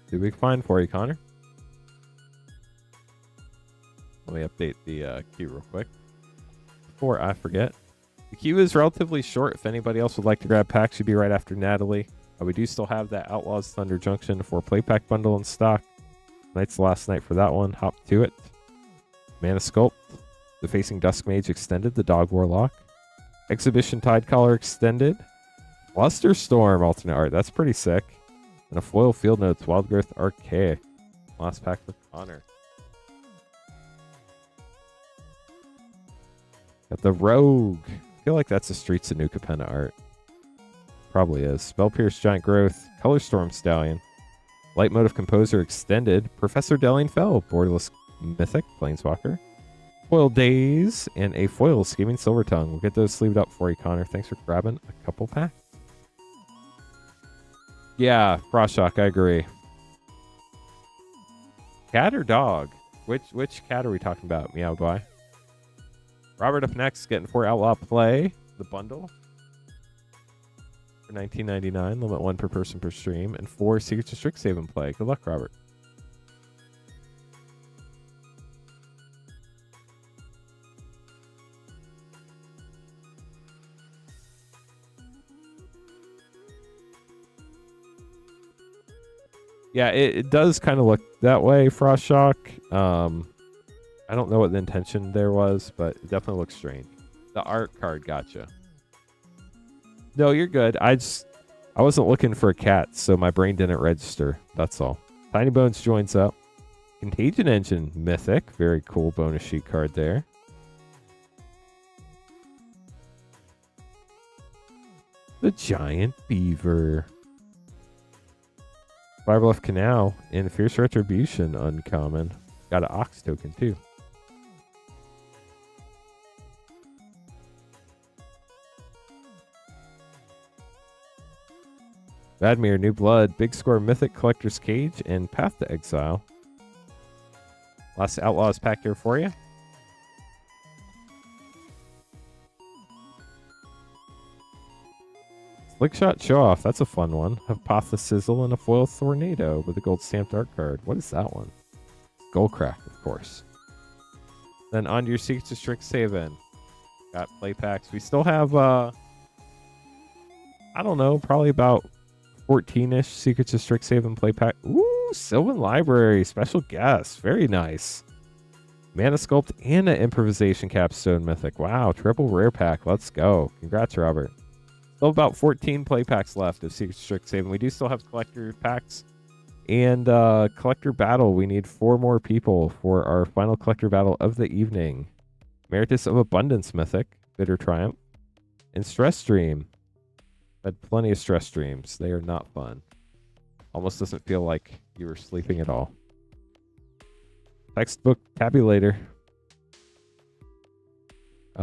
See what we can find for you, Connor. Let me update the queue real quick before I forget. The queue is relatively short. If anybody else would like to grab packs, should be right after Natalie. We do still have that Outlaws Thunder Junction 4 play pack bundle in stock. Tonight's the last night for that one. Hop to it. Mana Sculpt. The Facing Dusk Mage Extended. The Dog Warlock. Exhibition Tide Collar Extended. Bluster Storm alternate art. That's pretty sick. And a foil Field Notes Wild Growth Archaic. Last pack for Connor. Got the Rogue. I feel like that's a Streets of New Capenna art. Probably is. Spell Pierce Giant Growth. Color Storm Stallion. Light Motive Composer Extended. Professor Delane Fell. Borderless Mythic Planeswalker. Foil Daze. And a foil Scheming Silver Tongue. We'll get those sleeved up for you, Connor. Thanks for grabbing a couple packs. Yeah, Frostshock, I agree. Cat or dog? Which cat are we talking about? Meow Boy. Robert up next, getting 4 Outlaw Play, the bundle. For $19.99, limit 1 per person per stream, and 4 Secrets of Strixhaven Play. Good luck, Robert. Yeah, it does kind of look that way, Frostshock. I don't know what the intention there was, but it definitely looks strange. The art card, gotcha. No, you're good. I wasn't looking for a cat, so my brain didn't register. That's all. Tiny Bones joins up. Contagion Engine, Mythic. Very cool bonus sheet card there. The Giant Beaver. Firebluff Canal and Fierce Retribution, uncommon. Got an Ox token, too. Vadmir, New Blood, Big Score, Mythic, Collector's Cage, and Path to Exile. Last Outlaws pack here for you. Slickshot Show Off, that's a fun one. Hypothesizzle and a Foil Tornado with a gold stamped art card. What is that one? Skullcrack, of course. Then on to your Secrets of Strixhaven. Got play packs. We still have, I don't know, probably about 14-ish Secrets of Strixhaven play pack. Ooh, Sylvan Library, special guest. Very nice. Mana Sculpt and an Improvisation Capstone Mythic. Wow, triple rare pack. Let's go. Congrats, Robert. Still about 14 play packs left of Secrets of Strixhaven. We do still have collector packs and collector battle. We need 4 more people for our final collector battle of the evening. Meritus of Abundance Mythic, Bitter Triumph, and Stress Stream. Had plenty of stress streams. They are not fun. Almost doesn't feel like you were sleeping at all. Textbook Tabulator.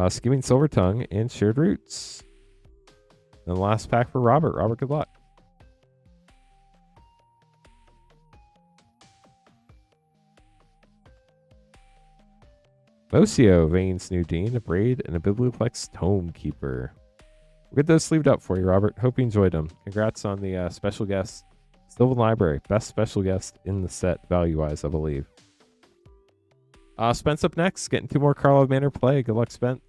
Scheming Silver Tongue and Shared Roots. And the last pack for Robert. Robert, good luck. Mocio, Vane's New Dean, a Braid, and a Biblioplex Tome Keeper. We'll get those sleeved up for you, Robert. Hope you enjoyed them. Congrats on the special guest. Sylvan Library. Best special guest in the set, value-wise, I believe. Spence up next. Getting 2 more Carlisle Manor play. Good luck, Spence.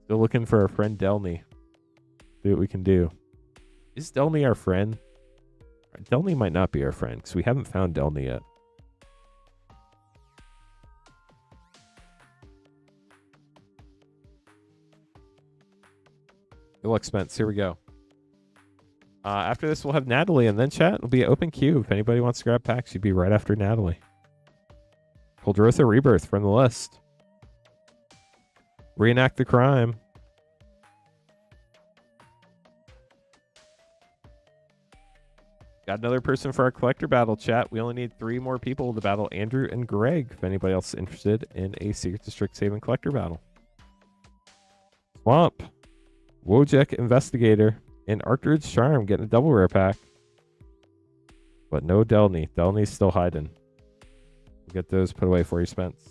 Still looking for our friend Delney. See what we can do. Is Delney our friend? Delney might not be our friend because we haven't found Delney yet. Good luck, Spence. Here we go. After this, we'll have Natalie, and then chat. It'll be an open queue. If anybody wants to grab packs, you'd be right after Natalie. Coldrotha Rebirth from the list. Reenact the Crime. Got another person for our collector battle, chat. We only need 3 more people to battle Andrew and Greg, if anybody else is interested in a Secret to Strixhaven collector battle. Swamp. Wojek Investigator. And Archdruid's Charm getting a double rare pack. But no Delney. Delney's still hiding. We'll get those put away for you, Spence.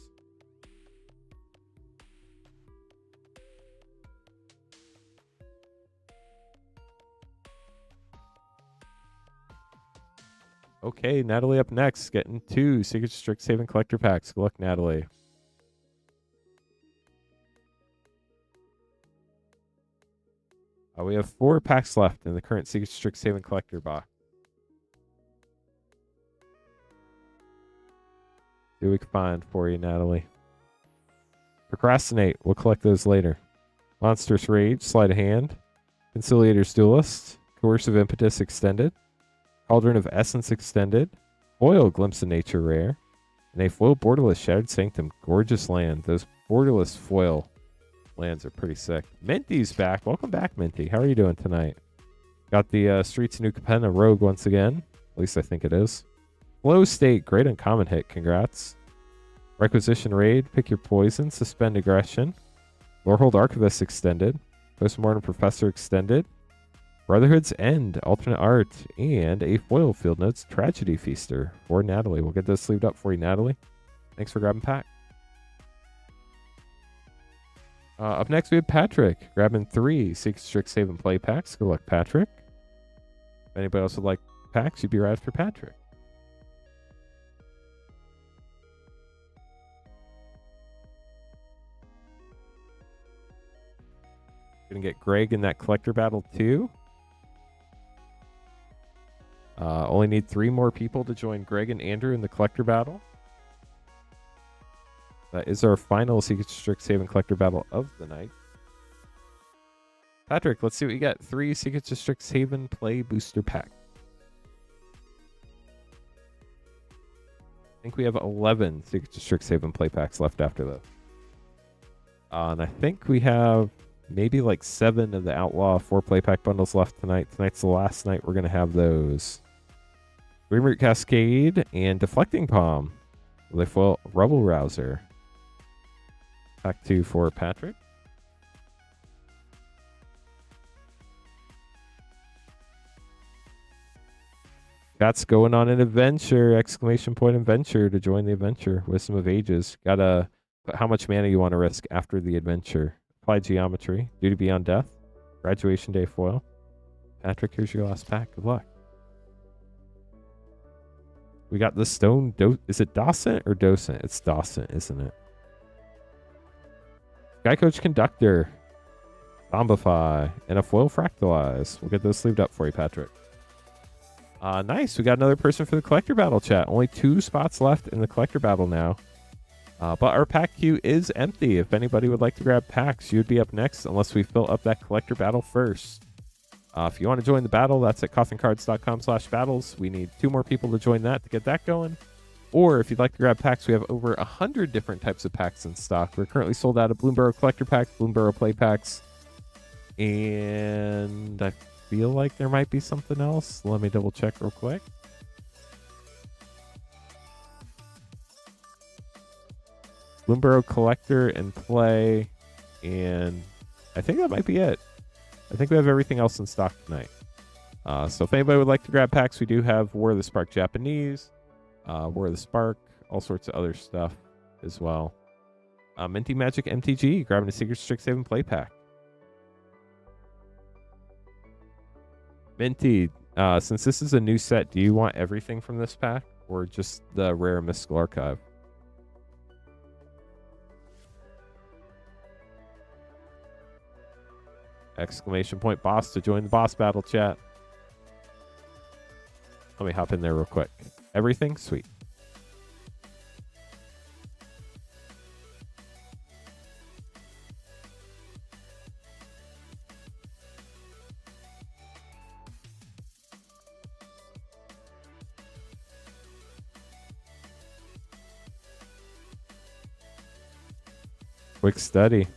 Okay, Natalie up next. Getting 2 Secret Strixhaven collector packs. Good luck, Natalie. We have 4 packs left in the current Secret Strixhaven collector box. See what we can find for you, Natalie. Procrastinate. We'll collect those later. Monstrous Rage, Sleight of Hand. Conciliator's Duelist. Coercive Impetus Extended. Cauldron of Essence Extended. Foil Glimpse of Nature Rare. And a foil borderless Shattered Sanctum. Gorgeous land. Those borderless foil lands are pretty sick. Minty's back. Welcome back, Minty. How are you doing tonight? Got the Streets of New Capenna Rogue once again. At least I think it is. Flow State. Great uncommon hit. Congrats. Requisition Raid. Pick your poison. Suspend Aggression. Lorehold Archivist Extended. Postmortem Professor Extended. Brotherhood's End, alternate art, and a foil Field Notes Tragedy Feaster for Natalie. We'll get those sleeved up for you, Natalie. Thanks for grabbing pack. Up next, we have Patrick grabbing 3 Secret Strixhaven play packs. Good luck, Patrick. If anybody else would like packs, you'd be right after Patrick. Gonna get Greg in that collector battle too. Only need 3 more people to join Greg and Andrew in the collector battle. That is our final Secret Strixhaven collector battle of the night. Patrick, let's see what you got. 3 Secret Strixhaven play booster pack. I think we have 11 Secret Strixhaven play packs left after this. And I think we have maybe like 7 of the Outlaw 4 play pack bundles left tonight. Tonight's the last night we're going to have those. Greenroot Cascade and Deflecting Palm with a foil Rebel Rouser. Pack 2 for Patrick. That's going on an adventure! Exclamation point adventure to join the adventure. Wisdom of Ages. Gotta put how much mana you want to risk after the adventure. Apply Geometry. Duty Beyond Death. Graduation Day foil. Patrick, here's your last pack. Good luck. We got the Stone... Is it Docent or Docent? It's Docent, isn't it? Sky Coach Conductor. Bombify. And a foil Fractalize. We'll get those sleeved up for you, Patrick. Nice. We got another person for the collector battle, chat. Only 2 spots left in the collector battle now. But our pack queue is empty. If anybody would like to grab packs, you'd be up next unless we fill up that collector battle first. If you want to join the battle, that's at cothencards.com/battles. We need 2 more people to join that to get that going. Or if you'd like to grab packs, we have over 100 different types of packs in stock. We're currently sold out of Bloomborough collector packs, Bloomborough play packs, and I feel like there might be something else. Let me double check real quick. Bloomborough collector and play, and I think that might be it. I think we have everything else in stock tonight. So if anybody would like to grab packs, we do have War of the Spark Japanese, War of the Spark, all sorts of other stuff as well. Minty Magic MTG, grabbing a Secret Strixhaven play pack. Minty, since this is a new set, do you want everything from this pack or just the rare Mystical Archive? Exclamation point boss to join the boss battle, chat. Let me hop in there real quick. Everything? Sweet. Quick study.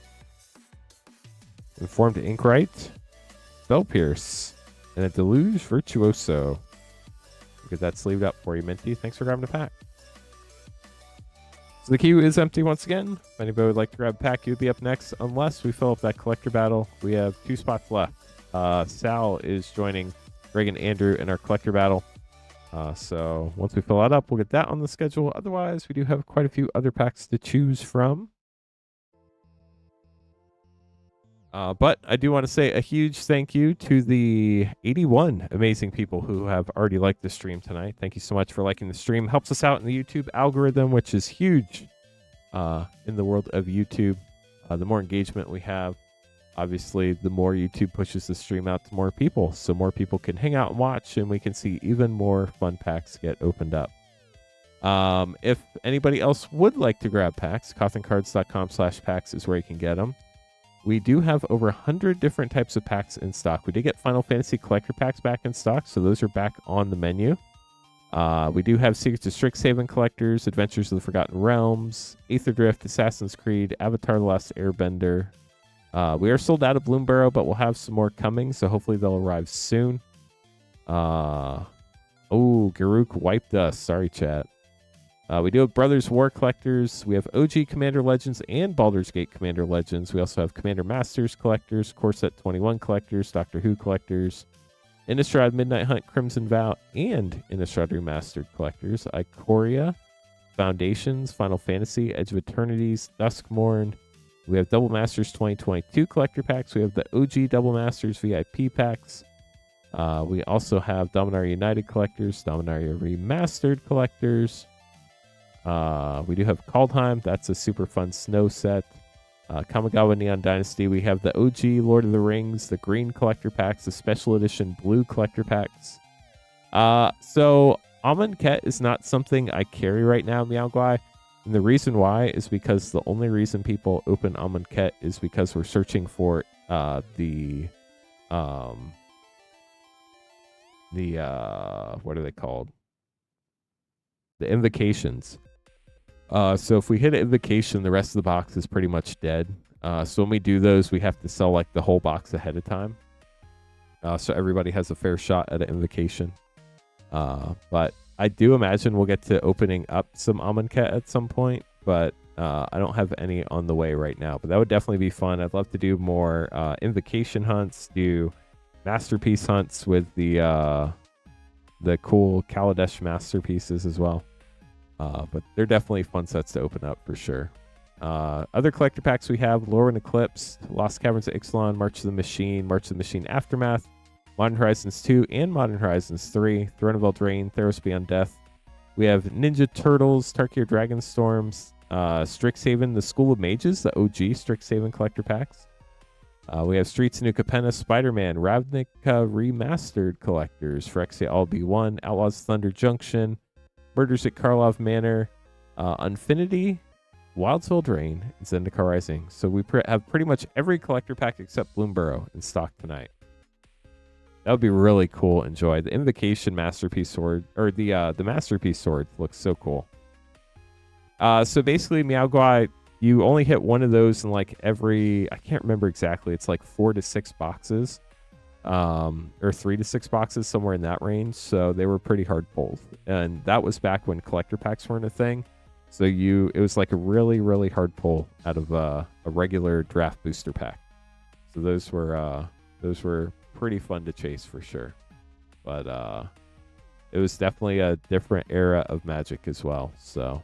Informed Inkwright, Spell Pierce, and a Deluge Virtuoso. We'll get that sleeved up for you, Minty. Thanks for grabbing the pack. So the queue is empty once again. If anybody would like to grab a pack, you'd be up next unless we fill up that collector battle. We have 2 spots left. Sal is joining Greg and Andrew in our collector battle. So once we fill that up, we'll get that on the schedule. Otherwise, we do have quite a few other packs to choose from. But I do want to say a huge thank you to the 81 amazing people who have already liked the stream tonight. Thank you so much for liking the stream. Helps us out in the YouTube algorithm, which is huge in the world of YouTube. The more engagement we have, obviously, the more YouTube pushes the stream out to more people. So more people can hang out and watch, and we can see even more fun packs get opened up. If anybody else would like to grab packs, cothencards.com/packs is where you can get them. We do have over 100 different types of packs in stock. We did get Final Fantasy Collector packs back in stock, so those are back on the menu. We do have Secrets of Strixhaven collectors, Adventures of the Forgotten Realms, Aether Drift, Assassin's Creed, Avatar The Last Airbender. We are sold out of Bloomborough, but we'll have some more coming, so hopefully they'll arrive soon. Oh, Garuk wiped us. Sorry, chat. We do have Brothers War collectors. We have OG Commander Legends and Baldur's Gate Commander Legends. We also have Commander Masters collectors, Core Set 21 collectors, Doctor Who collectors, Innistrad Midnight Hunt Crimson Vow, and Innistrad Remastered collectors, Ikoria, Foundations, Final Fantasy, Edge of Eternities, Duskmourn. We have Double Masters 2022 collector packs. We have the OG Double Masters VIP packs. We also have Dominaria United collectors, Dominaria Remastered collectors. We do have Kaldheim. That's a super fun snow set. Kamigawa Neon Dynasty. We have the OG Lord of the Rings, the green collector packs, the special edition blue collector packs. So Amonkhet is not something I carry right now, Meowguai. And the reason why is because the only reason people open Amonkhet is because we're searching for what are they called? The invocations. So if we hit an invocation, the rest of the box is pretty much dead. So when we do those, we have to sell like the whole box ahead of time. So everybody has a fair shot at an invocation. But I do imagine we'll get to opening up some Amonkhet at some point, but I don't have any on the way right now. But that would definitely be fun. I'd love to do more invocation hunts, do masterpiece hunts with the cool Kaladesh masterpieces as well. But they're definitely fun sets to open up for sure. Other collector packs we have Lorwyn Eclipse, Lost Caverns of Ixalan, March of the Machine Aftermath, Modern Horizons 2 and Modern Horizons 3, Throne of Eldraine, Theros Beyond Death. We have Ninja Turtles, Tarkir Dragonstorms, Strixhaven, the School of Mages, the OG Strixhaven collector packs. We have Streets of New Capenna, Spider-Man, Ravnica Remastered collectors, Phyrexia All-B1, Outlaws Thunder Junction, Murders at Karlov Manor, Infinity, Wildsville Drain, and Zendikar Rising. So we have pretty much every collector pack except Bloomborough in stock tonight. That would be really cool. Enjoy the Invocation Masterpiece Sword, or the Masterpiece Sword looks so cool. So basically, Meowguai, you only hit one of those in like every, I can't remember exactly. It's like 4 to 6 boxes, or 3 to 6 boxes, somewhere in that range. So they were pretty hard pulls, and that was back when collector packs weren't a thing. So it was like a really, really hard pull out of a regular draft booster pack. So those were pretty fun to chase for sure. But it was definitely a different era of Magic as well. So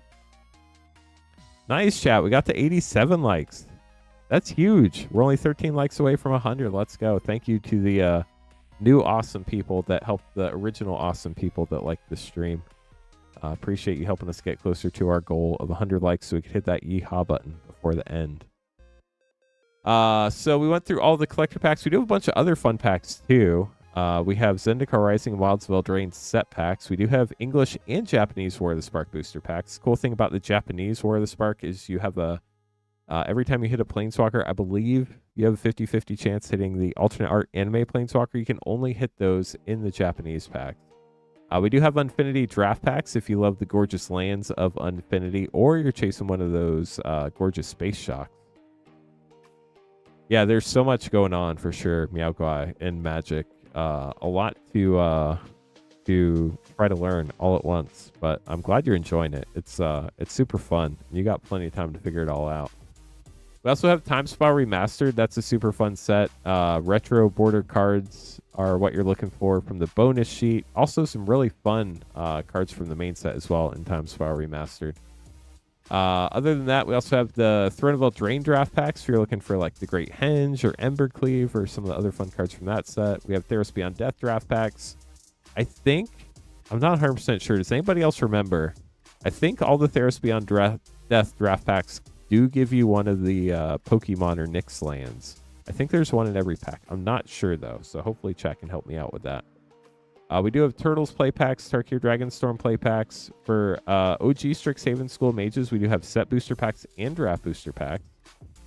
nice, chat. We got to 87 likes. That's huge. We're only 13 likes away from 100. Let's go. Thank you to the new awesome people that helped the original awesome people that liked the stream. Appreciate you helping us get closer to our goal of 100 likes so we could hit that yeehaw button before the end. So we went through all the collector packs. We do have a bunch of other fun packs too. We have Zendikar Rising, Wildsville Drain set packs. We do have English and Japanese War of the Spark booster packs. Cool thing about the Japanese War of the Spark is you have every time you hit a Planeswalker, I believe you have a 50-50 chance hitting the alternate art anime Planeswalker. You can only hit those in the Japanese pack. We do have Infinity draft packs if you love the gorgeous lands of Infinity, or you're chasing one of those gorgeous space shocks. Yeah, there's so much going on for sure, Meowguai, and Magic. A lot to try to learn all at once, but I'm glad you're enjoying it. It's super fun. You got plenty of time to figure it all out. We also have Time Spa Remastered. That's a super fun set. Retro border cards are what you're looking for from the bonus sheet. Also some really fun cards from the main set as well in Time Spa Remastered. Other than that, we also have the Throneville Drain draft packs if you're looking for like the Great Henge or Embercleave or some of the other fun cards from that set. We have Theros Beyond Death draft packs. I think, I'm not 100% sure. Does anybody else remember? I think all the Theros Beyond Death draft packs do give you one of the Pokemon or Nyx lands. I think there's one in every pack. I'm not sure though, so hopefully chat can help me out with that. We do have Turtles play packs, Tarkir Dragonstorm play packs. For OG Strixhaven School Mages, we do have set booster packs and draft booster packs.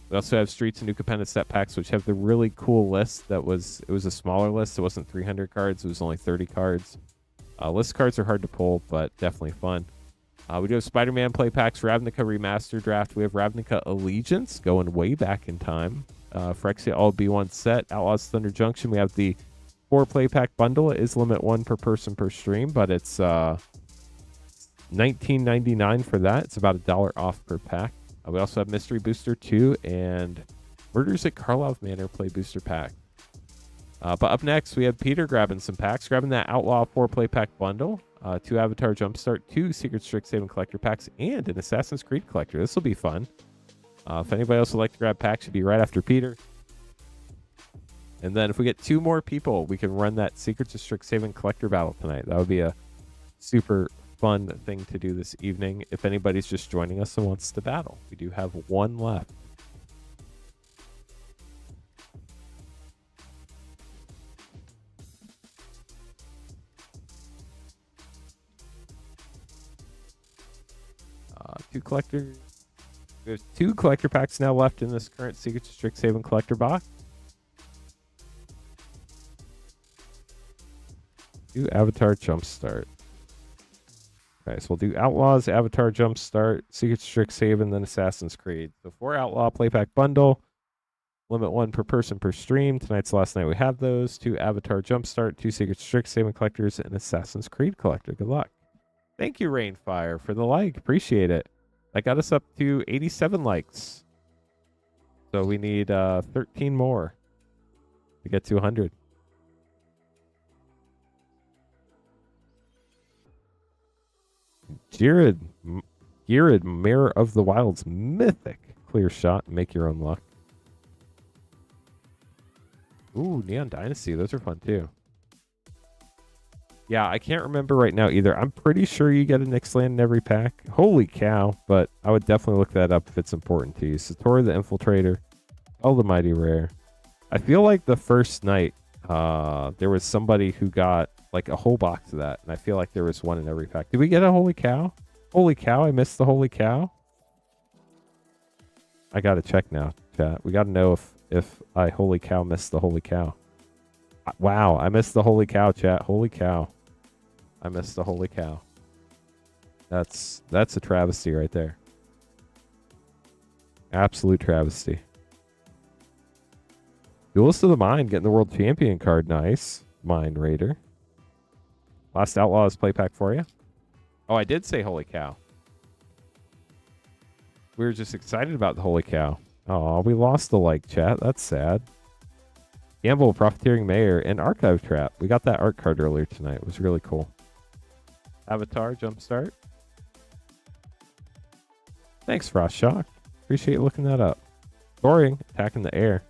We also have Streets and New Capenna set packs, which have the really cool list it was a smaller list. It wasn't 300 cards. It was only 30 cards. List cards are hard to pull, but definitely fun. We do have Spider-Man play packs, Ravnica Remaster Draft. We have Ravnica Allegiance going way back in time. Phyrexia All B1 set, Outlaws Thunder Junction. We have the 4 play pack bundle. It is limit 1 per person per stream, but it's $19.99 for that. It's about $1 off per pack. We also have Mystery Booster 2 and Murders at Karlov Manor play booster pack. But up next, we have Peter grabbing some packs, grabbing that Outlaw 4 play pack bundle, 2 Avatar Jumpstart, 2 Secret Strixhaven collector packs, and an Assassin's Creed collector. This will be fun. If anybody else would like to grab packs, should be right after Peter. And then if we get 2 more people, we can run that Secrets of Strixhaven collector battle tonight. That would be a super fun thing to do this evening. If anybody's just joining us and wants to battle, we do have 1 left. Two collectors. There's 2 collector packs now left in this current Secrets of Strixhaven collector box. 2 Avatar Jumpstart. Okay, so we'll do Outlaws, Avatar Jumpstart, Secret Strixhaven, then Assassin's Creed. So 4 Outlaw Playpack Bundle. Limit 1 per person per stream. Tonight's the last night we have those. 2 Avatar Jumpstart, 2 Secret Strixhaven collectors, and Assassin's Creed collector. Good luck. Thank you, Rainfire, for the like. Appreciate it. That got us up to 87 likes. So we need 13 more to get to 100. Jared, Mirror of the Wilds, mythic. Clear shot, make your own luck. Ooh, Neon Dynasty, those are fun too. Yeah, I can't remember right now either. I'm pretty sure you get a Nyx land in every pack. Holy cow, but I would definitely look that up if it's important to you. Satori the Infiltrator, all the Mighty Rare. I feel like the first night, there was somebody who got like a whole box of that, and I feel like there was one in every pack. Did we get a Holy Cow? Holy Cow, I missed the Holy Cow. I gotta check now, chat. We gotta know if I Holy Cow missed the Holy Cow. Wow, I missed the Holy Cow, chat. Holy cow. I missed the Holy Cow. That's a travesty right there. Absolute travesty. Duelist of the Mind getting the World Champion card. Nice. Mind Raider. Last Outlaws play pack for you. Oh, I did say Holy Cow. We were just excited about the Holy Cow. Oh, we lost the like, chat. That's sad. Gamble, Profiteering Mayor, and Archive Trap. We got that art card earlier tonight. It was really cool. Avatar Jumpstart. Thanks, Frost Shock. Appreciate you looking that up. Soaring, attacking the air.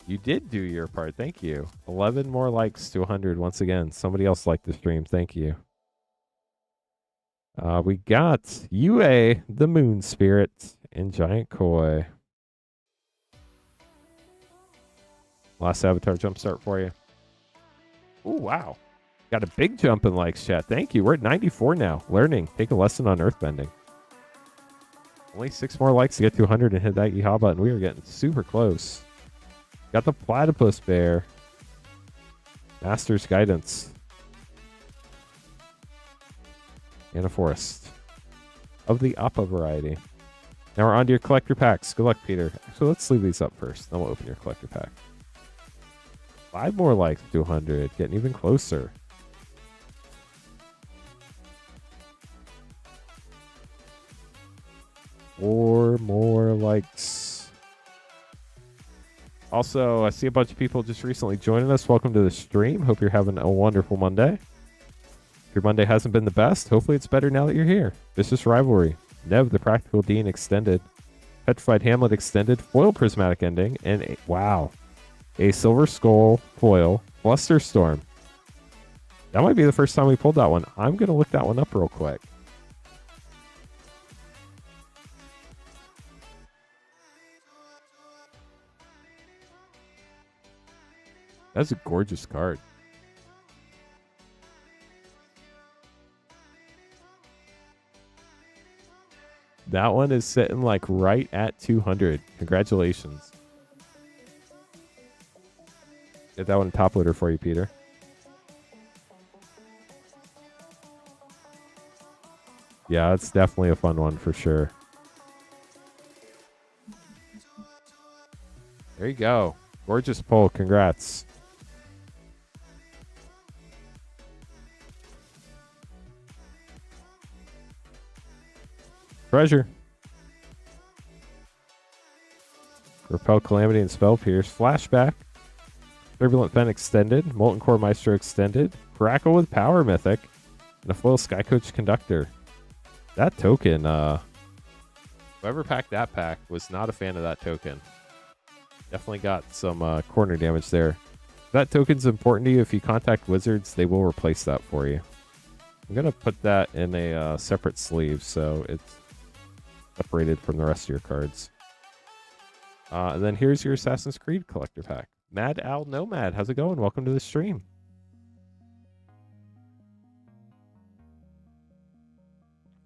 You did do your part. Thank you. 11 more likes to 100 once again. Somebody else liked the stream. Thank you. We got UA, the Moon Spirit, and Giant Koi. Last Avatar Jumpstart for you. Oh, wow. Got a big jump in likes, chat. Thank you. We're at 94 now. Learning. Take a lesson on earthbending. Only 6 more likes to get to 100 and hit that yeehaw button. We are getting super close. Got the Platypus Bear. Master's Guidance. And a Forest. Of the Appa variety. Now we're on to your collector packs. Good luck, Peter. Actually, let's leave these up first. Then we'll open your collector pack. 5 more likes to 100. Getting even closer. Four more likes. Also, I see a bunch of people just recently joining us. Welcome to the stream. Hope you're having a wonderful Monday. If your Monday hasn't been the best, hopefully it's better now that you're here. Vicious Rivalry, Nev the Practical Dean Extended, Petrified Hamlet Extended, Foil Prismatic Ending, and a Silver Skull foil Flusterstorm. That might be the first time we pulled that one. I'm going to look that one up real quick. That's a gorgeous card. That one is sitting like right at 200. Congratulations. Get that one top loader for you, Peter. Yeah, it's definitely a fun one for sure. There you go. Gorgeous pull. Congrats. Treasure. Repel Calamity and Spell Pierce. Flashback. Turbulent Fen Extended. Molten Core Maestro Extended. Crackle with Power Mythic. And a foil Sky Coach Conductor. That token, whoever packed that pack was not a fan of that token. Definitely got some corner damage there. That token's important to you. If you contact Wizards, they will replace that for you. I'm going to put that in a separate sleeve so it's separated from the rest of your cards. And then here's your Assassin's Creed collector pack. Mad Owl Nomad, how's it going? Welcome to the stream.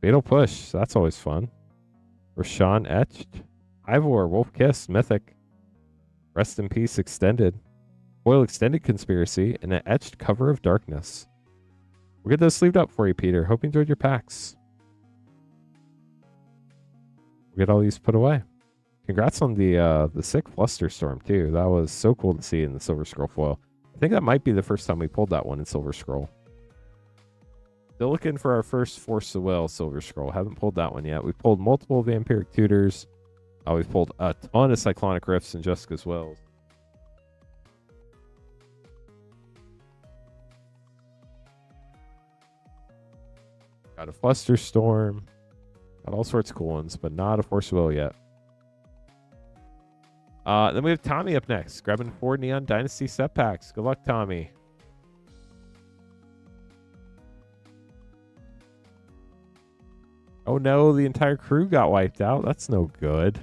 Fatal Push, that's always fun. Rashawn Etched. Ivor, Wolf Kiss, Mythic. Rest in Peace Extended. Foil Extended Conspiracy, and an Etched Cover of Darkness. We'll get those sleeved up for you, Peter. Hope you enjoyed your packs. We'll get all these put away. Congrats on the sick Flusterstorm, too. That was so cool to see in the Silver Scroll foil. I think that might be the first time we pulled that one in Silver Scroll. Still looking for our first Force the Will Silver Scroll. Haven't pulled that one yet. We've pulled multiple Vampiric Tutors. We've pulled a ton of Cyclonic Rifts and Jessica's Wills. Got a Flusterstorm. Got all sorts of cool ones, but not a Force the Will yet. Then we have Tommy up next, grabbing 4 Neon Dynasty set packs. Good luck, Tommy. Oh no, the entire crew got wiped out. That's no good.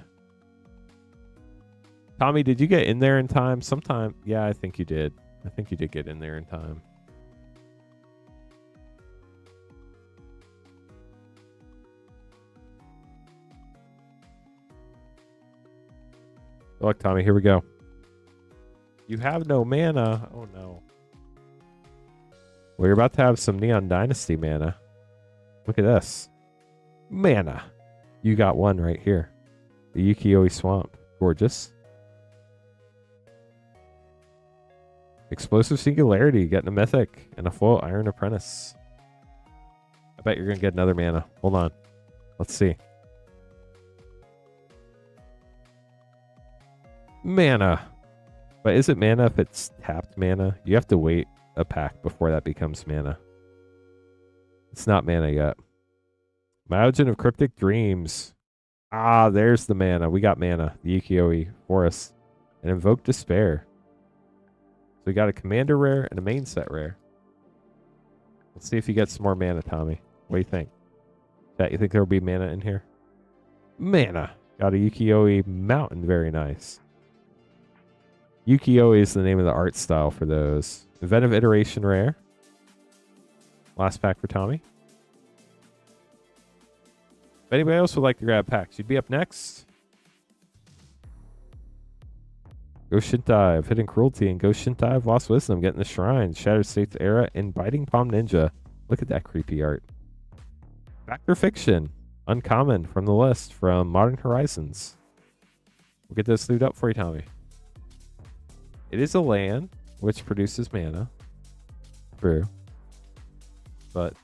Tommy, did you get in there in time? Sometime. Yeah, I think you did. I think you did get in there in time. Good luck, Tommy. Here we go. You have no mana. Oh no. Well, you're about to have some Neon Dynasty mana. Look at this. Mana. You got one right here. The Ukiyo-e Swamp. Gorgeous. Explosive Singularity. Getting a Mythic. And a full Iron Apprentice. I bet you're going to get another mana. Hold on. Let's see. Mana. But is it mana if it's tapped mana? You have to wait a pack before that becomes mana. It's not mana yet. Myojin of Cryptic Dreams. Ah, there's the mana. We got mana. The Ukiyo-e Forest. And Invoke Despair. So we got a Commander rare and a main set rare. Let's see if you get some more mana, Tommy. What do you think? Chat, you think there will be mana in here? Mana. Got a Ukiyo-e Mountain. Very nice. Ukiyo-e is the name of the art style for those. Inventive Iteration rare. Last pack for Tommy. If anybody else would like to grab packs, you'd be up next. Ghost Shintai of Hidden Cruelty and Ghost Shintai of Lost Wisdom getting the Shrine. Shattered States Era and Biting Palm Ninja. Look at that creepy art. Factor Fiction. Uncommon from the list from Modern Horizons. We'll get those sleeved up for you, Tommy. It is a land which produces mana. True. But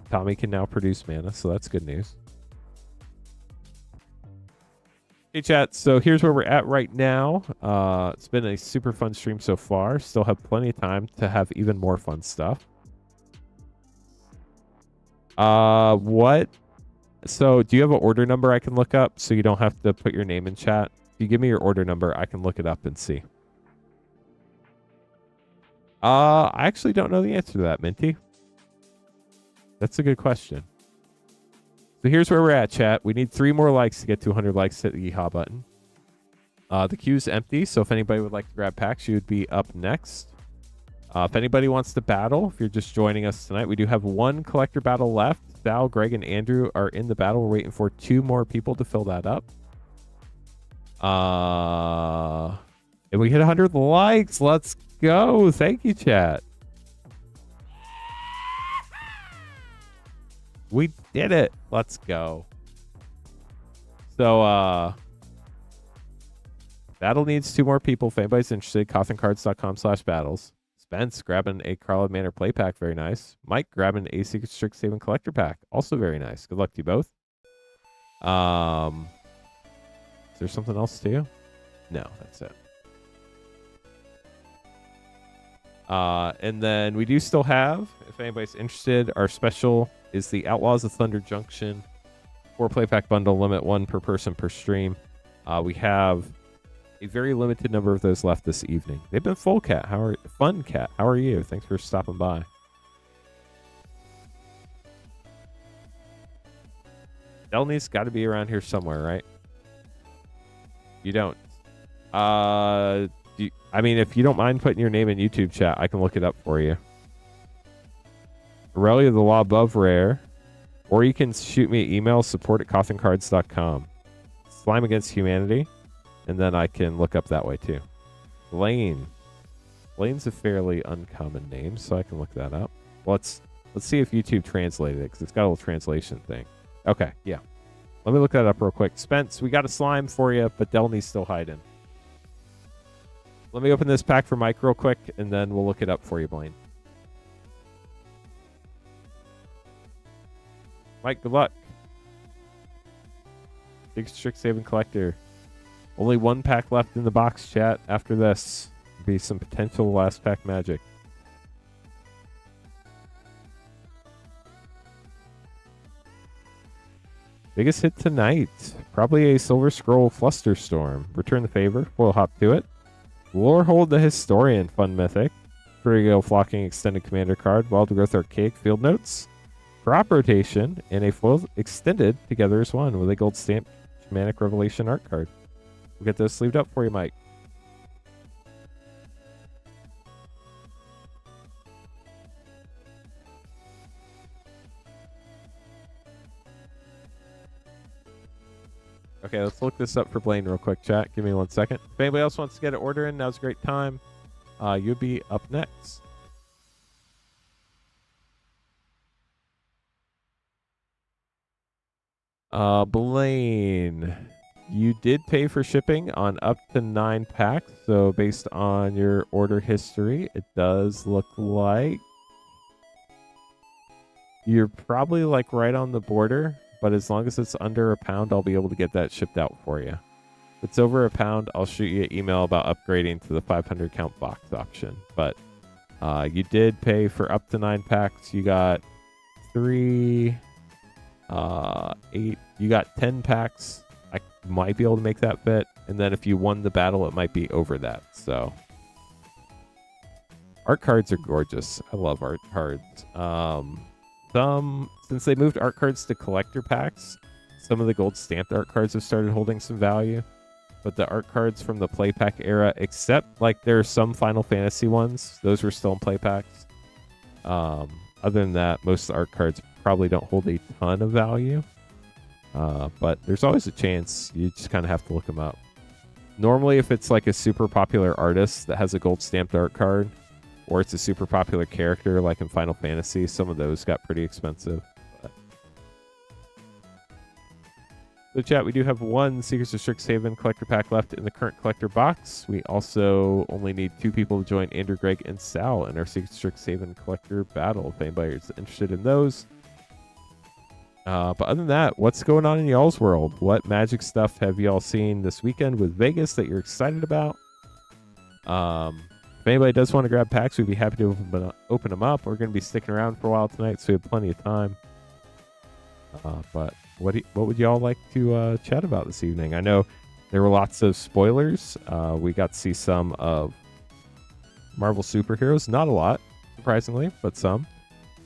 Tommy can now produce mana, so that's good news. Hey, chat. So here's where we're at right now. It's been a super fun stream so far. Still have plenty of time to have even more fun stuff. What? So do you have an order number I can look up so you don't have to put your name in chat? If you give me your order number, I can look it up and see. I actually don't know the answer to that, Minty. That's a good question. So here's where we're at, chat. We need 3 more likes to get to 100 likes. Hit the yeehaw button. The queue's empty, so if anybody would like to grab packs, you would be up next. If anybody wants to battle, if you're just joining us tonight, we do have 1 collector battle left. Val, Greg, and Andrew are in the battle. We're waiting for 2 more people to fill that up. And we hit 100 likes. Let's go. Thank you, chat. We did it. Let's go. So, battle needs 2 more people. If anybody's interested, cothencards.com/battles. Spence grabbing a Carla Manor play pack. Very nice. Mike grabbing a Secret Strixhaven collector pack. Also very nice. Good luck to you both. Is there something else too? No, that's it. And then we do still have, if anybody's interested, our special is the Outlaws of Thunder Junction 4 play pack bundle, limit 1 per person per stream. We have a very limited number of those left this evening. They've been full, Cat. Fun, Cat? How are you? Thanks for stopping by. Delny's got to be around here somewhere, right? You don't. I mean, if you don't mind putting your name in YouTube chat, I can look it up for you. Aurelia, the law above rare. Or you can shoot me an email, support@cothencards.com. Slime Against Humanity. And then I can look up that way too. Blaine. Blaine's a fairly uncommon name, so I can look that up. Let's see if YouTube translated it, because it's got a little translation thing. Okay, yeah. Let me look that up real quick. Spence, we got a slime for you, but Delny's still hiding. Let me open this pack for Mike real quick, and then we'll look it up for you, Blaine. Mike, good luck. Big Strixhaven Collector. Only 1 pack left in the box, chat. After this, be some potential last pack magic. Biggest hit tonight. Probably a Silver Scroll Flusterstorm. Return the favor. We'll hop to it. Lorehold the Historian. Fun mythic. Friggo Flocking Extended Commander card. Wild Growth Archaic Field Notes. Crop Rotation. And a foil extended together as one with a gold stamp Shamanic Revelation art card. We'll get those sleeved up for you, Mike. Okay, let's look this up for Blaine real quick, chat. Give me 1 second. If anybody else wants to get an order in, now's a great time. You'll be up next. Blaine, you did pay for shipping on up to 9 packs. So based on your order history, it does look like you're probably like right on the border. But as long as it's under £1, I'll be able to get that shipped out for you. If it's over £1, I'll shoot you an email about upgrading to the 500 count box option. But you did pay for up to 9 packs. You got 3, 8. You got 10 packs. I might be able to make that fit. And then if you won the battle, it might be over that. So art cards are gorgeous. I love art cards. Since they moved art cards to collector packs, some of the gold stamped art cards have started holding some value. But the art cards from the play pack era, except like there are some Final Fantasy ones, those were still in play packs. Other than that, most of the art cards probably don't hold a ton of value. But there's always a chance. You just kind of have to look them up. Normally, if it's like a super popular artist that has a gold stamped art card, or it's a super popular character like in Final Fantasy, some of those got pretty expensive. But... So chat, we do have 1 Secrets of Strixhaven collector pack left in the current collector box. We also only need 2 people to join Andrew, Greg, and Sal in our Secrets of Strixhaven collector battle, if anybody is interested in those. But other than that, what's going on in y'all's world? What magic stuff have y'all seen this weekend with Vegas that you're excited about? If anybody does want to grab packs, we'd be happy to open them up. We're going to be sticking around for a while tonight, so we have plenty of time. But what would y'all like to chat about this evening? I know there were lots of spoilers. We got to see some of Marvel superheroes, not a lot, surprisingly, but some.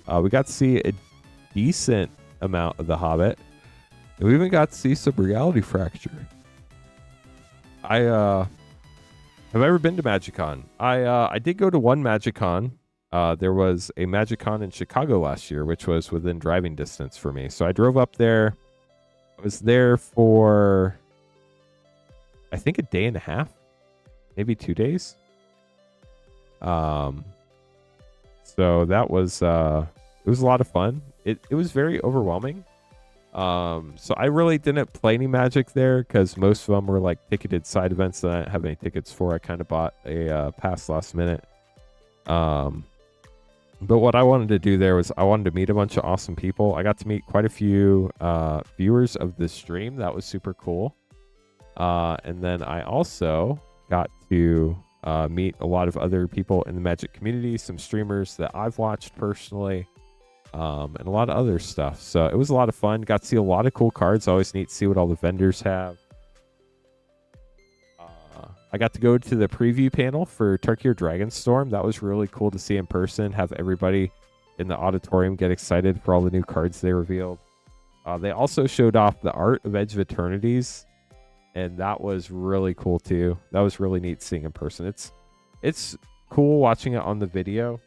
We got to see a decent amount of The Hobbit. And we even got to see some Reality Fracture. Have ever been to MagicCon? I did go to one MagicCon. There was a MagicCon in Chicago last year, which was within driving distance for me. So I drove up there. I was there for, I think, a day and a half, maybe 2 days. So that was it was a lot of fun. It was very overwhelming. So I really didn't play any Magic there because most of them were like ticketed side events that I didn't have any tickets for. I kind of bought a pass last minute. But what I wanted to do there was I wanted to meet a bunch of awesome people. I got to meet quite a few viewers of the stream. That was super cool. And then I also got to meet a lot of other people in the Magic community, some streamers that I've watched personally, and a lot of other stuff. So it was a lot of fun. Got to see a lot of cool cards. Always neat to see what all the vendors have. I got to go to the preview panel for Tarkir Dragonstorm. That was really cool to see in person, have everybody in the auditorium get excited for all the new cards they revealed. They also showed off the art of Edge of Eternities, and that was really cool too. That was really neat seeing in person. It's cool watching it on the video.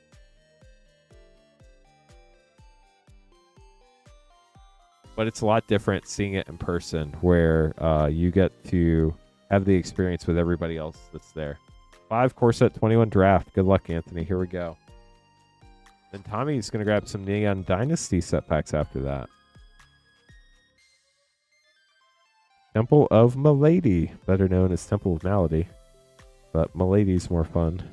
But it's a lot different seeing it in person where you get to have the experience with everybody else that's there. 5 core set 21 draft. Good luck, Anthony. Here we go. Then Tommy's going to grab some Neon Dynasty set packs after that. Temple of Milady, better known as Temple of Malady. But Milady's more fun.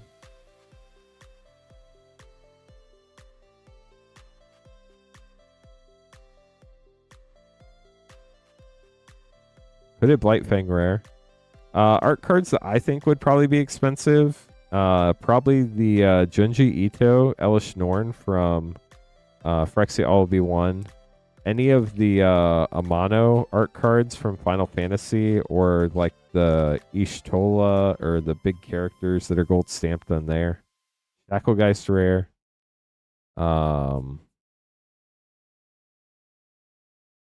Hooded Blightfang rare. Art cards that I think would probably be expensive. Probably the Junji Ito, Elish Norn from Phyrexia All Be One. Any of the Amano art cards from Final Fantasy, or like the Ishtola, or the big characters that are gold stamped on there. Shacklegeist rare.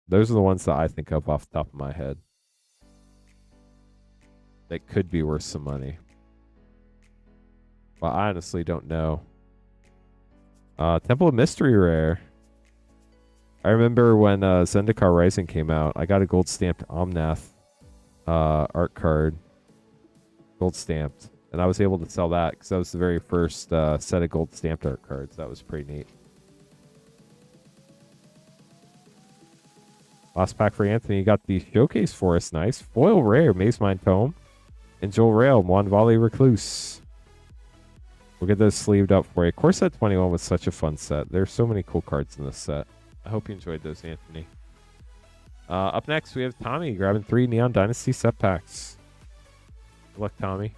Those are the ones that I think of off the top of my head that could be worth some money. Well, I honestly don't know. Temple of Mystery rare. I remember when Zendikar Rising came out, I got a gold stamped Omnath art card. Gold stamped. And I was able to sell that because that was the very first set of gold stamped art cards. That was pretty neat. Last pack for Anthony. You got the showcase for us. Nice. Foil rare, Maze Mind Tome. And Joel Rail, Moanvali Recluse. We'll get those sleeved up for you. Core set 21 was such a fun set. There's so many cool cards in this set. I hope you enjoyed those, Anthony. Up next, we have Tommy grabbing 3 Neon Dynasty set packs. Good luck, Tommy.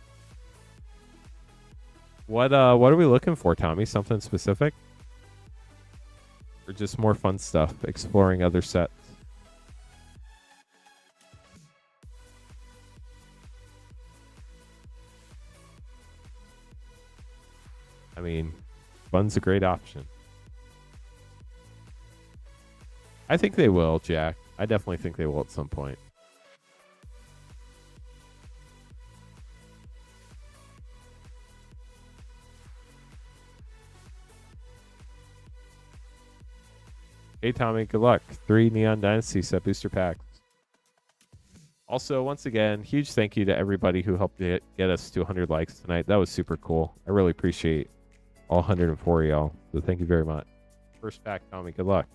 What are we looking for, Tommy? Something specific? Or just more fun stuff, exploring other sets? I mean, fun's a great option. I think they will, Jack. I definitely think they will at some point. Hey, Tommy, good luck. 3 Neon Dynasty set booster packs. Also, once again, huge thank you to everybody who helped get us to 100 likes tonight. That was super cool. I really appreciate all 104 of y'all. So thank you very much. First pack, Tommy, good luck.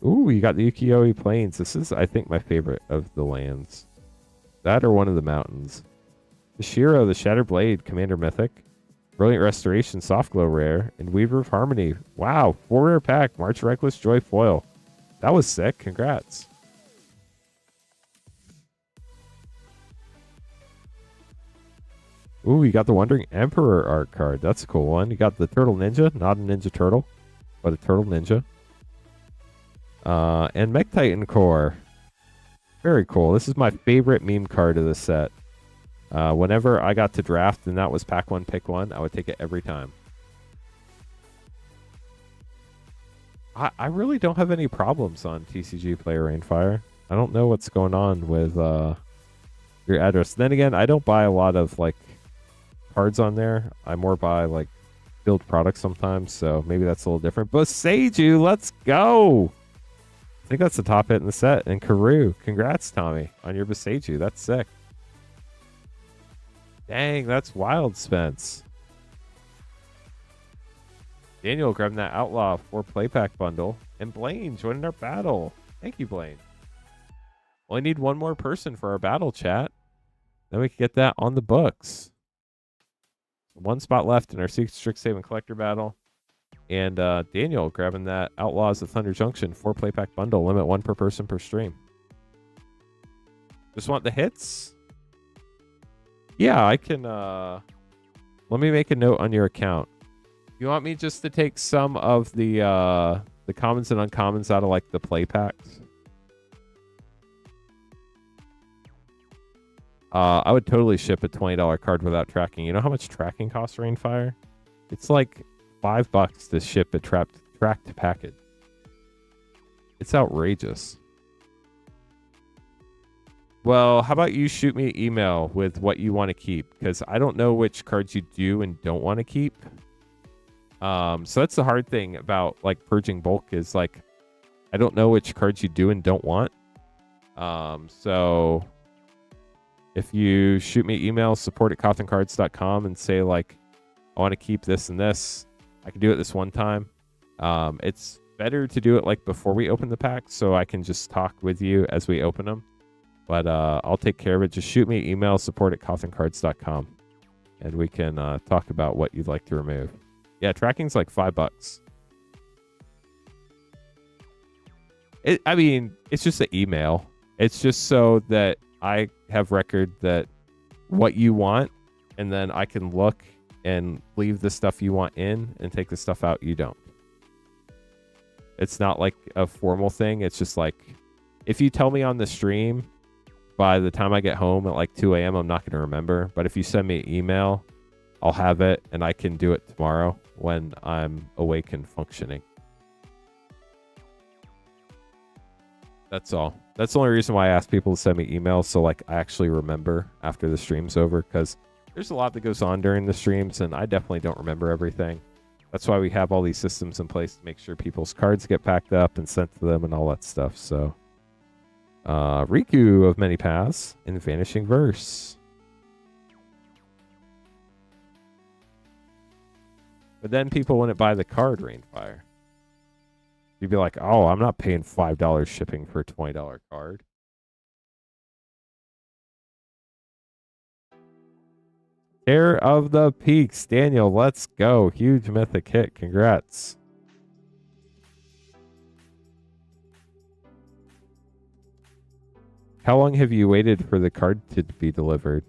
Ooh, you got the Ukiyo-e Plains. This is, I think, my favorite of the lands. That or one of the mountains. The Shiro, the Shattered Blade, Commander Mythic. Brilliant Restoration, Soft Glow rare. And Weaver of Harmony. Wow, 4 rare pack. March Reckless Joy foil. That was sick. Congrats. Ooh, you got the Wandering Emperor art card. That's a cool one. You got the Turtle Ninja. Not a Ninja Turtle, but a Turtle Ninja. And Mech Titan Core. Very cool. This is my favorite meme card of the set. Whenever I got to draft and that was pack one, pick one, I would take it every time. I really don't have any problems on TCG Player Rainfire. I don't know what's going on with your address. Then again, I don't buy a lot of like cards on there. I more buy like build products sometimes, so maybe that's a little different. But Seiju, let's go! I think that's the top hit in the set. And Karu, congrats, Tommy, on your Beseiju. That's sick. Dang, that's wild, Spence. Daniel grabbing that Outlaw 4 play pack bundle. And Blaine joining our battle. Thank you, Blaine. Only need one more person for our battle chat. Then we can get that on the books. One spot left in our Strixhaven collector battle. And Daniel grabbing that Outlaws of Thunder Junction 4 play pack bundle. Limit 1 per person per stream. Just want the hits? Yeah, I can. Let me make a note on your account. You want me just to take some of the commons and uncommons out of like the play packs? I would totally ship a $20 card without tracking. You know how much tracking costs Rainfire? It's like $5 to ship a tracked package. It's outrageous. Well, how about you shoot me an email with what you want to keep? Because I don't know which cards you do and don't want to keep. So that's the hard thing about like purging bulk is like, I don't know which cards you do and don't want. So if you shoot me email support@cothencards.com and say like, I want to keep this and this, I can do it this one time. It's better to do it like before we open the pack so I can just talk with you as we open them. But I'll take care of it. Just shoot me email support@cothencards.com and we can talk about what you'd like to remove. Yeah, tracking's like $5. I mean, it's just an email. It's just so that I have record that what you want, and then I can look and leave the stuff you want in and take the stuff out you don't. It's not like a formal thing. It's just like, if you tell me on the stream, by the time I get home at like 2 a.m., I'm not going to remember. But if you send me an email, I'll have it and I can do it tomorrow when I'm awake and functioning. That's all. That's the only reason why I ask people to send me emails, so like I actually remember after the stream's over, because there's a lot that goes on during the streams and I definitely don't remember everything. That's why we have all these systems in place to make sure people's cards get packed up and sent to them and all that stuff. So Riku of Many Paths in Vanishing Verse. But then people wouldn't buy the card, Rainfire. You'd be like, oh, I'm not paying $5 shipping for a $20 card. Care of the Peaks. Daniel, let's go. Huge mythic hit. Congrats. How long have you waited for the card to be delivered?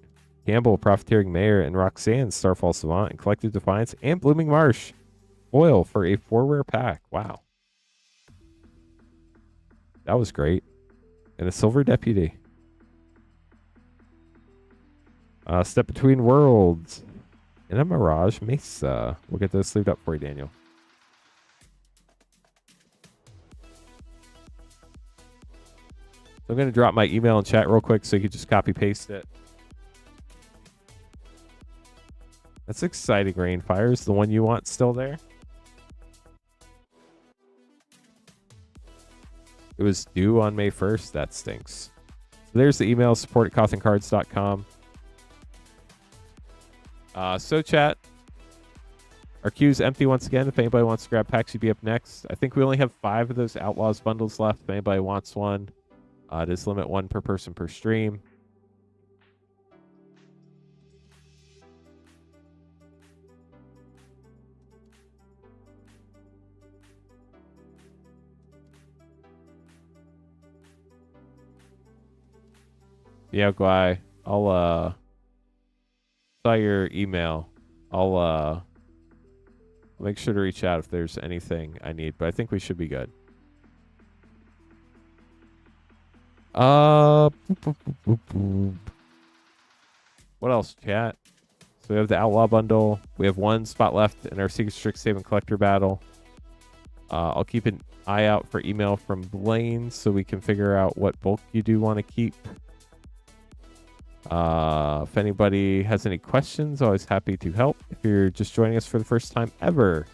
Campbell, Profiteering Mayor, and Roxanne, Starfall Savant, and Collective Defiance, and Blooming Marsh. Foil for a 4-rare pack. Wow. That was great. And a Silver Deputy. Step Between Worlds. And a Mirage Mesa. We'll get those sleeved up for you, Daniel. So I'm going to drop my email in chat real quick so you can just copy paste it. That's exciting, Rainfire. Is the one you want still there? It was due on May 1st. That stinks. So there's the email, support@cothencards.com. So chat. Our queue's empty once again. If anybody wants to grab packs, you'd be up next. I think we only have 5 of those Outlaws bundles left. If anybody wants one, just limit 1 per person per stream. Yeah, Guy. I'll saw your email. I'll make sure to reach out if there's anything I need, but I think we should be good. Boop, boop, boop, boop, boop. What else, chat? So we have the Outlaw bundle. We have one spot left in our Secret Strixhaven collector battle. I'll keep an eye out for email from Blaine so we can figure out what bulk you do want to keep. If anybody has any questions, always happy to help. If you're just joining us for the first time ever,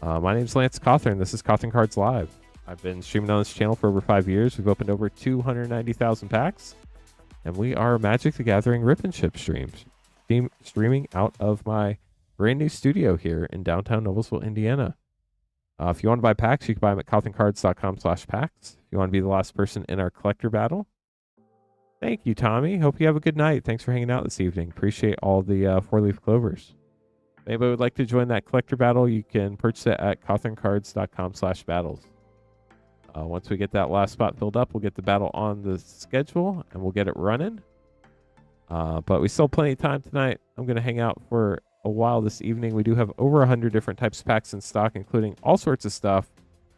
my name's Lance Cothern. This is Cothern Cards Live. I've been streaming on this channel for over 5 years. We've opened over 290,000 packs, and we are Magic the Gathering Rip and Ship streaming out of my brand new studio here in downtown Noblesville, Indiana. If you want to buy packs, you can buy them at cothencards.com/packs. If you want to be the last person in our collector battle, thank you, Tommy. Hope you have a good night. Thanks for hanging out this evening. Appreciate all the 4-leaf clovers. If anybody would like to join that collector battle, you can purchase it at cothencards.com/battles. Once we get that last spot filled up, we'll get the battle on the schedule and we'll get it running. But we still have plenty of time tonight. I'm going to hang out for a while this evening. We do have over 100 different types of packs in stock, including all sorts of stuff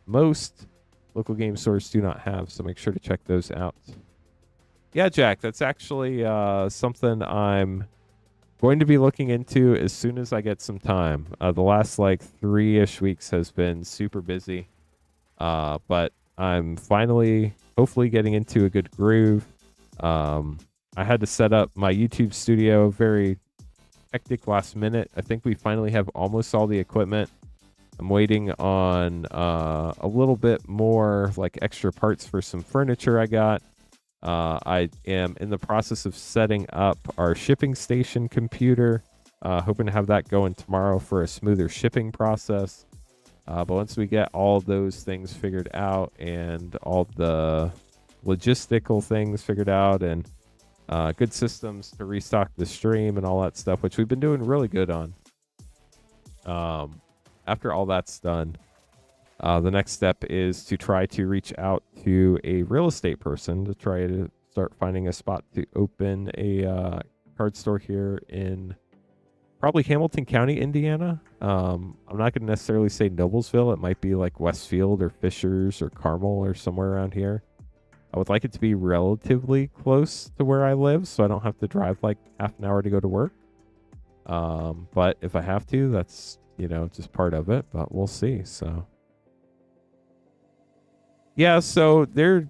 most local game stores do not have, so make sure to check those out. Yeah, Jack, that's actually something I'm going to be looking into as soon as I get some time. The last like 3-ish weeks has been super busy, but I'm finally hopefully getting into a good groove. I had to set up my YouTube studio very hectic last minute. I think we finally have almost all the equipment. I'm waiting on a little bit more like extra parts for some furniture I got. I am in the process of setting up our shipping station computer. Hoping to have that going tomorrow for a smoother shipping process. But once we get all those things figured out and all the logistical things figured out and good systems to restock the stream and all that stuff, which we've been doing really good on. After all that's done, the next step is to try to reach out to a real estate person to try to start finding a spot to open a card store here in probably Hamilton County, Indiana. I'm not going to necessarily say Noblesville. It might be like Westfield or Fishers or Carmel or somewhere around here. I would like it to be relatively close to where I live so I don't have to drive like half an hour to go to work. But if I have to, that's, you know, just part of it, but we'll see. So yeah, so there are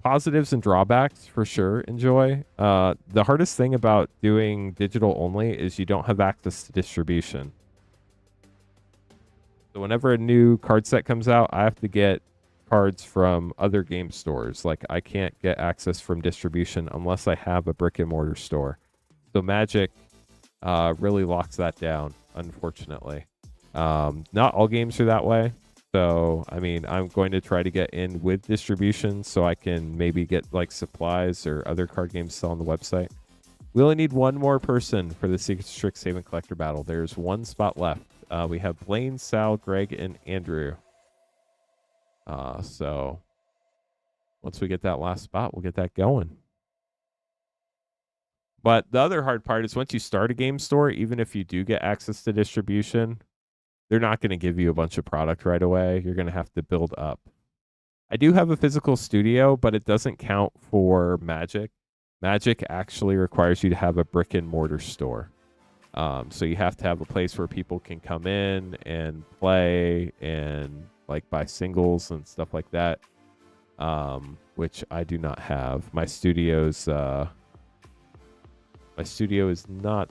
positives and drawbacks for sure. Enjoy. The hardest thing about doing digital only is you don't have access to distribution. So whenever a new card set comes out, I have to get cards from other game stores. Like I can't get access from distribution unless I have a brick and mortar store. So Magic really locks that down, unfortunately. Not all games are that way. So, I mean, I'm going to try to get in with distribution so I can maybe get like supplies or other card games still on the website. We only need one more person for the Secret Strixhaven Collector Battle. There's one spot left. We have Blaine, Sal, Greg, and Andrew. So once we get that last spot, we'll get that going. But the other hard part is once you start a game store, even if you do get access to distribution, they're not going to give you a bunch of product right away. You're going to have to build up. I do have a physical studio, but it doesn't count for Magic. Magic actually requires you to have a brick and mortar store. So you have to have a place where people can come in and play and like buy singles and stuff like that, which I do not have. My studio is not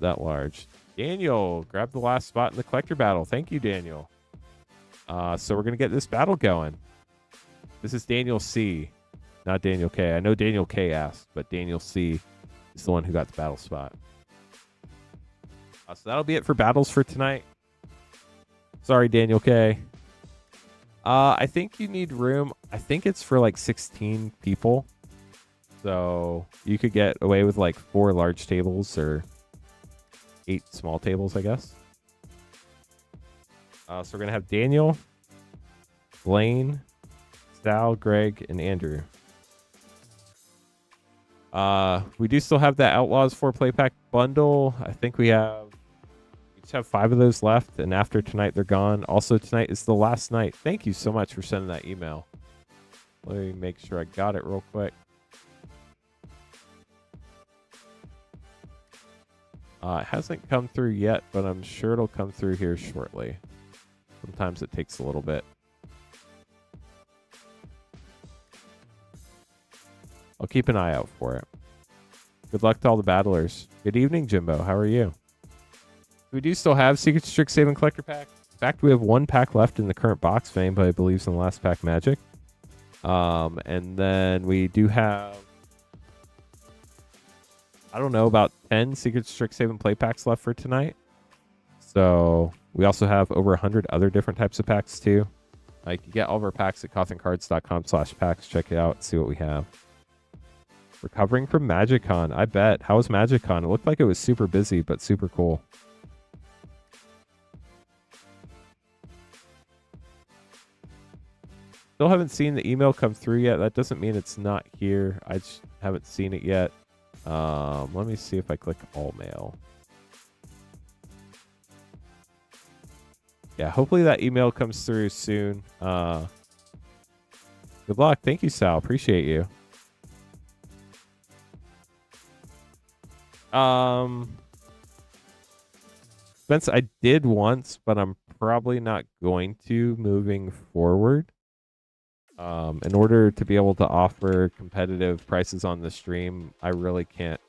that large. Daniel, grab the last spot in the collector battle. Thank you, Daniel. So we're going to get this battle going. This is Daniel C, not Daniel K. I know Daniel K asked, but Daniel C is the one who got the battle spot. So that'll be it for battles for tonight. Sorry, Daniel K. I think you need room. I think it's for like 16 people. So you could get away with like 4 large tables or 8 small tables, I guess. So we're going to have Daniel, Blaine, Sal, Greg, and Andrew. We do still have that Outlaws 4-play pack bundle. I think we just have 5 of those left, and after tonight, they're gone. Also, tonight is the last night. Thank you so much for sending that email. Let me make sure I got it real quick. It hasn't come through yet, but I'm sure it'll come through here shortly. Sometimes it takes a little bit. I'll keep an eye out for it. Good luck to all the battlers. Good evening, Jimbo. How are you? We do still have Secret Strixhaven Collector Pack. In fact, we have one pack left in the current box if anybody believes in the last pack magic. And then we do have, I don't know, about 10 Secret Strixhaven play packs left for tonight. So we also have over 100 other different types of packs too. You can get all of our packs at cothencards.com/packs. Check it out, see what we have. Recovering from MagicCon. I bet. How was MagicCon? It looked like it was super busy, but super cool. Still haven't seen the email come through yet. That doesn't mean it's not here. I just haven't seen it yet. Let me see if I click all mail. Yeah, hopefully that email comes through soon. Good luck. Thank you, Sal. Appreciate you. Spence, I did once, but I'm probably not going to moving forward. In order to be able to offer competitive prices on the stream, I really can't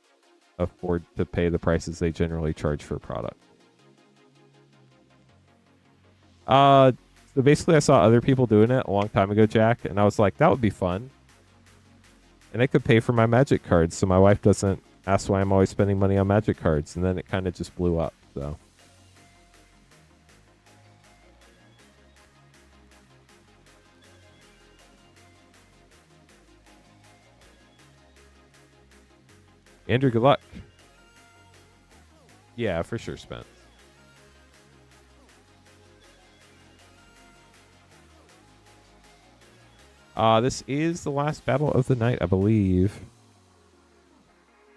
afford to pay the prices they generally charge for a product. So basically I saw other people doing it a long time ago, Jack, and I was like, that would be fun. And I could pay for my magic cards so my wife doesn't ask why I'm always spending money on magic cards, and then it kind of just blew up, so. Andrew, good luck. Yeah, for sure, Spence. This is the last battle of the night, I believe.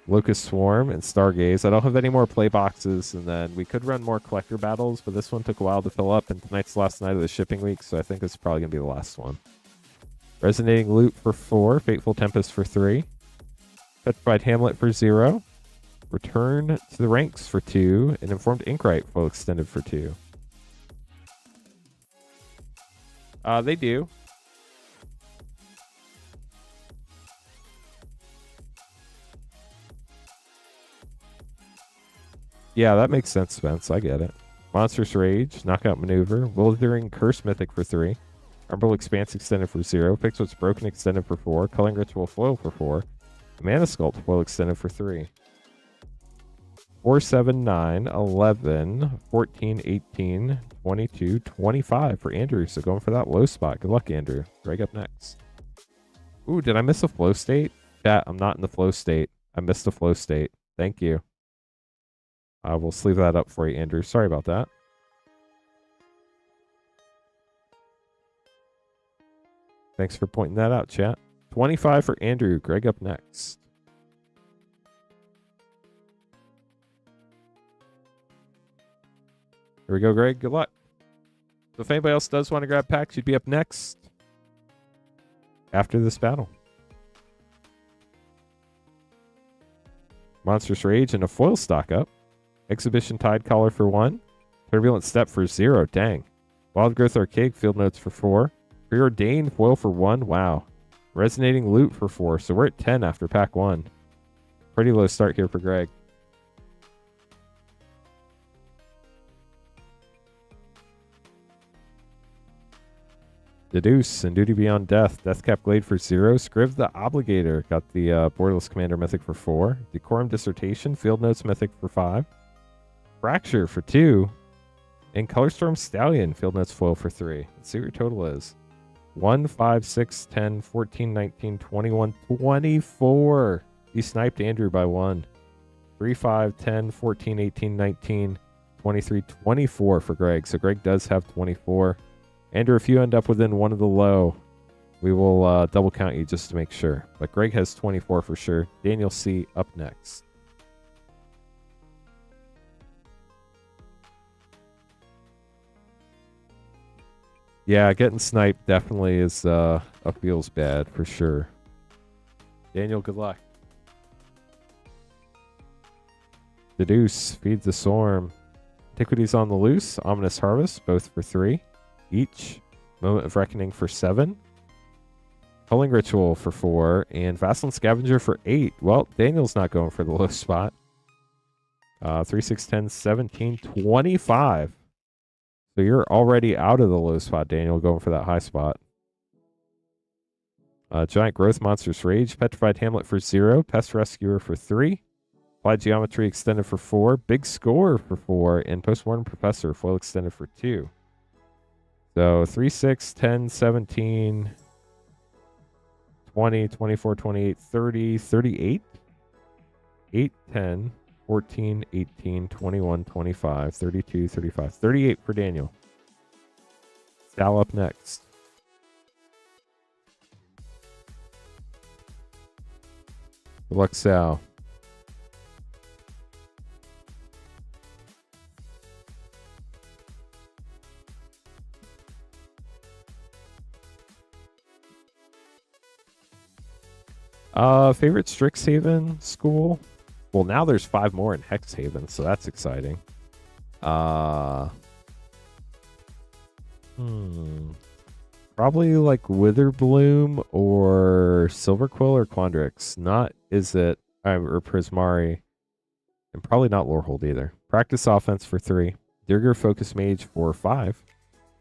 Locust Swarm and Stargaze. I don't have any more play boxes, and then we could run more collector battles, but this one took a while to fill up, and tonight's the last night of the shipping week, so I think it's probably going to be the last one. Resonating Loot for 4, Fateful Tempest for 3, Petrified Hamlet for 0, Return to the Ranks for 2, and Informed Inkwright full extended for 2. They do. Yeah, that makes sense, Spence. I get it. Monstrous Rage, Knockout Maneuver, Withering Curse Mythic for 3, Umbral Expanse extended for 0, Fix What's Broken extended for 4, Culling Ritual foil for 4, Mana Sculpt foil extended for 3. 4, 7, 9, 11, 14, 18, 22, 25 for Andrew. So going for that low spot. Good luck, Andrew. Greg up next. Ooh, did I miss a flow state? Chat, I'm not in the flow state. I missed the flow state. Thank you. We'll sleeve that up for you, Andrew. Sorry about that. Thanks for pointing that out, chat. 25 for Andrew. Greg up next. Here we go, Greg. Good luck. So if anybody else does want to grab packs, you'd be up next after this battle. Monstrous Rage and a foil stock up. Exhibition Tide Collar for 1. Turbulent Step for 0. Dang. Wild Growth Archaic Field Notes for 4. Preordained foil for 1. Wow. Resonating Loot for 4. So we're at 10 after pack 1. Pretty low start here for Greg. Deduce and Duty Beyond Death. Deathcap Glade for 0. Scriv the Obligator. Got the Borderless Commander Mythic for 4. Decorum Dissertation. Field Notes Mythic for 5. Fracture for 2. And Colorstorm Stallion. Field Notes Foil for 3. Let's see what your total is. 1, 5, 6, 10, 14, 19, 21, 24. He sniped Andrew by 1. 3, 5, 10, 14, 18, 19, 23, 24 for Greg. So Greg does have 24. Andrew, if you end up within one of the low, we will double count you just to make sure. But Greg has 24 for sure. Daniel C. up next. Yeah, getting sniped definitely is feels bad for sure. Daniel, good luck. Deduce, Feed the Swarm, Antiquities on the Loose, Ominous Harvest, both for 3 each. Moment of Reckoning for 7. Culling Ritual for 4. And Vassalin Scavenger for 8. Well, Daniel's not going for the low spot. 3, 6, 10, 17, 25. So you're already out of the low spot, Daniel, going for that high spot. Giant Growth Monsters Rage, Petrified Hamlet for 0, Pest Rescuer for 3, Applied Geometry Extended for 4, Big Score for 4, and Postmortem Professor Foil Extended for 2. So 3, 6, 10, 17, 20, 24, 28, 30, 38, 8, 10, 14, 18, 21, 25, 32, 35, 38 for Daniel. Sal up next. Good luck, Sal. Favorite Strixhaven school? Well, now there's 5 more in Hexhaven, so that's exciting. Probably like Witherbloom or Silverquill or Quandrix. Not Izzet or Prismari. And probably not Lorehold either. Practice Offense for 3. Dirger Focus Mage for 5.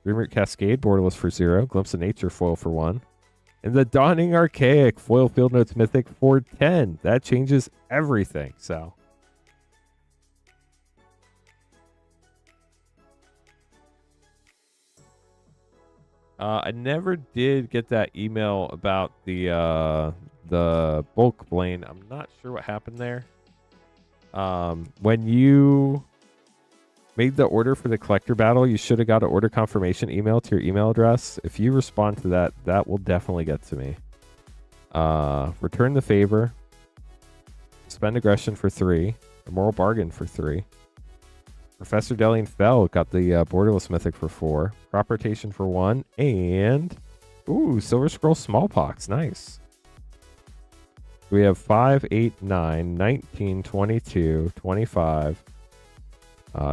Dreamroot Cascade, Borderless for 0. Glimpse of Nature foil for 1. And the Dawning Archaic, foil Field Notes Mythic for 10. That changes everything, so. I never did get that email about the bulk Blaine. I'm not sure what happened there. When you made the order for the collector battle, you should have got an order confirmation email to your email address. If you respond to that, that will definitely get to me. Return the Favor. Spend Aggression for 3. A Moral Bargain for 3. Professor Delian Fell got the Borderless Mythic for 4. Crop Rotation for 1. And, ooh, Silver Scroll Smallpox. Nice. We have 5, 8, 9, 19, 22, 25,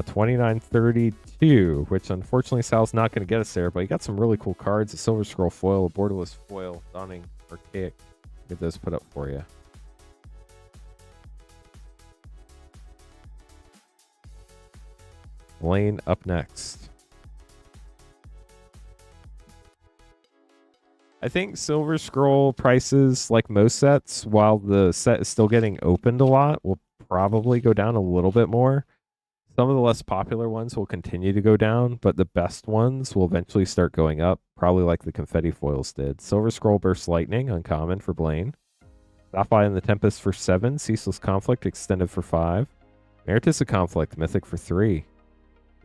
29, 32, which unfortunately Sal's not going to get us there, but he got some really cool cards. A Silver Scroll foil, a Borderless foil, Dawning Archaic. Get those put up for you. Lane up next. I think Silver Scroll prices, like most sets, while the set is still getting opened a lot, will probably go down a little bit more. Some of the less popular ones will continue to go down, but the best ones will eventually start going up, probably like the Confetti foils did. Silver Scroll Burst Lightning, uncommon for Blaine. Sapphire and the Tempest for 7. Ceaseless Conflict, extended for 5. Meritus of Conflict, mythic for 3.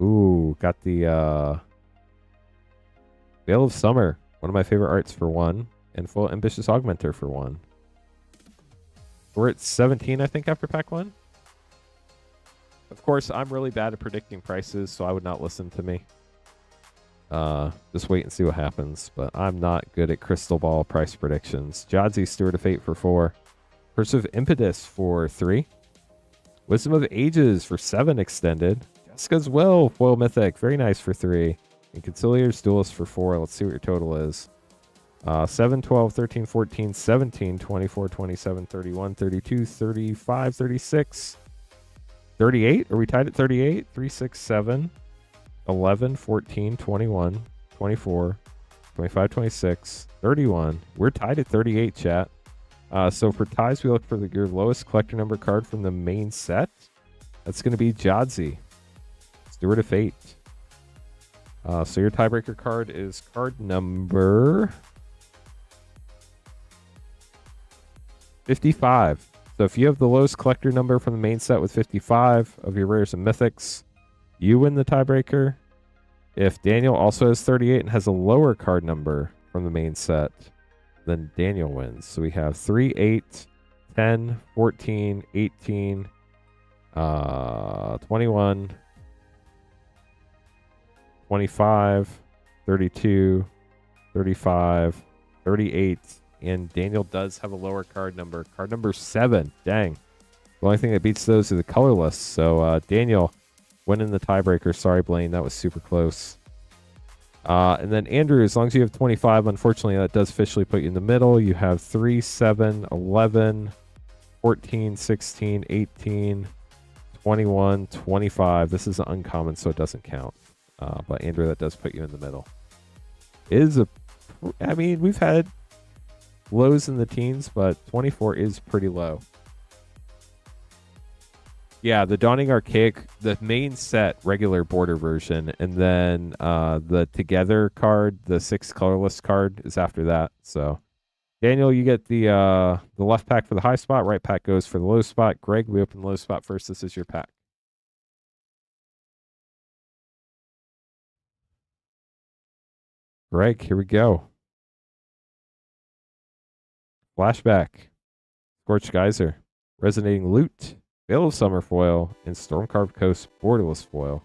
Ooh, got the Veil of Summer, one of my favorite arts for 1. And Full Ambitious Augmenter for 1. We're at 17, I think, after pack 1. Of course, I'm really bad at predicting prices, so I would not listen to me. Just wait and see what happens. But I'm not good at crystal ball price predictions. Jadzi, Steward of Fate for 4. Curse of Impetus for 3. Wisdom of Ages for 7 extended. Jessica's Will, foil mythic, very nice for 3. And Conciliator's Duelist for 4. Let's see what your total is. 7, 12, 13, 14, 17, 24, 27, 31, 32, 35, 36. 38? Are we tied at 38? 3, 6, 7, 11, 14, 21, 24, 25, 26, 31. We're tied at 38, chat. So for ties, we look for your lowest collector number card from the main set. That's going to be Jadzi, Steward of Fate. So your tiebreaker card is card number 55. So if you have the lowest collector number from the main set with 55 of your rares and mythics, you win the tiebreaker. If Daniel also has 38 and has a lower card number from the main set, then Daniel wins. So we have 3, 8, 10, 14, 18, 21, 25, 32, 35, 38. And Daniel does have a lower card number. Card number 7. Dang. The only thing that beats those are the colorless. So Daniel winning the tiebreaker. Sorry, Blaine. That was super close. And then Andrew, as long as you have 25, unfortunately, that does officially put you in the middle. You have 3, 7, 11, 14, 16, 18, 21, 25. This is uncommon, so it doesn't count. But Andrew, that does put you in the middle. I mean, we've had lows in the teens, but 24 is pretty low. Yeah, the Dawning Archaic, the main set, regular border version, and then the Together card, the 6 colorless card, is after that. So, Daniel, you get the left pack for the high spot. Right pack goes for the low spot. Greg, we open the low spot first. This is your pack. Greg, here we go. Flashback, Scorched Geyser, Resonating Loot, Veil of Summer foil, and Stormcarved Coast borderless foil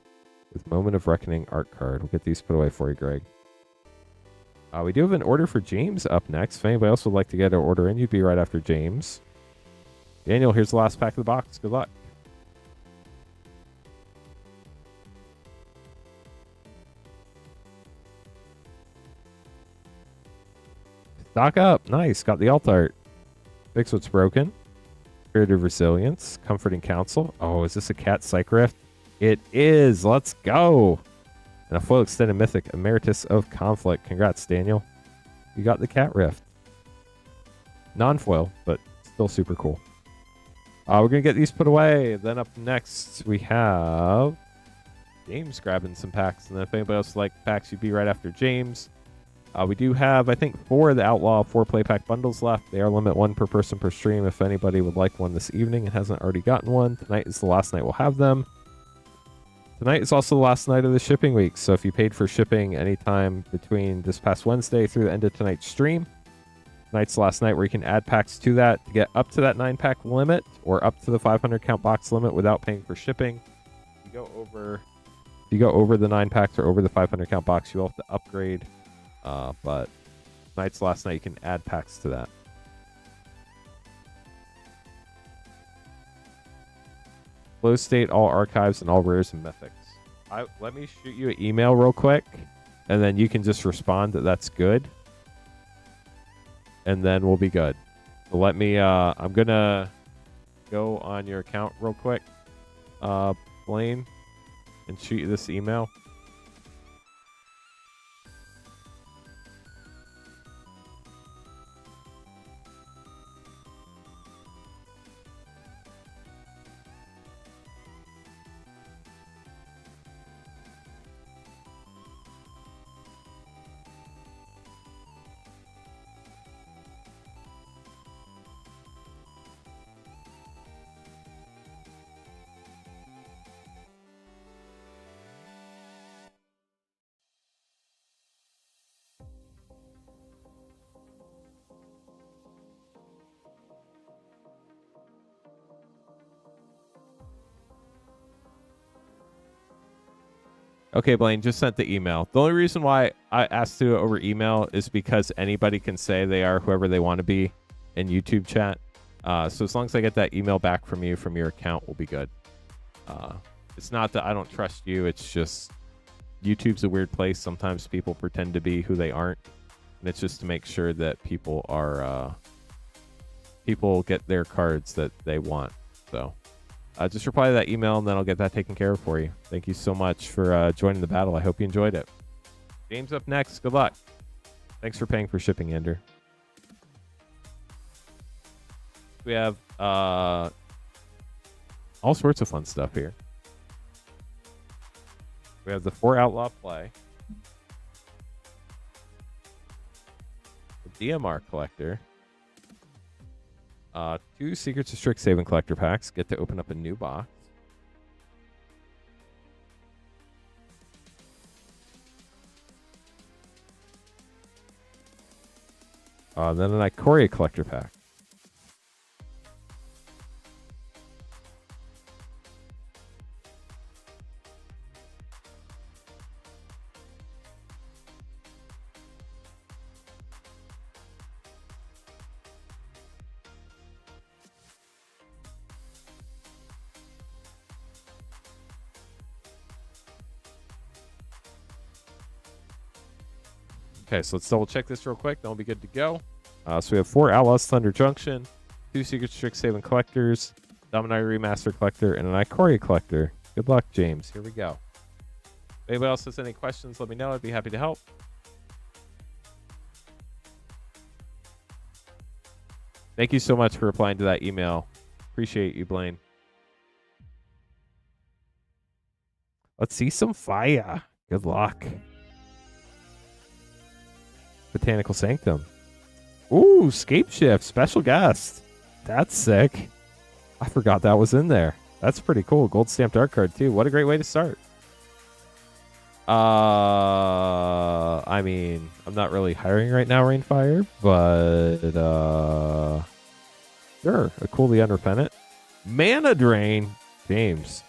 with Moment of Reckoning art card. We'll get these put away for you, Greg. We do have an order for James up next. If anybody else would like to get an order in, you'd be right after James. Daniel, here's the last pack of the box. Good luck. Stock up. Nice. Got the alt art. Fix what's broken. Spirit of Resilience. Comforting Counsel. Oh, is this a cat psych rift? It is. Let's go. And a foil extended mythic, Emeritus of Conflict. Congrats, Daniel. You got the cat rift. Non-foil, but still super cool. We're going to get these put away. Then up next, we have James grabbing some packs. And then if anybody else would like packs, you'd be right after James. We do have, I think, 4 of the Outlaw 4 play pack bundles left. They are limit 1 per person per stream. If anybody would like one this evening and hasn't already gotten one, tonight is the last night we'll have them. Tonight is also the last night of the shipping week. So if you paid for shipping anytime between this past Wednesday through the end of tonight's stream, tonight's the last night where you can add packs to that to get up to that 9-pack limit or up to the 500 count box limit without paying for shipping. If you go over the 9 packs or over the 500 count box, you'll have to upgrade. But tonight's the last night you can add packs to that. Flow state, all archives, and all rares and mythics. Let me shoot you an email real quick, and then you can just respond that that's good. And then we'll be good. So let me, I'm going to go on your account real quick, Blaine, and shoot you this email. Okay, Blaine, just sent the email. The only reason why I asked to do it over email is because anybody can say they are whoever they want to be in YouTube chat. So as long as I get that email back from you from your account, we'll be good. It's not that I don't trust you. It's just YouTube's a weird place. Sometimes people pretend to be who they aren't. And it's just to make sure that people are people get their cards that they want. So just reply to that email, and then I'll get that taken care of for you. Thank you so much for joining the battle. I hope you enjoyed it. James up next. Good luck. Thanks for paying for shipping, Ender. We have all sorts of fun stuff here. We have the 4 Outlaw play, the DMR collector, 2 Secrets of Strixhaven collector packs. Get to open up a new box. Then an Ikoria collector pack. Okay, so let's double check this real quick. Then we'll be good to go. So we have 4 Outlaws Thunder Junction, 2 Secret Strixhaven Collectors, Dominaria Remaster Collector, and an Ikoria Collector. Good luck, James. Here we go. If anybody else has any questions, let me know. I'd be happy to help. Thank you so much for replying to that email. Appreciate you, Blaine. Let's see some fire. Good luck. Botanical Sanctum. Ooh, Scape Shift. Special guest. That's sick. I forgot that was in there. That's pretty cool. Gold stamped art card, too. What a great way to start. I mean, I'm not really hiring right now, Rainfire, but sure. A cool the Unrepentant. Mana Drain. James.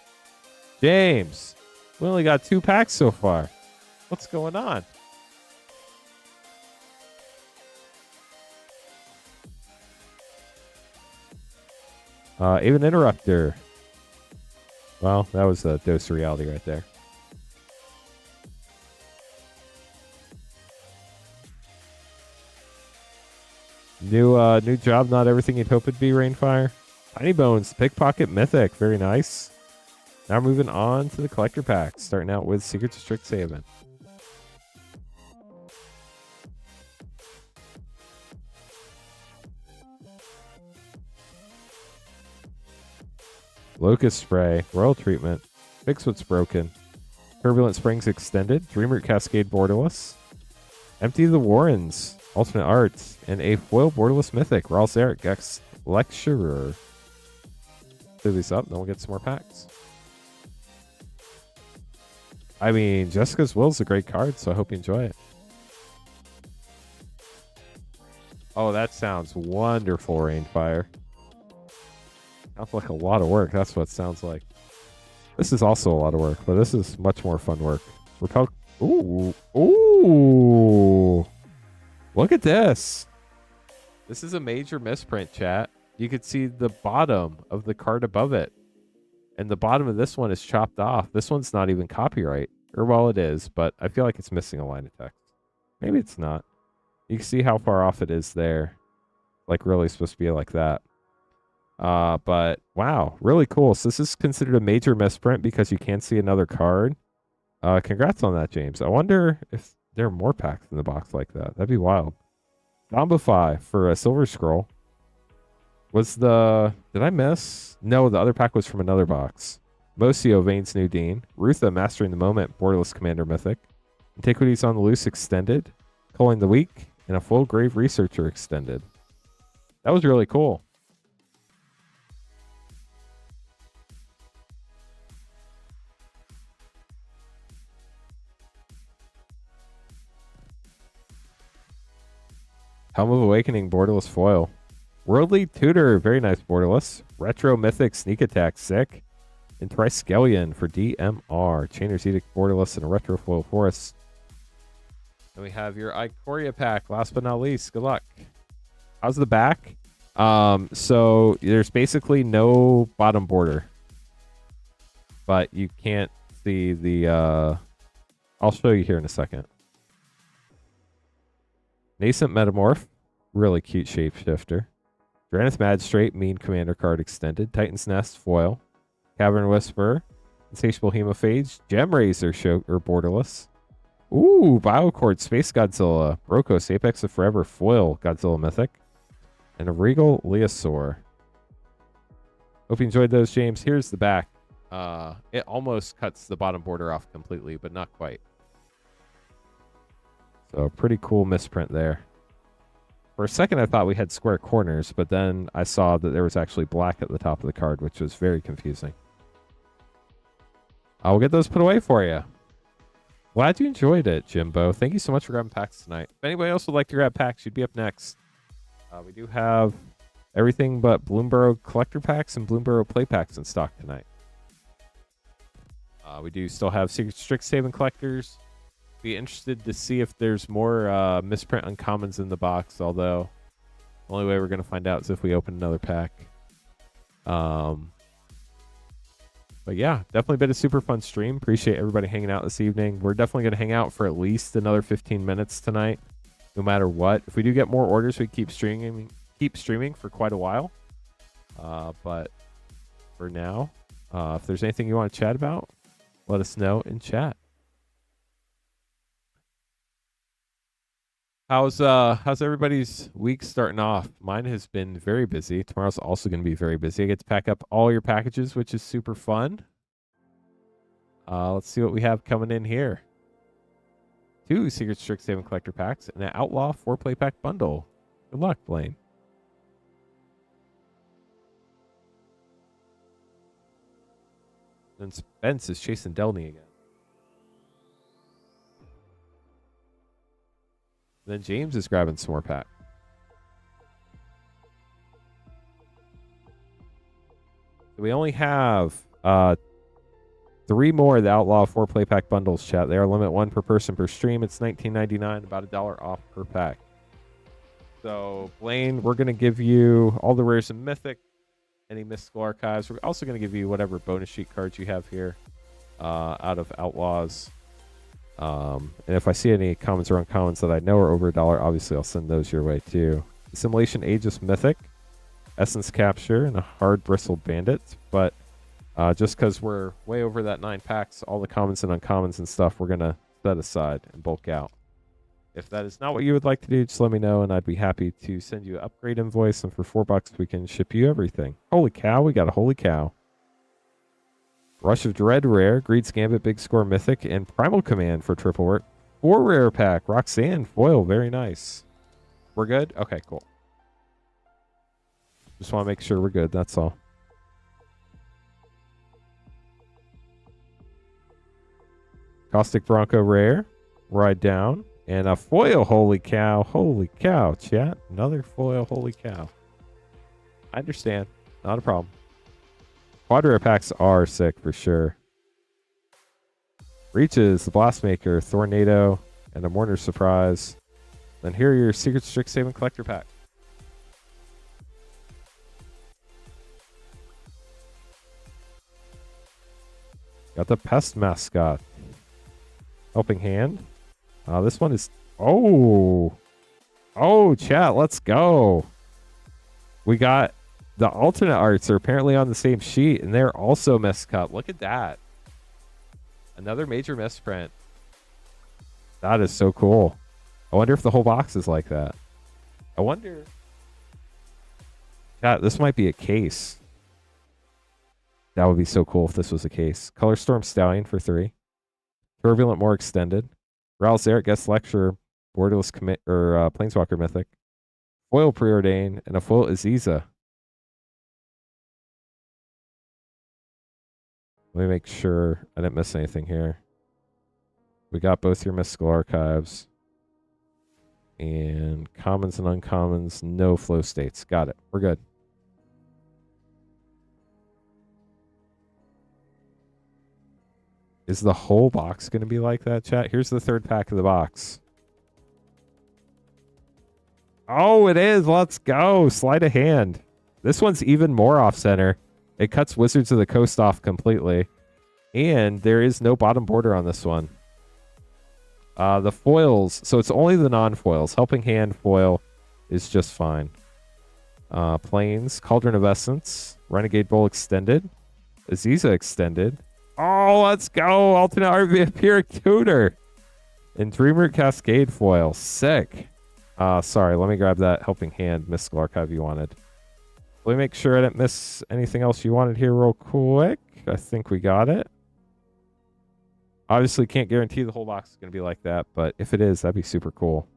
James. We only got 2 packs so far. What's going on? Even Interrupter. Well, that was a dose of reality right there. New job, not everything you'd hope it'd be, Rainfire. Tiny Bones, Pickpocket Mythic, very nice. Now moving on to the collector packs, starting out with Secrets of Strixhaven. Locust Spray, Royal Treatment, Fix What's Broken, Turbulent Springs Extended, Dreamroot Cascade Borderless, Empty the Warrens, Alternate Arts, and a foil Borderless Mythic, Rawls Eric, Gex Lecturer. Clear these up, then we'll get some more packs. I mean, Jessica's Will's a great card, so I hope you enjoy it. Oh, that sounds wonderful, Rainfire. Sounds like a lot of work. That's what it sounds like. This is also a lot of work, but this is much more fun work. Repel. Ooh. Ooh. Look at this. This is a major misprint, chat. You could see the bottom of the card above it. And the bottom of this one is chopped off. This one's not even copyright. Or, well, it is, but I feel like it's missing a line of text. Maybe it's not. You can see how far off it is there. Like, really supposed to be like that. But, wow, really cool. So this is considered a major misprint because you can't see another card. Congrats on that, James. I wonder if there are more packs in the box like that. That'd be wild. Zombify for a Silver Scroll. Was the... Did I miss? No, the other pack was from another box. Mosio, Vane's New Dean. Rutha, Mastering the Moment, Borderless Commander Mythic. Antiquities on the Loose Extended. Culling the Weak. And a full Grave Researcher Extended. That was really cool. Helm of Awakening, Borderless Foil. Worldly Tutor, very nice Borderless. Retro Mythic, Sneak Attack, sick. And Triskelion for DMR. Chainer's Edict, Borderless, and a Retro Foil Forest. Then we have your Ikoria pack, last but not least. Good luck. How's the back? So there's basically no bottom border. But you can't see the... I'll show you here in a second. Nascent Metamorph, really cute shapeshifter. Drannith Magistrate, Mean Commander card extended. Titan's Nest, foil. Cavern Whisperer, Insatiable Hemophage, Gem Razor, or Borderless. Ooh, Biocord, Space Godzilla, Brokos, Apex of Forever, foil Godzilla Mythic. And a Regal Leosaur. Hope you enjoyed those, James. Here's the back. It almost cuts the bottom border off completely, but not quite. So pretty cool misprint there. For a second, I thought we had square corners, but then I saw that there was actually black at the top of the card, which was very confusing. I'll get those put away for you. Glad you enjoyed it, Jimbo. Thank you so much for grabbing packs tonight. If anybody else would like to grab packs, you'd be up next. We do have everything but Bloomborough collector packs and Bloomborough play packs in stock tonight. We do still have Secret Strixhaven collectors. Be interested to see if there's more misprint uncommons in the box, although the only way we're going to find out is if we open another pack. But But yeah, definitely been a super fun stream. Appreciate everybody hanging out this evening. We're definitely going to hang out for at least another 15 minutes tonight, no matter what. If we do get more orders, we keep streaming for quite a while. But for now, if there's anything you want to chat about, let us know in chat. How's everybody's week starting off? Mine has been very busy. Tomorrow's also going to be very busy. I get to pack up all your packages, which is super fun. Let's see what we have coming in here. 2 Secret Strixhaven collector packs and an Outlaw 4-play pack bundle. Good luck, Blaine. Then Spence is chasing Delney again. Then James is grabbing some more pack. So we only have 3 more of the Outlaw 4-play pack bundles, chat. They are limit 1 per person per stream. It's $19.99, about $1 off per pack. So, Blaine, we're going to give you all the rares and mythic, any mystical archives. We're also going to give you whatever bonus sheet cards you have here out of Outlaws. And if I see any commons or uncommons that I know are over $1, obviously I'll send those your way too. Assimilation Aegis Mythic, Essence Capture, and a Hard Bristle Bandit. But just because we're way over that 9 packs, all the commons and uncommons and stuff, we're going to set aside and bulk out. If that is not what you would like to do, just let me know, and I'd be happy to send you an upgrade invoice, and for $4 we can ship you everything. Holy cow, we got a holy cow. Rush of Dread rare, Greed's Gambit big score mythic, and Primal Command for triple work. 4 rare pack, Roxanne foil, very nice. We're good? Okay, cool. Just want to make sure we're good, that's all. Caustic Bronco rare, Ride Down, and a foil, holy cow, chat. Another foil, holy cow. I understand, not a problem. Quad rare packs are sick for sure. Reaches, the Blastmaker, Tornado, and a Mourner's Surprise. Then here are your Secret Strixhaven collector pack. Got the Pest Mascot. Helping Hand. This one is... Oh, chat, let's go. We got... The alternate arts are apparently on the same sheet, and they're also miscut. Look at that. Another major misprint. That is so cool. I wonder if the whole box is like that. I wonder... Chat, this might be a case. That would be so cool if this was a case. Color Storm Stallion for 3. Turbulent More Extended. Ral Zarek Guest Lecturer. Borderless Planeswalker Mythic. Foil Preordain, and a foil Aziza. Let me make sure I didn't miss anything here. We got both your mystical archives. And commons and uncommons, no flow states. Got it. We're good. Is the whole box going to be like that, chat? Here's the 3rd pack of the box. Oh, it is. Let's go. Sleight of hand. This one's even more off-center. It cuts Wizards of the Coast off completely. And there is no bottom border on this one. The foils, so it's only the non-foils. Helping Hand foil is just fine. Plains, Cauldron of Essence, Renegade Bowl Extended, Aziza Extended. Oh, let's go! Alternate Art Vampiric Tutor. And Dreamroot Cascade foil. Sick. Sorry, let me grab that Helping Hand Mystical Archive you wanted. Let me make sure I didn't miss anything else you wanted here real quick. I think we got it. Obviously, can't guarantee the whole box is going to be like that, but if it is, that'd be super cool.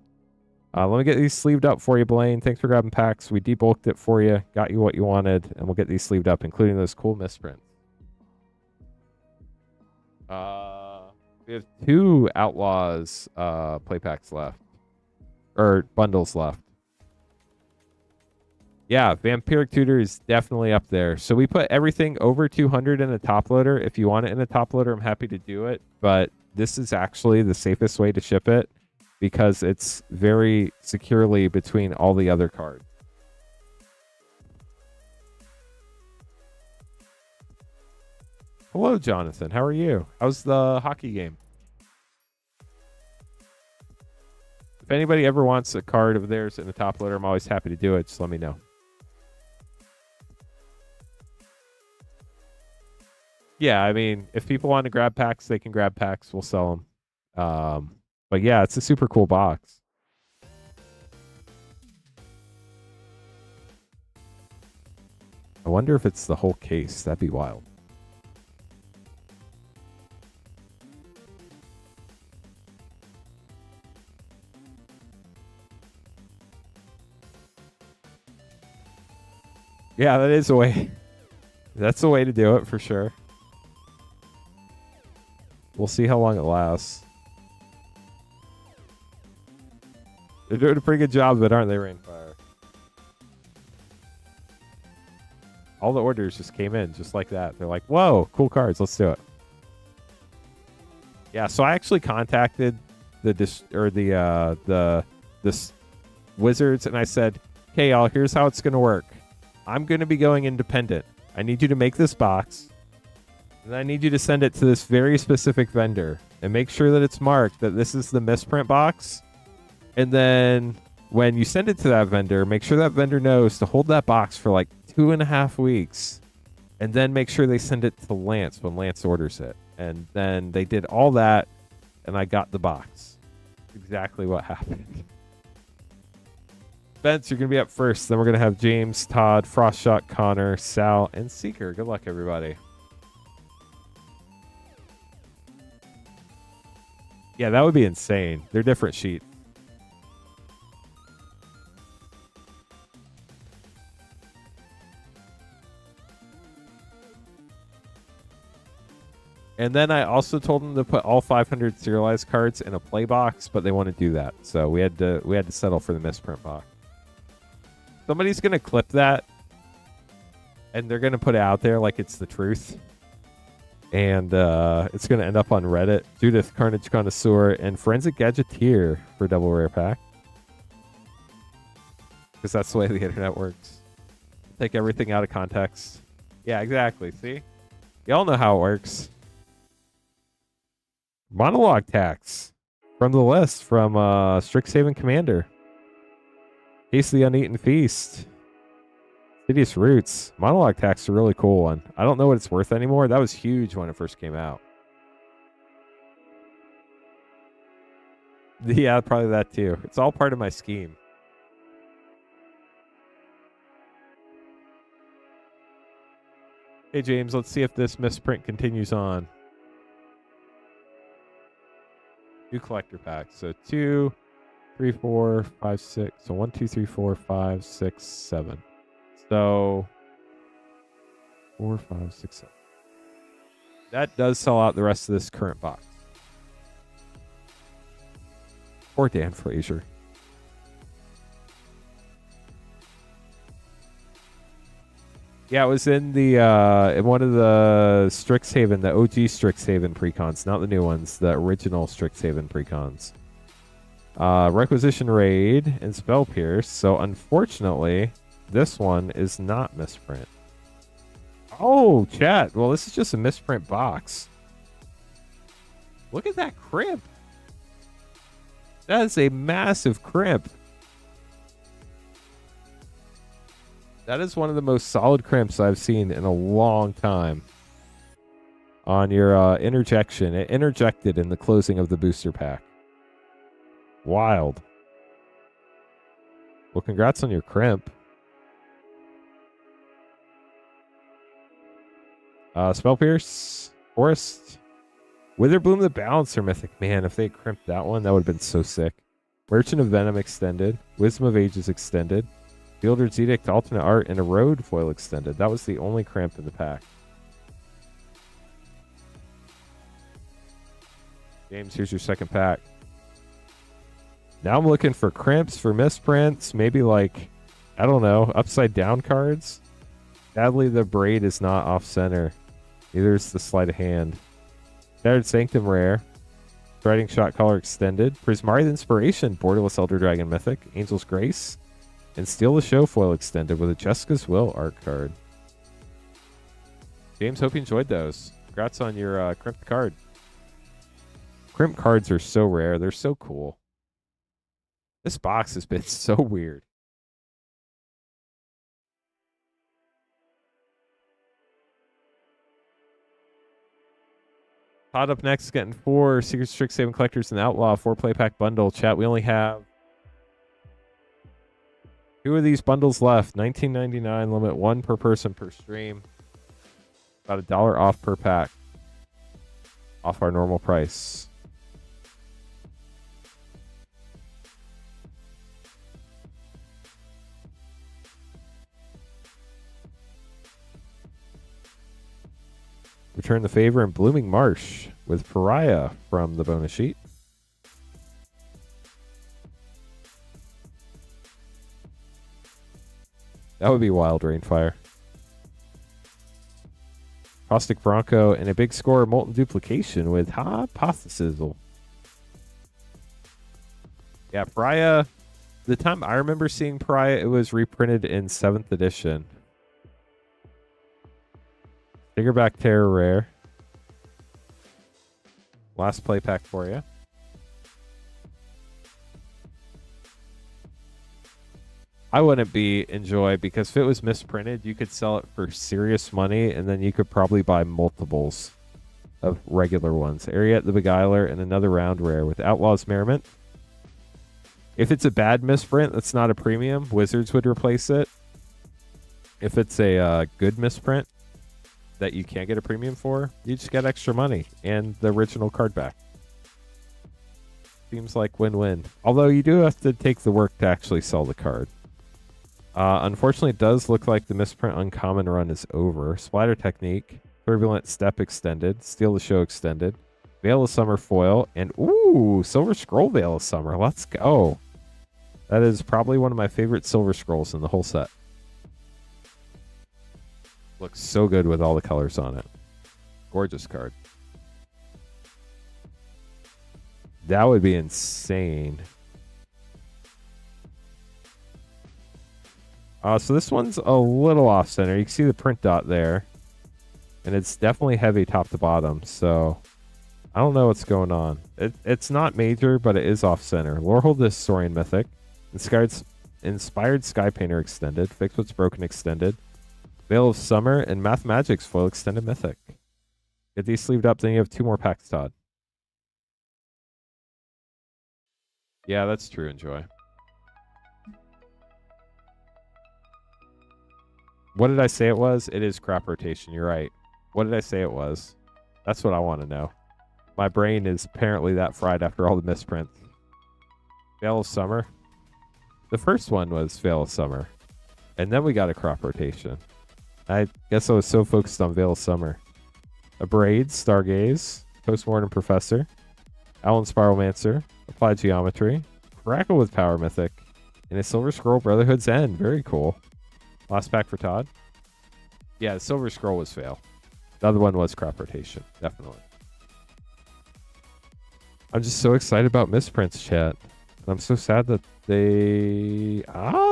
Let me get these sleeved up for you, Blaine. Thanks for grabbing packs. We debulked it for you, got you what you wanted, and we'll get these sleeved up, including those cool misprints. We have 2 Outlaws play packs left. Or bundles left. Yeah, Vampiric Tutor is definitely up there. So we put everything over 200 in a top loader. If you want it in a top loader, I'm happy to do it. But this is actually the safest way to ship it because it's very securely between all the other cards. Hello, Jonathan. How are you? How's the hockey game? If anybody ever wants a card of theirs in the top loader, I'm always happy to do it. Just let me know. Yeah, I mean, if people want to grab packs, they can grab packs. We'll sell them. But yeah, it's a super cool box. I wonder if it's the whole case. That'd be wild. Yeah, that is a way. That's a way to do it for sure. We'll see how long it lasts. They're doing a pretty good job of it, aren't they, Rainfire? All the orders just came in just like that. They're like, whoa, cool cards. Let's do it. Yeah, so I actually contacted this Wizards and I said, hey, y'all, here's how it's going to work. I'm going to be going independent. I need you to make this box. And I need you to send it to this very specific vendor and make sure that it's marked that this is the misprint box. And then when you send it to that vendor, make sure that vendor knows to hold that box for like 2.5 weeks. And then make sure they send it to Lance when Lance orders it. And then they did all that and I got the box. Exactly what happened. Spence, you're going to be up first. Then we're going to have James, Todd, Frostshot, Connor, Sal, and Seeker. Good luck, everybody. Yeah, that would be insane. They're different sheets. And then I also told them to put all 500 serialized cards in a play box, but they want to do that. So we had to settle for the misprint box. Somebody's going to clip that and they're going to put it out there like it's the truth. And it's going to end up on Reddit. Judith, Carnage Connoisseur, and Forensic Gadgeteer for double rare pack. Because that's the way the internet works. Take everything out of context. Yeah, exactly. See? Y'all know how it works. Monologue tax from the list from Strixhaven Commander. Feast of the Uneaten Feast. Hideous Roots. Monologue tax is a really cool one. I don't know what it's worth anymore. That was huge when it first came out. Yeah, probably that too. It's all part of my scheme. Hey, James, let's see if this misprint continues on. 2 collector packs. So 2, 3, 4, 5, 6. So 1, 2, 3, 4, 5, 6, 7. So 4, 5, 6, 7. That does sell out the rest of this current box. Poor Dan Frazier. Yeah, it was in the in one of the Strixhaven, the OG Strixhaven precons, not the new ones, the original Strixhaven precons. Requisition Raid and Spell Pierce. So unfortunately, this one is not misprint. Oh, chat. Well, this is just a misprint box. Look at that crimp. That is a massive crimp. That is one of the most solid crimps I've seen in a long time. On your interjection. It interjected in the closing of the booster pack. Wild. Well, congrats on your crimp. Spell Pierce, Forest, Witherbloom the Balancer Mythic. Man, if they had crimped that one, that would have been so sick. Merchant of Venom extended. Wisdom of Ages extended. Fielder's Edict alternate art and Erode foil extended. That was the only crimp in the pack. James, here's your second pack. Now I'm looking for crimps, for misprints, maybe like, I don't know, upside down cards. Sadly, the braid is not off center. Neither is the sleight of hand. Shattered Sanctum rare. Striding Shot Caller extended. Prismari Inspiration, Borderless Elder Dragon Mythic. Angel's Grace. And Steal the Show foil extended with a Jessica's Will art card. James, hope you enjoyed those. Congrats on your crimped card. Crimp cards are so rare. They're so cool. This box has been so weird. Todd up next, getting 4 Secret Strixhaven Collectors and Outlaw 4 play pack bundle. Chat, we only have 2 of these bundles left. $19.99 limit, 1 per person per stream. About $1 off per pack. Off our normal price. Return the favor in Blooming Marsh with Pariah from the bonus sheet. That would be Wild Rainfire. Caustic Bronco and a big score of Molten Duplication with Hypothesizzle. Yeah, Pariah. The time I remember seeing Pariah, it was reprinted in 7th edition. Diggerback Terror Rare. Last play pack for you. I wouldn't be Enjoy because if it was misprinted, you could sell it for serious money and then you could probably buy multiples of regular ones. Ariette the Beguiler and another round rare with Outlaws Merriment. If it's a bad misprint that's not a premium, Wizards would replace it. If it's a good misprint that you can't get a premium for, you just get extra money and the original card back. Seems like win-win. Although you do have to take the work to actually sell the card. Unfortunately, it does look like the misprint uncommon run is over. Splatter Technique, Turbulent Step Extended, Steal the Show Extended, Veil of Summer Foil, and ooh, Silver Scroll Veil of Summer. Let's go. That is probably one of my favorite Silver Scrolls in the whole set. Looks so good with all the colors on it. Gorgeous card. That would be insane. So this one's a little off center. You can see the print dot there. And it's definitely heavy top to bottom. So I don't know what's going on. It's not major, but it is off center. Lorehold the Saurian Mythic. Inspired Sky Painter Extended. Fix What's Broken Extended. Veil of Summer and Math Magic's Foil Extended Mythic. Get these sleeved up, then you have 2 more packs, Todd. Yeah, that's true, Enjoy. What did I say it was? It is crop rotation, you're right. What did I say it was? That's what I want to know. My brain is apparently that fried after all the misprints. Veil of Summer. The first one was Veil of Summer. And then we got a crop rotation. I guess I was so focused on Veil of Summer. Abrade, Stargaze, Postmortem Professor, Alan Spiralmancer, Applied Geometry, Crackle with Power Mythic, and a Silver Scroll Brotherhood's End. Very cool. Last pack for Todd. Yeah, the Silver Scroll was fail. The other one was crop rotation. Definitely. I'm just so excited about misprints, chat. I'm so sad that they...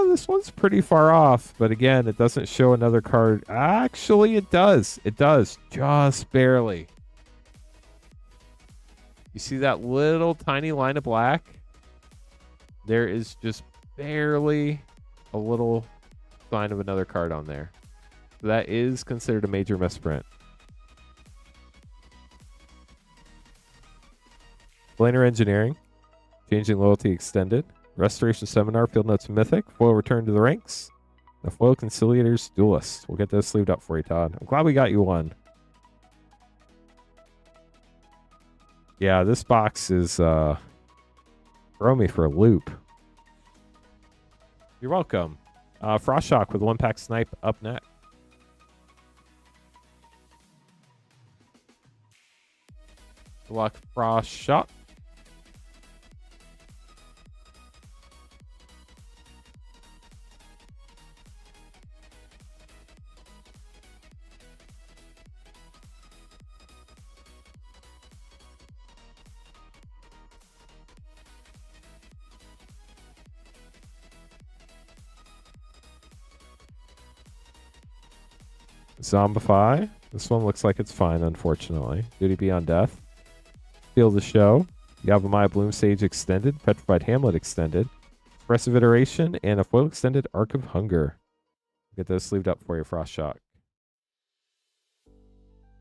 this one's pretty far off. But again, it doesn't show another card. Actually, it does. It does. Just barely. You see that little tiny line of black? There is just barely a little sign of another card on there. So that is considered a major misprint. Planar Engineering. Changing Loyalty Extended. Restoration Seminar, Field Notes Mythic. Foil Return to the Ranks. The Foil Conciliators Duelist. We'll get those sleeved up for you, Todd. I'm glad we got you one. Yeah, this box is throwing me for a loop. You're welcome. Frost Shock with 1-pack Snipe up next. Good luck, Frost Shock. Zombify, This one looks like it's fine, unfortunately. Duty Beyond Death. Feel the Show. Yavimaya Bloom Sage Extended. Petrified Hamlet Extended. Expressive Iteration. And a foil extended Arc of Hunger. Get those sleeved up for you, Frost Shock.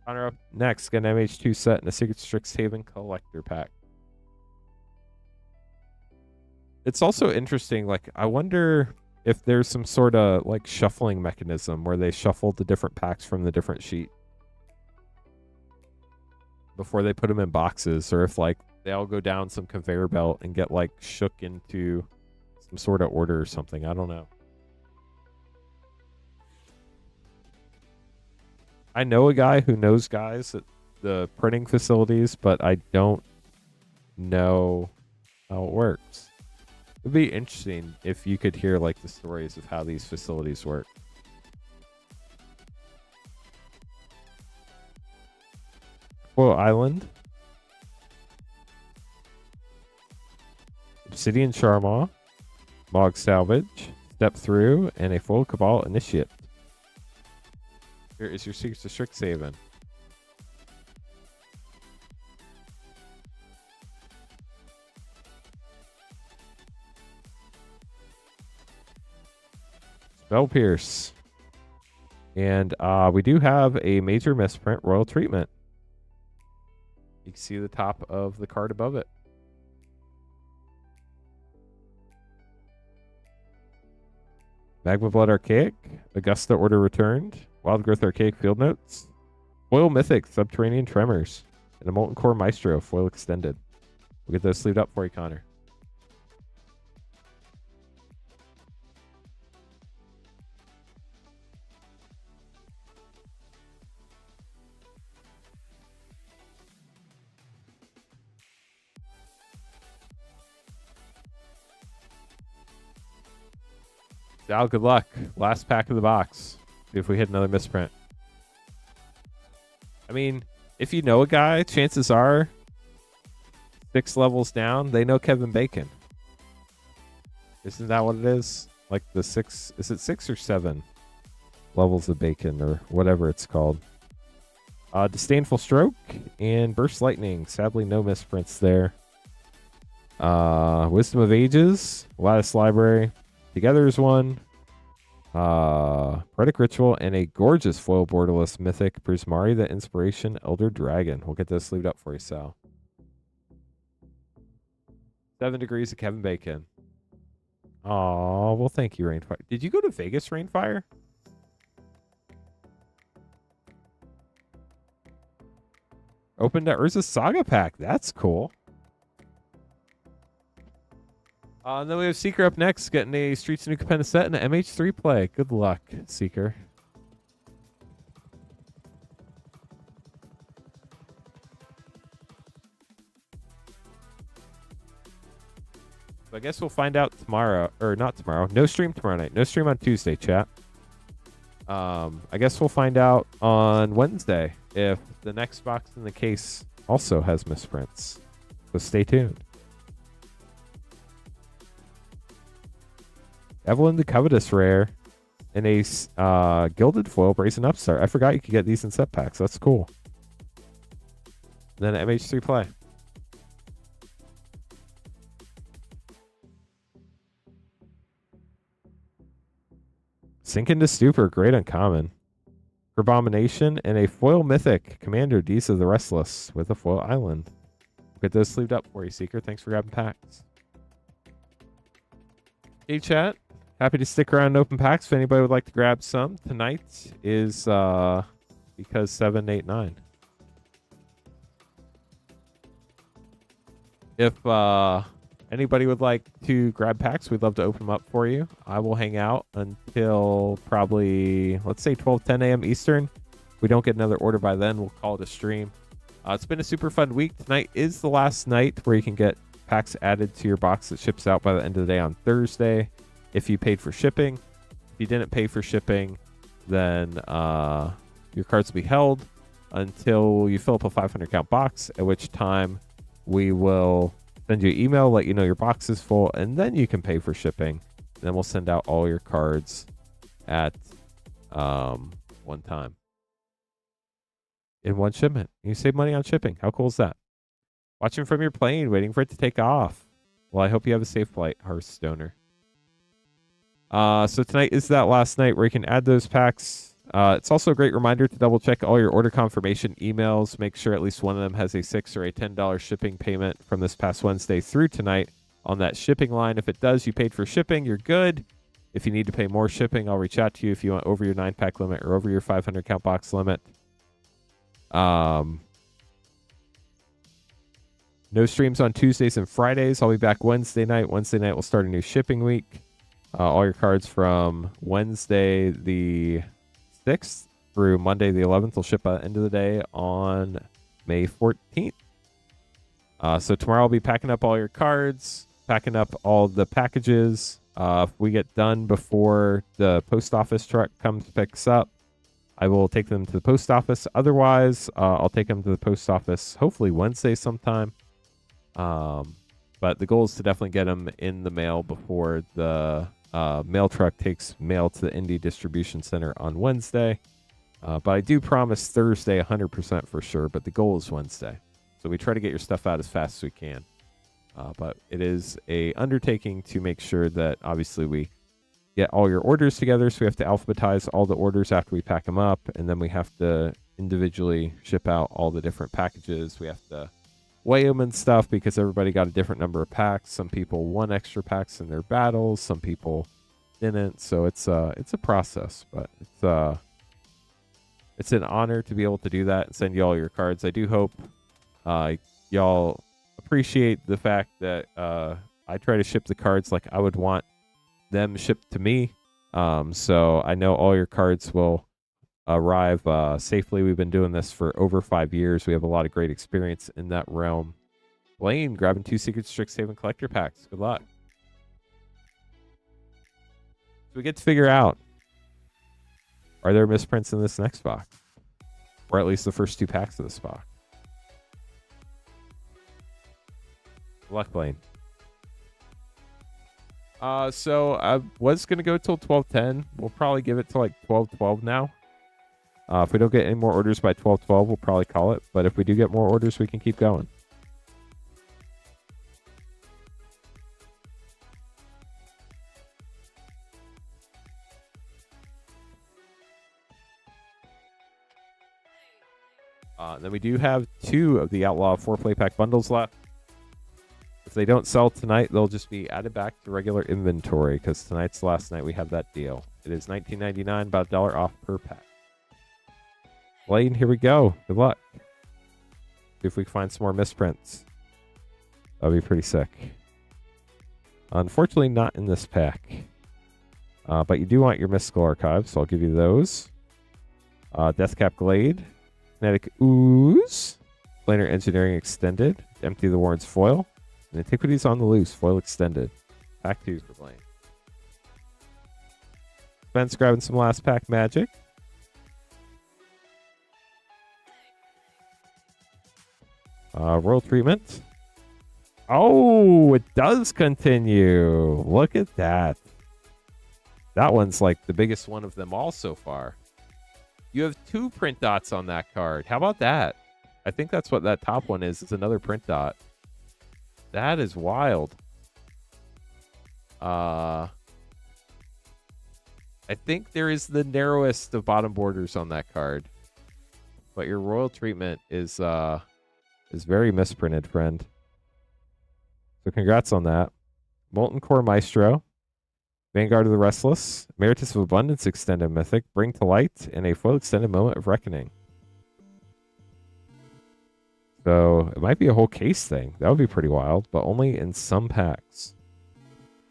Honor up next. Get an MH2 set and a Secret Strixhaven Collector Pack. It's also interesting, like, I wonder if there's some sort of, like, shuffling mechanism where they shuffle the different packs from the different sheet before they put them in boxes, or if, like, they all go down some conveyor belt and get, like, shook into some sort of order or something. I don't know. I know a guy who knows guys at the printing facilities, but I don't know how it works. It'd be interesting if you could hear like the stories of how these facilities work. Well, Island. Obsidian Charmaw. Mog Salvage. Step Through. And a full Cabal Initiate. Here is your Secrets to Strixhaven. Spell Pierce. And we do have a major misprint, Royal Treatment. You can see the top of the card above it. Magma Blood Archaic. Augusta Order Returned. Wild Growth Archaic Field Notes. Foil Mythic Subterranean Tremors. And a Molten Core Maestro Foil Extended. We'll get those sleeved up for you, Connor. Al, good luck. Last pack of the box. See if we hit another misprint. I mean, if you know a guy, chances are 6 levels down, they know Kevin Bacon. Isn't that what it is? Like the 6, is it 6 or 7 levels of Bacon or whatever it's called? Disdainful Stroke and Burst Lightning. Sadly, no misprints there. Wisdom of Ages, Lattice Library. Together is one. Predic Ritual and a gorgeous foil borderless mythic Prismari, the Inspiration Elder Dragon. We'll get this sleeved up for you, Sal. 7 degrees of Kevin Bacon. Oh, well, thank you, Rainfire. Did you go to Vegas, Rainfire? Opened a Urza Saga pack. That's cool. And then we have Seeker up next, getting a Streets of New Capenna set and an MH3 play. Good luck, Seeker. So I guess we'll find out tomorrow, or not tomorrow. No stream tomorrow night. No stream on Tuesday, chat. I guess we'll find out on Wednesday if the next box in the case also has misprints. So stay tuned. Evelyn the Covetous rare and a Gilded Foil Brazen Upstart. I forgot you could get these in set packs. That's cool. And then an MH3 play. Sink into Stupor. Great uncommon. Abomination and a foil mythic Commander Dees of the Restless with a foil island. We'll get those sleeved up for you, Seeker. Thanks for grabbing packs. Hey, chat. Happy to stick around and open packs if anybody would like to grab some. Tonight is because 789. If anybody would like to grab packs, we'd love to open them up for you. I will hang out until probably, let's say 12:10 a.m. Eastern. If we don't get another order by then, we'll call it a stream. It's been a super fun week. Tonight is the last night where you can get packs added to your box that ships out by the end of the day on Thursday. If you paid for shipping. If you didn't pay for shipping, then your cards will be held until you fill up a 500 count box, at which time we will send you an email, let you know your box is full, and then you can pay for shipping. And then we'll send out all your cards at one time. in one shipment. You save money on shipping. How cool is that? Watching from your plane, waiting for it to take off. Well, I hope you have a safe flight, Hearthstoner. So tonight is that last night where you can add those packs. It's also a great reminder to double check all your order confirmation emails. Make sure at least one of them has a $6 or a $10 shipping payment from this past Wednesday through tonight on that shipping line. If it does, you paid for shipping, you're good. If you need to pay more shipping, I'll reach out to you if you want over your 9-pack limit or over your 500 count box limit. No streams on Tuesdays and Fridays. I'll be back Wednesday night. Wednesday night we'll start a new shipping week. All your cards from Wednesday the 6th through Monday the 11th will ship at the end of the day on May 14th. So tomorrow I'll be packing up all your cards, packing up all the packages. If we get done before the post office truck comes picks up, I will take them to the post office. Otherwise, I'll take them to the post office hopefully Wednesday sometime. But the goal is to definitely get them in the mail before the mail truck takes mail to the Indie Distribution Center on Wednesday. But I do promise Thursday 100% for sure, but the goal is Wednesday. So we try to get your stuff out as fast as we can. But it is a undertaking to make sure that obviously we get all your orders together. So we have to alphabetize all the orders after we pack them up. And then we have to individually ship out all the different packages. We have to weigh them and stuff because everybody got a different number of packs. Some people won extra packs in their battles. Some people didn't. So it's a process, but it's an honor to be able to do that and send you all your cards. I do hope y'all appreciate the fact that I try to ship the cards like I would want them shipped to me. So I know all your cards will arrive safely. We've been doing this for over 5 years. We have a lot of great experience in that realm. Blaine, grabbing 2 Secret Strixhaven collector packs. Good luck. So we get to figure out, are there misprints in this next box? Or at least the first 2 packs of this box. Good luck, Blaine. So I was going to go till 12:10. We'll probably give it to like 12:12 now. If we don't get any more orders by 12:12, we'll probably call it. But if we do get more orders, we can keep going. Then we do have 2 of the Outlaw 4-play pack bundles left. If they don't sell tonight, they'll just be added back to regular inventory because tonight's the last night we have that deal. It is $19.99, about $1 off per pack. Blaine, here we go. Good luck. See if we can find some more misprints. That'll be pretty sick. Unfortunately, not in this pack. But you do want your mystical archives, so I'll give you those. Deathcap Glade. Kinetic Ooze. Planar Engineering Extended. Empty the Warren's Foil. And Antiquities on the Loose. Foil Extended. Pack 2 for Blaine. Spence grabbing some last pack magic. Royal Treatment. Oh, it does continue. Look at that. That one's like the biggest one of them all so far. You have 2 print dots on that card. How about that? I think that's what that top one is. It's another print dot. That is wild. I think there is the narrowest of bottom borders on that card. But your Royal Treatment is very misprinted, friend. So congrats on that. Molten Core Maestro. Vanguard of the Restless. Emeritus of Abundance Extended Mythic. Bring to Light. And a Foil Extended Moment of Reckoning. So it might be a whole case thing. That would be pretty wild, but only in some packs.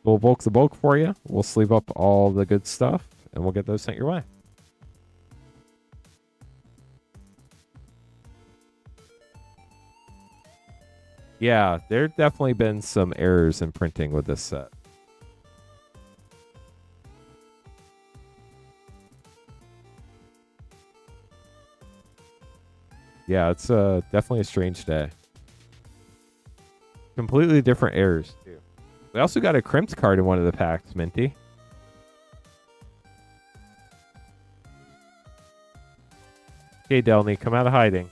We'll bulk the bulk for you. We'll sleeve up all the good stuff, and we'll get those sent your way. Yeah, there definitely been some errors in printing with this set. Yeah, it's definitely a strange day. Completely different errors, too. We also got a crimped card in one of the packs, Minty. Okay, Delny, come out of hiding.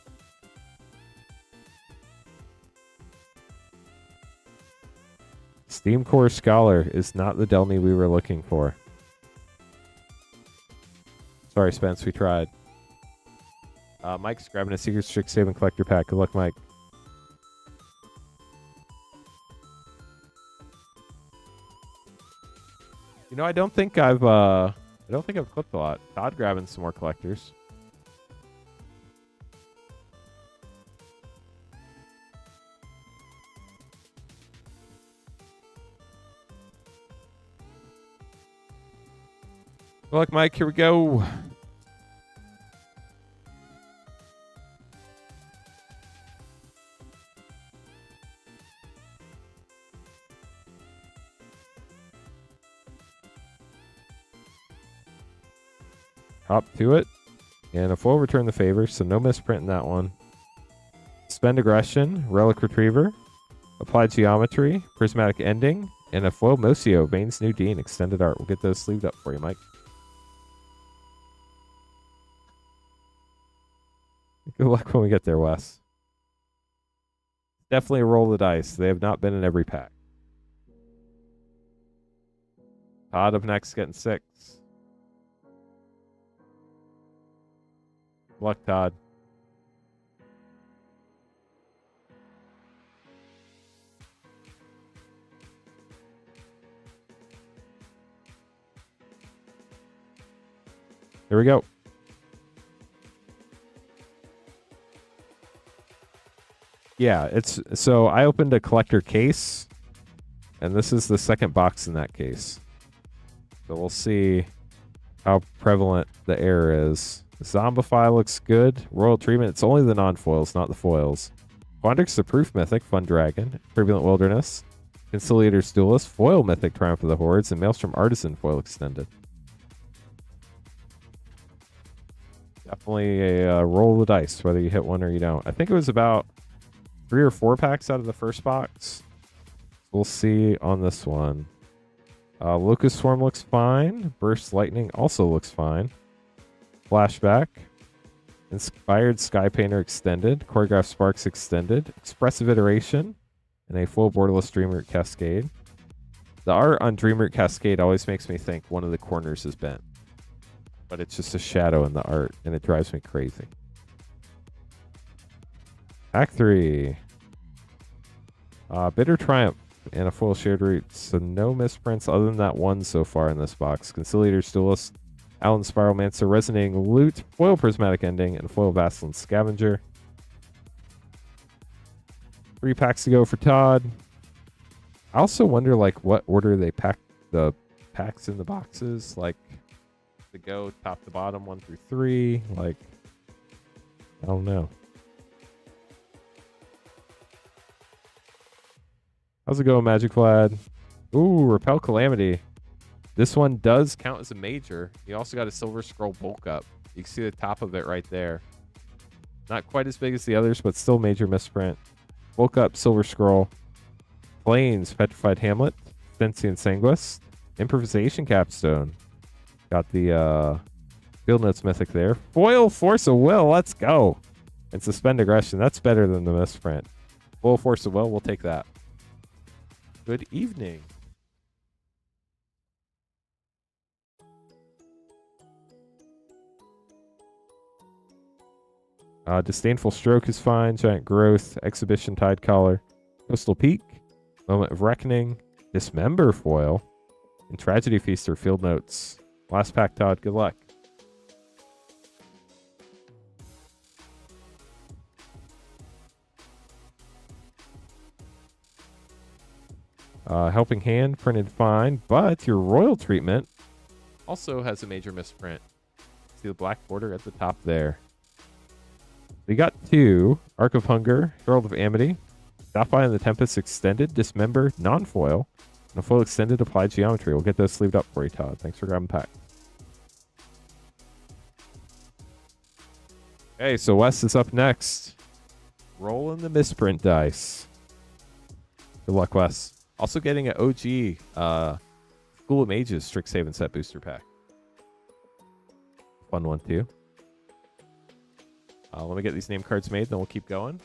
Steam Core Scholar is not the Delny we were looking for. Sorry, Spence, we tried. Mike's grabbing a Secret Strixhaven Collector Pack. Good luck, Mike. You know, I don't think I've clipped a lot. Todd grabbing some more collectors. Good luck, Mike. Here we go. Hop to it. And a foil return the favor, so no misprint in that one. Spend aggression, relic retriever, apply geometry, prismatic ending, and a foil Mocio, Bane's New Dean, extended art. We'll get those sleeved up for you, Mike. Good luck when we get there, Wes. Definitely a roll of the dice. They have not been in every pack. Todd up next, getting 6. Luck, Todd. Here we go. Yeah, it's so I opened a collector case, and this is the second box in that case. So we'll see how prevalent the error is. Zombify looks good. Royal Treatment, it's only the non-foils, not the foils. Quandrix the Proof Mythic, Fun Dragon. Turbulent Wilderness. Conciliator's Duelist, Foil Mythic, Triumph of the Hordes, and Maelstrom Artisan Foil Extended. Definitely a roll of the dice, whether you hit one or you don't. I think it was about 3 or 4 packs out of the first box. We'll see on this one. Locust Swarm looks fine. Burst Lightning also looks fine. Flashback. Inspired Sky Painter Extended. Choreographed Sparks Extended. Expressive Iteration. And a full borderless Dreamroot Cascade. The art on Dreamroot Cascade always makes me think one of the corners is bent. But it's just a shadow in the art, and it drives me crazy. Pack 3. Bitter Triumph and a foil Shared Root. So no misprints other than that one so far in this box. Conciliator's Duelist. Alan Spiralmancer, Resonating Loot, Foil Prismatic Ending, and Foil Vassalin Scavenger. 3 packs to go for Todd. I also wonder, like, what order they pack the packs in the boxes. Like, to go top to bottom, 1 through 3. Like, I don't know. How's it going, Magic Vlad? Ooh, Repel Calamity. This one does count as a major. You also got a Silver Scroll bulk up. You can see the top of it right there. Not quite as big as the others, but still major misprint. Bulk up, Silver Scroll. Plains, Petrified Hamlet. Fencian Sanguis. Improvisation Capstone. Got the Field Notes Mythic there. Foil Force of Will. Let's go. And Suspend Aggression. That's better than the misprint. Foil Force of Will. We'll take that. Good evening. Disdainful Stroke is fine. Giant Growth. Exhibition Tide Collar. Coastal Peak. Moment of Reckoning. Dismember Foil. And Tragedy Feaster Field Notes. Last pack, Todd. Good luck. Helping Hand printed fine, but your Royal Treatment also has a major misprint. See the black border at the top there. We got 2. Arc of Hunger, Herald of Amity, Sapphire and the Tempest Extended, Dismember, Non-Foil, and a Foil Extended Applied Geometry. We'll get those sleeved up for you, Todd. Thanks for grabbing pack. Okay, so Wes is up next. Rolling the misprint dice. Good luck, Wes. Also getting an OG School of Mages Strixhaven set booster pack. Fun one, too. Let me get these name cards made, then we'll keep going.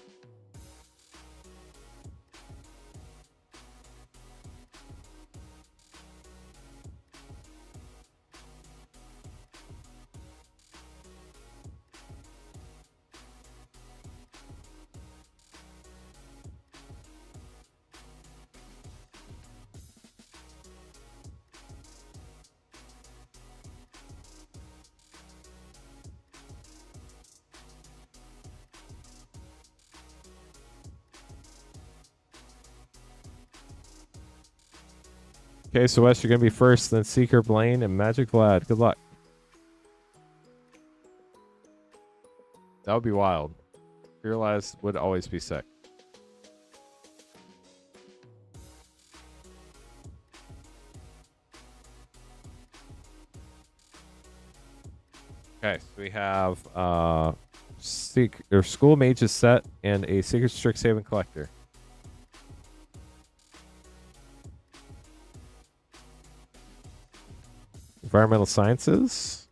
Okay, so Wes, you're going to be first, then Seeker, Blaine, and Magic Vlad. Good luck. That would be wild. Fearless would always be sick. Okay, so we have School Mages set and a Secret Strixhaven Collector. Environmental Sciences,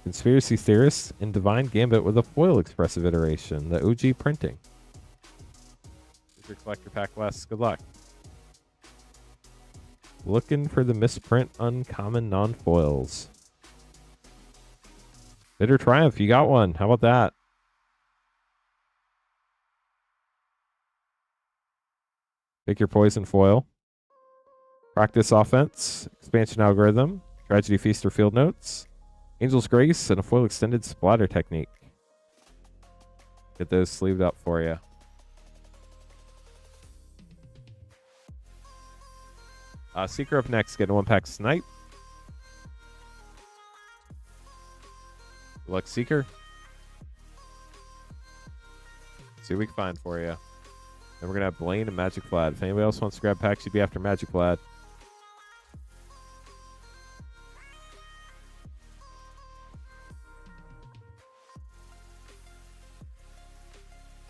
Conspiracy Theorists, and Divine Gambit with a foil expressive iteration, the OG printing. Here's your collector pack, Wes. Good luck. Looking for the misprint uncommon non-foils. Bitter Triumph, you got one. How about that? Pick your poison foil. Practice Offense, Expansion Algorithm, Tragedy Feaster Field Notes, Angel's Grace, and a foil extended splatter technique. Get those sleeved up for you. Seeker up next, getting a 1-pack Snipe. Good luck, Seeker. See what we can find for you. Then we're going to have Blaine and Magic Vlad. If anybody else wants to grab packs, you'd be after Magic Vlad.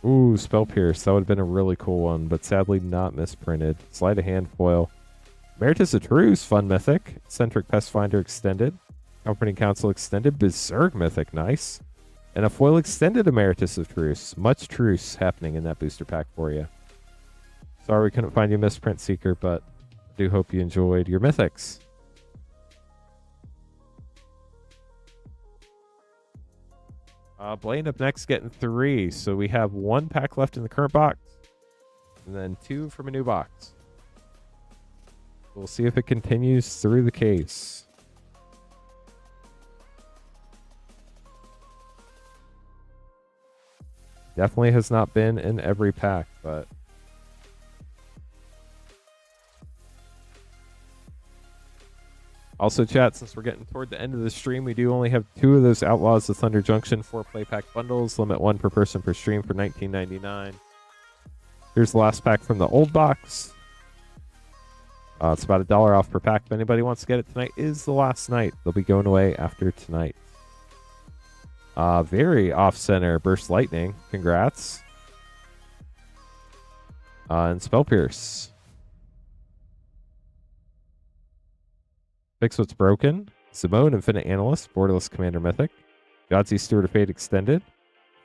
Ooh, Spell Pierce. That would have been a really cool one, but sadly not misprinted. Sleight of Hand foil. Emeritus of Truce, fun mythic. Eccentric Pest Finder extended. Comforting Council extended. Berserk mythic, nice. And a foil extended Emeritus of Truce. Much truce happening in that booster pack for you. Sorry we couldn't find you Misprint Seeker, but I do hope you enjoyed your mythics. Blaine up next, getting 3. So we have 1 pack left in the current box, and then 2 from a new box. We'll see if it continues through the case. Definitely has not been in every pack, but also, chat, since we're getting toward the end of the stream, we do only have 2 of those Outlaws of Thunder Junction 4 play pack bundles. Limit 1 per person per stream for $19.99. Here's the last pack from the old box. It's about $1 off per pack. If anybody wants to get it, tonight is the last night. They'll be going away after tonight. Very off-center Burst Lightning. Congrats. And Spell Pierce. Fix What's Broken, Simone, Infinite Analyst, Borderless Commander Mythic, Godsey Steward of Fate Extended,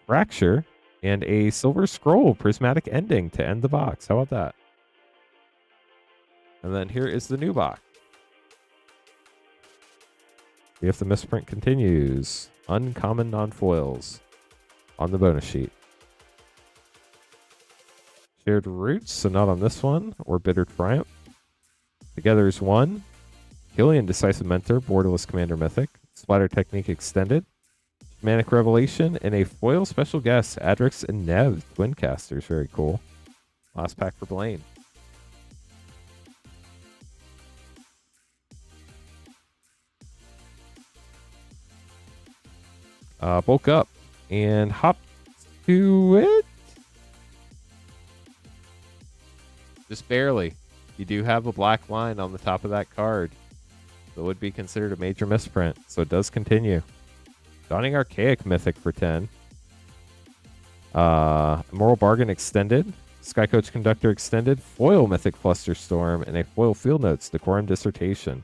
Fracture, and a Silver Scroll Prismatic Ending to end the box. How about that? And then here is the new box. If the misprint continues, uncommon non-foils on the bonus sheet. Shared Roots, so not on this one, or Bitter Triumph. Together is 1. Killian, Decisive Mentor, Borderless Commander Mythic, Splatter Technique Extended, Manic Revelation, and a foil special guest, Adrix and Nev, Twin Casters. Very cool. Last pack for Blaine. Bulk up and hop to it. Just barely. You do have a black line on the top of that card. That would be considered a major misprint, so it does continue. Dawning Archaic Mythic for 10. Moral Bargain Extended. Sky Coach Conductor Extended. Foil Mythic Flusterstorm. And a Foil Field Notes Decorum Dissertation.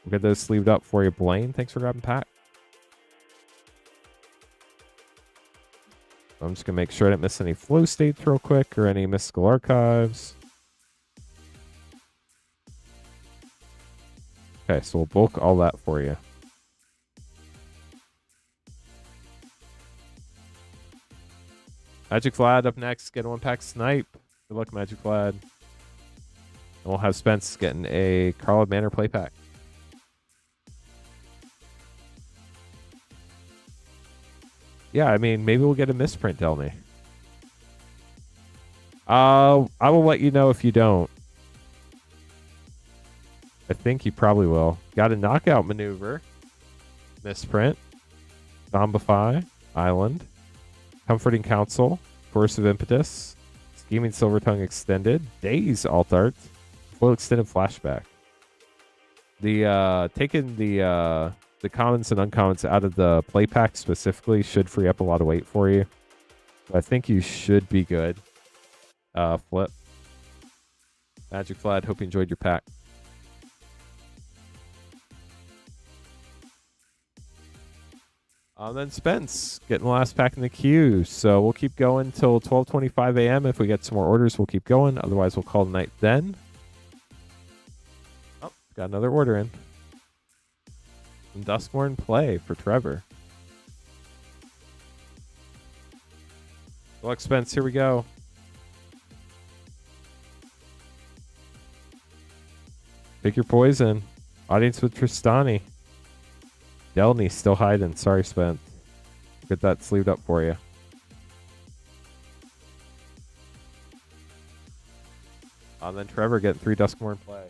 We'll get those sleeved up for you, Blaine. Thanks for grabbing pack. I'm just going to make sure I didn't miss any flow states real quick or any mystical archives. Okay, so we'll bulk all that for you. Magic Vlad up next. Get a 1-pack snipe. Good luck, Magic Vlad. And we'll have Spence getting a Carla Manor play pack. Yeah, I mean, maybe we'll get a misprint, tell me. I will let you know if you don't. I think you probably will. Got a knockout maneuver. Misprint. Zombify. Island. Comforting Council. Force of Impetus. Scheming Silvertongue Extended. Days Alt Art. Full Extended Flashback. Taking the commons and uncommons out of the play pack specifically should free up a lot of weight for you. So I think you should be good. Flip. Magic Vlad, hope you enjoyed your pack. Then Spence getting the last pack in the queue. So we'll keep going till 12:25 a.m. If we get some more orders, we'll keep going. Otherwise, we'll call the night then. Oh, got another order in. Some Duskmorn play for Trevor. Good luck, Spence. Here we go. Pick your poison. Audience with Tristani. Delny still hiding. Sorry, Spence. Get that sleeved up for you. And then Trevor getting 3 Duskmorn play.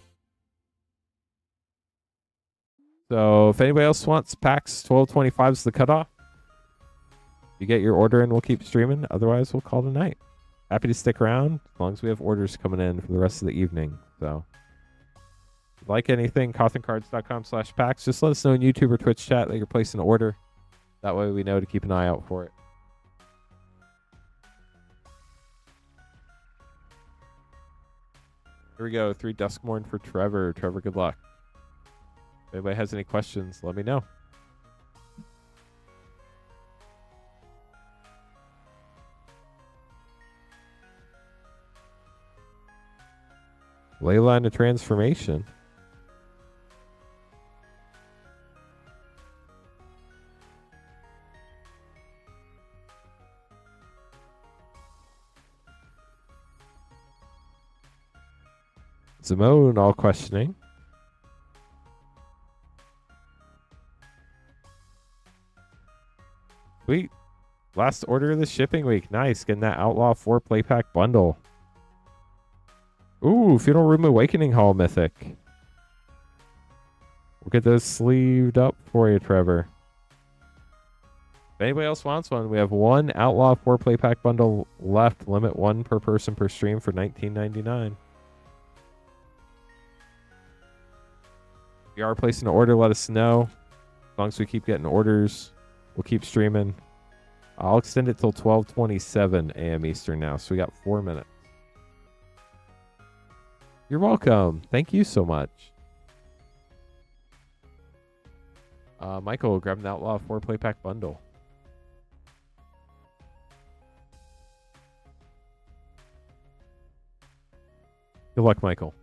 So if anybody else wants packs, 12:25 is the cutoff. You get your order and we'll keep streaming. Otherwise, we'll call it a night. Happy to stick around as long as we have orders coming in for the rest of the evening. So if you like anything, cotherncards.com/packs. Just let us know in YouTube or Twitch chat that you're placing an order. That way we know to keep an eye out for it. Here we go. 3 Duskmorn for Trevor. Trevor, good luck. If anybody has any questions, let me know. Leyline of Transformation. Simone, all questioning. Sweet. Last order of the shipping week. Nice. Getting that Outlaw 4 play pack bundle. Ooh, Funeral Room Awakening Hall Mythic. We'll get those sleeved up for you, Trevor. If anybody else wants one, we have 1 Outlaw 4 play pack bundle left. Limit 1 per person per stream for $19.99. If you are placing an order, let us know. As long as we keep getting orders, we'll keep streaming. I'll extend it till 12:27 a.m. Eastern now, so we got 4 minutes. You're welcome. Thank you so much. Michael, grab an Outlaw 4 play pack bundle. Good luck, Michael.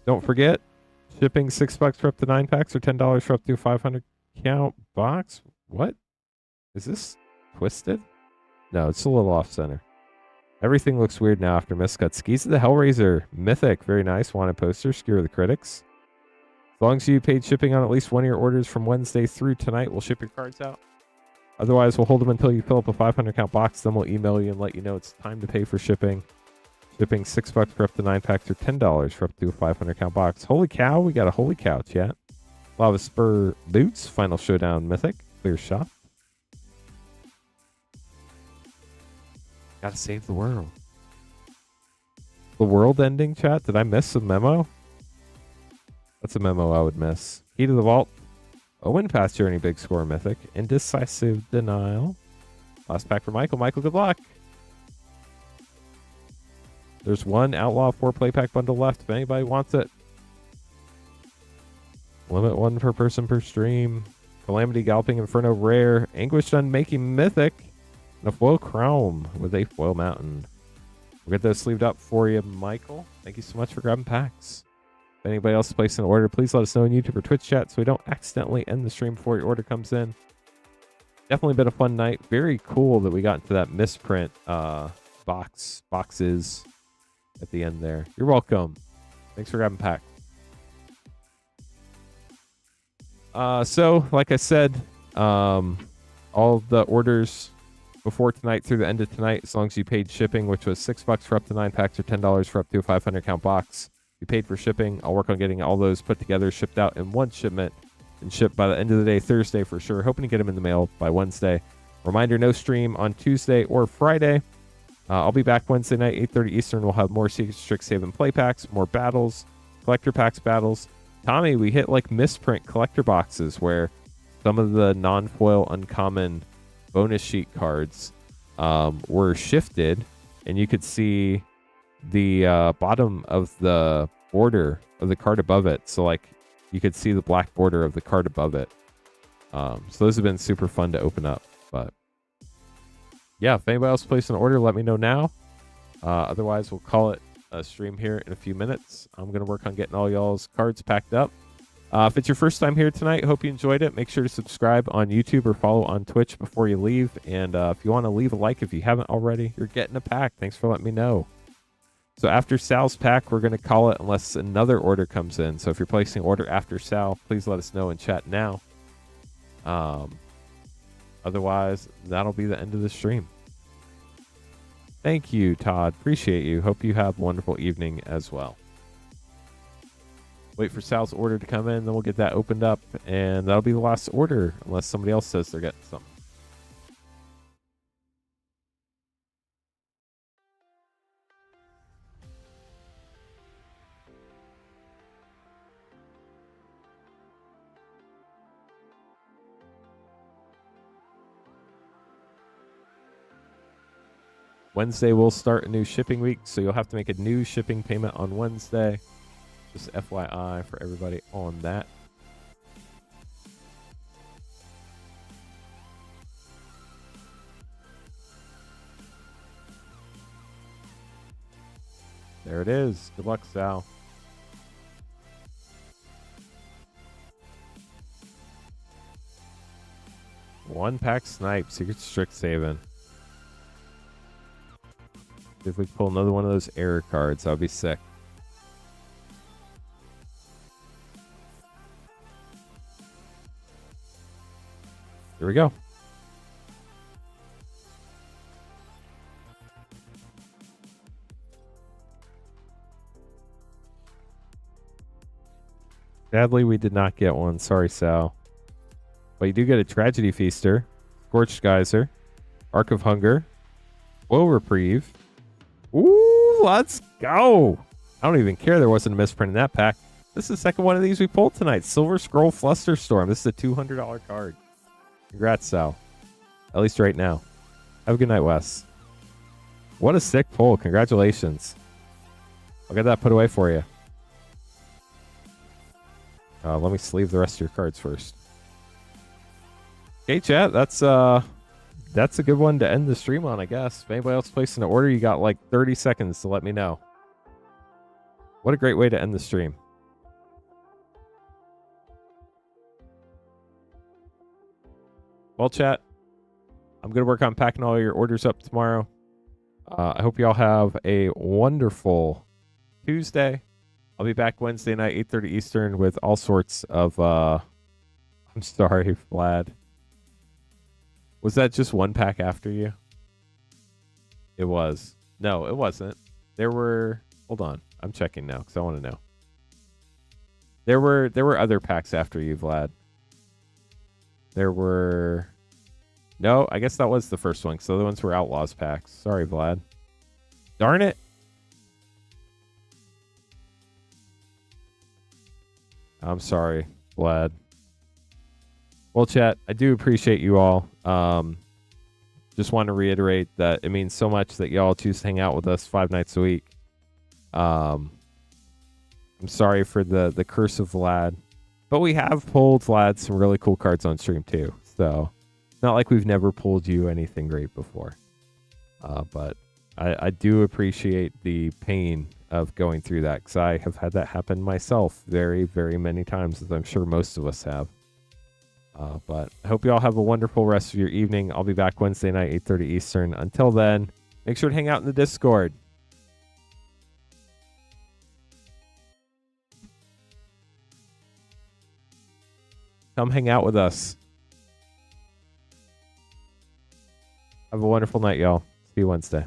Don't forget, shipping $6 for up to 9 packs or $10 for up to a 500 count box. What? Is this twisted? No, it's a little off center. Everything looks weird now after miscut. Skis of the Hellraiser. Mythic. Very nice. Wanted poster. Skewer the Critics. As long as you paid shipping on at least one of your orders from Wednesday through tonight, we'll ship your cards out. Otherwise, we'll hold them until you fill up a 500 count box. Then we'll email you and let you know it's time to pay for shipping. Shipping $6 for up to 9 packs or $10 for up to a 500 count box. Holy cow, we got a holy cow, chat. Lava Spur Boots, Final Showdown Mythic, Clear Shot. Gotta save the world. The world ending, chat? Did I miss a memo? That's a memo I would miss. Key to the Vault. Owen Pass Journey Big Score Mythic. Indecisive Denial. Last pack for Michael. Michael, good luck. There's 1 Outlaw 4 play pack bundle left if anybody wants it. Limit 1 per person per stream. Calamity, Galloping Inferno, rare. Anguished Unmaking, mythic. And a foil Chrome with a foil Mountain. We'll get those sleeved up for you, Michael. Thank you so much for grabbing packs. If anybody else placed an order, please let us know in YouTube or Twitch chat so we don't accidentally end the stream before your order comes in. Definitely been a fun night. Very cool that we got into that misprint boxes at the end there. You're welcome. Thanks for grabbing pack. So, like I said, all the orders before tonight through the end of tonight, as long as you paid shipping, which was $6 for up to 9 packs or $10 for up to a 500 count box. You paid for shipping. I'll work on getting all those put together, shipped out in one shipment, and shipped by the end of the day, Thursday for sure. Hoping to get them in the mail by Wednesday. Reminder, no stream on Tuesday or Friday. I'll be back Wednesday night, 8:30 Eastern. We'll have more Secret Strixhaven play packs, more battles, collector packs battles. Tommy, we hit like misprint collector boxes where some of the non-foil uncommon bonus sheet cards were shifted, and you could see the bottom of the border of the card above it. So like you could see the black border of the card above it. So those have been super fun to open up. But yeah, if anybody else placed an order, let me know now. Otherwise, we'll call it a stream here in a few minutes. I'm going to work on getting all y'all's cards packed up. If it's your first time here tonight, hope you enjoyed it. Make sure to subscribe on YouTube or follow on Twitch before you leave. And if you want to leave a like if you haven't already, you're getting a pack. Thanks for letting me know. So after Sal's pack, we're going to call it unless another order comes in. So if you're placing an order after Sal, please let us know in chat now. Otherwise, that'll be the end of the stream. Thank you, Todd. Appreciate you. Hope you have a wonderful evening as well. Wait for Sal's order to come in, then we'll get that opened up, and that'll be the last order unless somebody else says they're getting something. Wednesday will start a new shipping week, so you'll have to make a new shipping payment on Wednesday. Just FYI for everybody on that. There it is. Good luck, Sal. One pack snipe, Secret Strixhaven. If we pull another one of those error cards, that would be sick. Here we go. Sadly, we did not get one. Sorry, Sal. But you do get a Tragedy Feaster, Scorched Geyser, Arc of Hunger, Woe Reprieve. Ooh, let's go. I don't even care there wasn't a misprint in that pack. This is the second one of these we pulled tonight. Silver Scroll Flusterstorm. This is a $200 card. Congrats, Sal. At least right now. Have a good night, Wes. What a sick pull. Congratulations. I'll get that put away for you. Let me sleeve the rest of your cards first. Okay, chat. That's a good one to end the stream on, I guess. If anybody else placed an order, you got like 30 seconds to let me know. What a great way to end the stream. Well, chat, I'm going to work on packing all your orders up tomorrow. I hope you all have a wonderful Tuesday. I'll be back Wednesday night, 8:30 Eastern, with all sorts of... I'm sorry, Vlad. Was that just one pack after you? It was. No, it wasn't. There were... Hold on. I'm checking now because I want to know. There were other packs after you, Vlad. There were... No, I guess that was the first one because the other ones were Outlaws packs. Sorry, Vlad. Darn it. I'm sorry, Vlad. Well, chat, I do appreciate you all. Just want to reiterate that it means so much that y'all choose to hang out with us 5 nights a week. I'm sorry for the curse of Vlad. But we have pulled, Vlad, some really cool cards on stream too. So it's not like we've never pulled you anything great before. But I do appreciate the pain of going through that, because I have had that happen myself very, very many times, as I'm sure most of us have. But I hope you all have a wonderful rest of your evening. I'll be back Wednesday night, 8:30 Eastern. Until then, make sure to hang out in the Discord. Come hang out with us. Have a wonderful night, y'all. See you Wednesday.